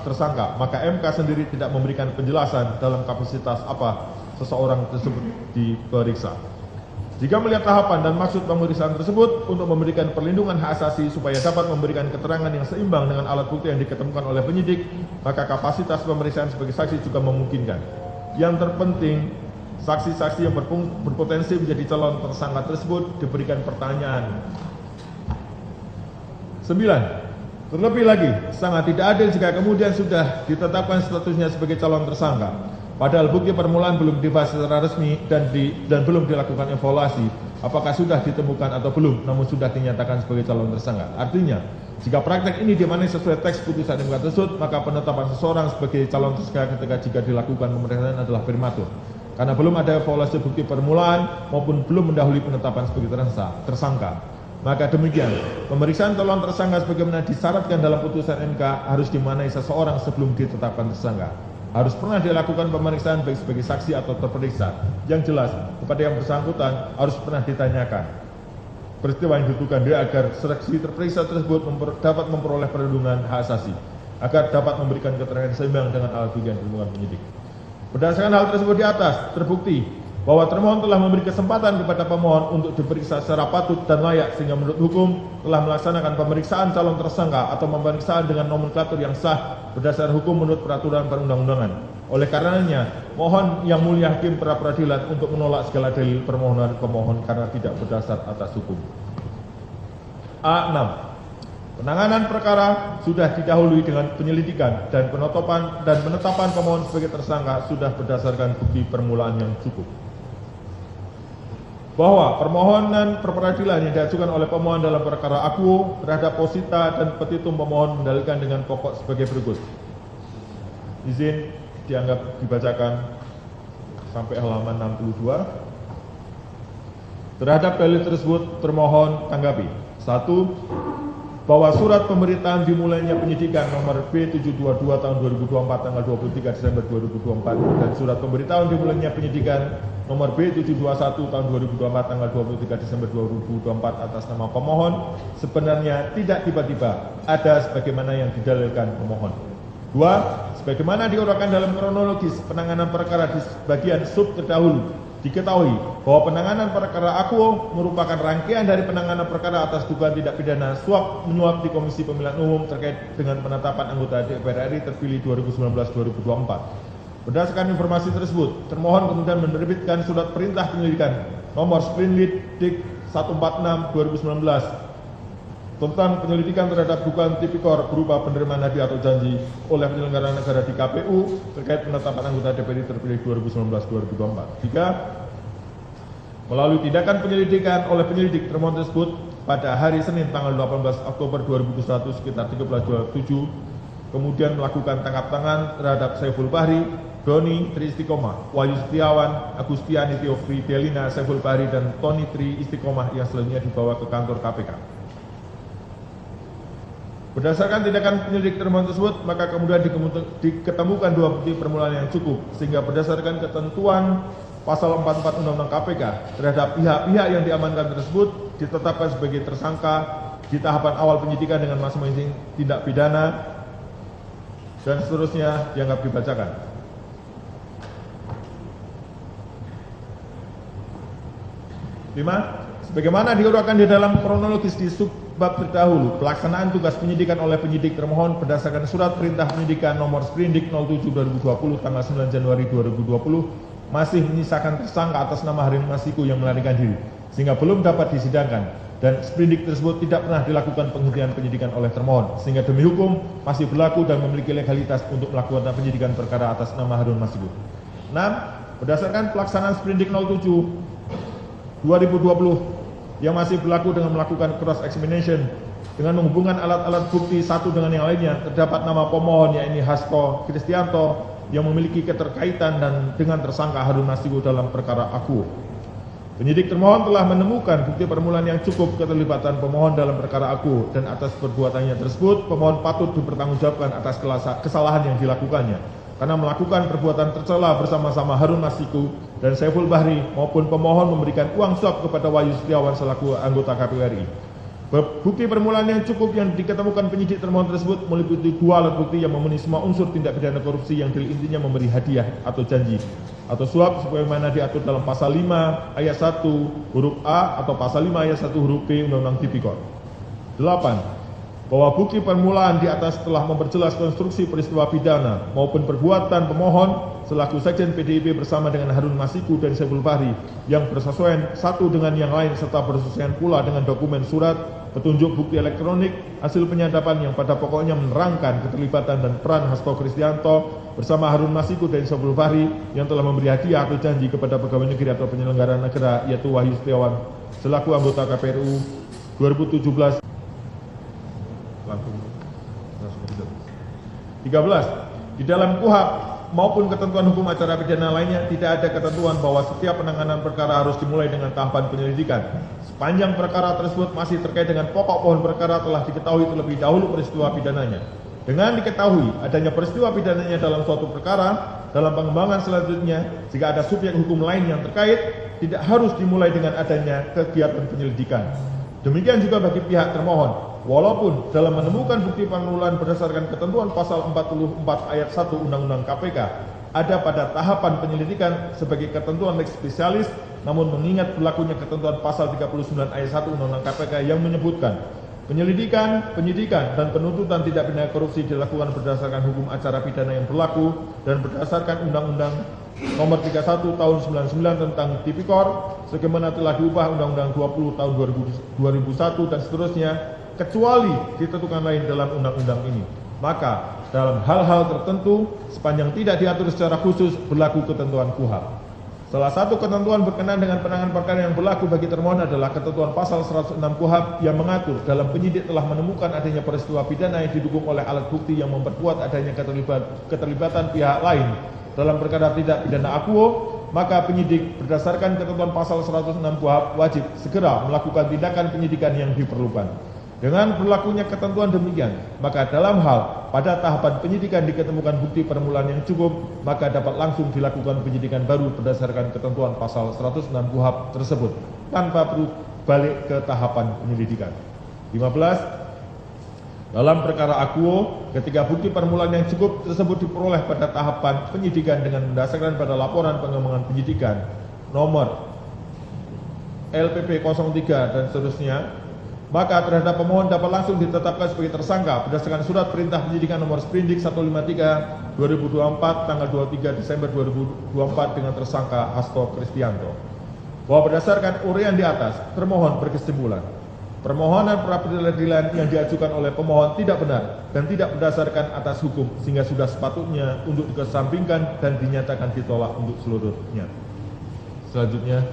tersangka, maka MK sendiri tidak memberikan penjelasan dalam kapasitas apa seseorang tersebut diperiksa. Jika melihat tahapan dan maksud pemeriksaan tersebut untuk memberikan perlindungan hak asasi supaya dapat memberikan keterangan yang seimbang dengan alat bukti yang diketemukan oleh penyidik, maka kapasitas pemeriksaan sebagai saksi juga memungkinkan. Yang terpenting, saksi-saksi yang berpotensi menjadi calon tersangka tersebut diberikan pertanyaan. 9. Terlebih lagi, sangat tidak adil jika kemudian sudah ditetapkan statusnya sebagai calon tersangka, padahal bukti permulaan belum dibahas secara resmi dan belum dilakukan evaluasi apakah sudah ditemukan atau belum, namun sudah dinyatakan sebagai calon tersangka. Artinya, jika praktek ini dimaknai sesuai teks putusan MK tersebut, maka penetapan seseorang sebagai calon tersangka jika dilakukan pemeriksaan adalah prematur, karena belum ada evaluasi bukti permulaan maupun belum mendahului penetapan sebagai tersangka. Maka demikian, pemeriksaan calon tersangka sebagaimana disyaratkan dalam putusan MK harus dimaknai seseorang sebelum ditetapkan tersangka. Harus pernah dilakukan pemeriksaan baik sebagai saksi atau terperiksa. Yang jelas, kepada yang bersangkutan harus pernah ditanyakan peristiwa yang dituduhkan dia agar saksi terperiksa tersebut dapat memperoleh perlindungan hak asasi, agar dapat memberikan keterangan seimbang dengan alat bukti yang ditemukan penyidik. Berdasarkan hal tersebut di atas, terbukti bahwa termohon telah memberi kesempatan kepada pemohon untuk diperiksa secara patut dan layak, sehingga menurut hukum telah melaksanakan pemeriksaan calon tersangka atau pemeriksaan dengan nomenklatur yang sah berdasar hukum menurut peraturan perundang-undangan. Oleh karenanya, mohon Yang Mulia Hakim pra Peradilan untuk menolak segala dalil permohonan pemohon karena tidak berdasar atas hukum. A6. Penanganan perkara sudah didahului dengan penyelidikan dan penetapan pemohon sebagai tersangka sudah berdasarkan bukti permulaan yang cukup. Bahwa permohonan peradilan yang diajukan oleh pemohon dalam perkara akuo terhadap posita dan petitum pemohon mendalilkan dengan pokok sebagai berikut. Izin dianggap dibacakan sampai halaman 62. Terhadap dalil tersebut termohon tanggapi. 1. Bahwa surat pemberitaan dimulainya penyidikan nomor B722 tahun 2024 tanggal 23 Desember 2024 dan surat pemberitahuan dimulainya penyidikan nomor B721 tahun 2024 tanggal 23 Desember 2024 atas nama pemohon sebenarnya tidak tiba-tiba ada sebagaimana yang didalilkan pemohon. 2. Sebagaimana diuraikan dalam kronologis penanganan perkara di bagian sub terdahulu, diketahui bahwa penanganan perkara akuo merupakan rangkaian dari penanganan perkara atas dugaan tidak pidana suap menyuap di Komisi Pemilihan Umum terkait dengan penetapan anggota DPR RI terpilih 2019-2024. Berdasarkan informasi tersebut, termohon kemudian menerbitkan surat perintah penyelidikan nomor Sprindik Dik 146/2019 tentang penyelidikan terhadap dugaan tipikor berupa penerimaan hadiah atau janji oleh penyelenggara negara di KPU terkait penetapan anggota DPR terpilih 2019-2024. 3. Melalui tindakan penyelidikan oleh penyelidik termohon tersebut pada hari Senin tanggal 18 Oktober 2021 sekitar 13.27 kemudian melakukan tangkap tangan terhadap Saiful Bahri, Doni Tri Istiqomah, Wahyu Setiawan, Agustiani Tio Fidelina, Saiful Bahri dan Tony Tri Istiqomah yang selanjutnya dibawa ke kantor KPK. Berdasarkan tindakan penyelidik termohon tersebut, maka kemudian diketemukan dua bukti permulaan yang cukup, sehingga berdasarkan ketentuan pasal 44 Undang-Undang KPK terhadap pihak-pihak yang diamankan tersebut ditetapkan sebagai tersangka di tahapan awal penyidikan dengan masing-masing tindak pidana dan seterusnya dianggap dibacakan. 5. Sebagaimana diuraikan di dalam kronologis di subbab terdahulu, pelaksanaan tugas penyidikan oleh penyidik termohon berdasarkan surat perintah penyidikan nomor Sprindik 07/2020 tanggal 9 Januari 2020 masih menyisakan tersangka atas nama Harun Masiku yang melarikan diri, sehingga belum dapat disidangkan dan sprindik tersebut tidak pernah dilakukan penghentian penyidikan oleh termohon, sehingga demi hukum masih berlaku dan memiliki legalitas untuk melakukan penyidikan perkara atas nama Harun Masiku. 6. Berdasarkan pelaksanaan sprindik 07/2020 yang masih berlaku dengan melakukan cross examination dengan menghubungkan alat-alat bukti satu dengan yang lainnya, terdapat nama pemohon yakni Hasto Kristianto yang memiliki keterkaitan dan dengan tersangka Harun Masiku dalam perkara akuo. Penyidik termohon telah menemukan bukti permulaan yang cukup keterlibatan pemohon dalam perkara aku dan atas perbuatannya tersebut pemohon patut dipertanggungjawabkan atas kesalahan yang dilakukannya karena melakukan perbuatan tercela bersama-sama Harun Masiku dan Saiful Bahri maupun pemohon memberikan uang suap kepada Wahyu Setiawan selaku anggota KPU RI. Bukti permulaan yang cukup yang diketemukan penyidik termohon tersebut meliputi 2 alat bukti yang memenuhi semua unsur tindak pidana korupsi yang intinya memberi hadiah atau janji atau suap sebagaimana diatur dalam pasal 5 ayat 1 huruf A atau pasal 5 ayat 1 huruf B Undang-Undang Tipikor. 8. Bahwa bukti permulaan di atas telah memperjelas konstruksi peristiwa pidana maupun perbuatan pemohon selaku sekjen PDIP bersama dengan Harun Masiku dan Saiful Bahri yang bersesuaian satu dengan yang lain serta bersesuaian pula dengan dokumen surat, petunjuk bukti elektronik, hasil penyadapan yang pada pokoknya menerangkan keterlibatan dan peran Hasto Kristianto bersama Harun Masiku dan Saiful Bahri yang telah memberi hadiah atau janji kepada pegawai negeri atau penyelenggara negara yaitu Wahyu Setiawan selaku anggota KPU 2017. 13. Di dalam KUHP maupun ketentuan hukum acara pidana lainnya tidak ada ketentuan bahwa setiap penanganan perkara harus dimulai dengan tahapan penyelidikan. Sepanjang perkara tersebut masih terkait dengan pokok pohon perkara telah diketahui terlebih dahulu peristiwa pidananya. Dengan diketahui adanya peristiwa pidananya dalam suatu perkara, dalam pengembangan selanjutnya, jika ada subjek hukum lain yang terkait, tidak harus dimulai dengan adanya kegiatan penyelidikan. Demikian juga bagi pihak termohon. Walaupun dalam menemukan bukti permulaan berdasarkan ketentuan pasal 44 ayat 1 Undang-Undang KPK ada pada tahapan penyelidikan sebagai ketentuan lex spesialis, namun mengingat berlakunya ketentuan pasal 39 ayat 1 Undang-Undang KPK yang menyebutkan penyelidikan, penyidikan, dan penuntutan tidak pidana korupsi dilakukan berdasarkan hukum acara pidana yang berlaku dan berdasarkan Undang-Undang Nomor 31 Tahun 99 tentang Tipikor, sebagaimana telah diubah Undang-Undang 20 Tahun 2001 dan seterusnya, kecuali ditentukan lain dalam undang-undang ini. Maka dalam hal-hal tertentu sepanjang tidak diatur secara khusus berlaku ketentuan KUHP. Salah satu ketentuan berkenaan dengan penanganan perkara yang berlaku bagi termohon adalah ketentuan pasal 106 KUHP yang mengatur dalam penyidik telah menemukan adanya peristiwa pidana yang didukung oleh alat bukti yang memperkuat adanya keterlibatan pihak lain dalam perkara tidak pidana akuo, maka penyidik berdasarkan ketentuan pasal 106 KUHP wajib segera melakukan tindakan penyidikan yang diperlukan. Dengan berlakunya ketentuan demikian, maka dalam hal pada tahapan penyidikan diketemukan bukti permulaan yang cukup, maka dapat langsung dilakukan penyidikan baru berdasarkan ketentuan pasal 106 KUHP tersebut, tanpa perlu balik ke tahapan penyelidikan. 15. Dalam perkara akuo, ketika bukti permulaan yang cukup tersebut diperoleh pada tahapan penyidikan dengan mendasarkan pada laporan pengembangan penyidikan nomor LPP 03 dan seterusnya, maka terhadap pemohon dapat langsung ditetapkan sebagai tersangka berdasarkan surat perintah penyidikan nomor Sprindik 153 2024 tanggal 23 Desember 2024 dengan tersangka Hasto Kristianto. Bahwa berdasarkan uraian di atas, termohon berkesimpulan permohonan pra peradilan yang diajukan oleh pemohon tidak benar dan tidak berdasarkan atas hukum sehingga sudah sepatutnya untuk dikesampingkan dan dinyatakan ditolak untuk seluruhnya. Selanjutnya,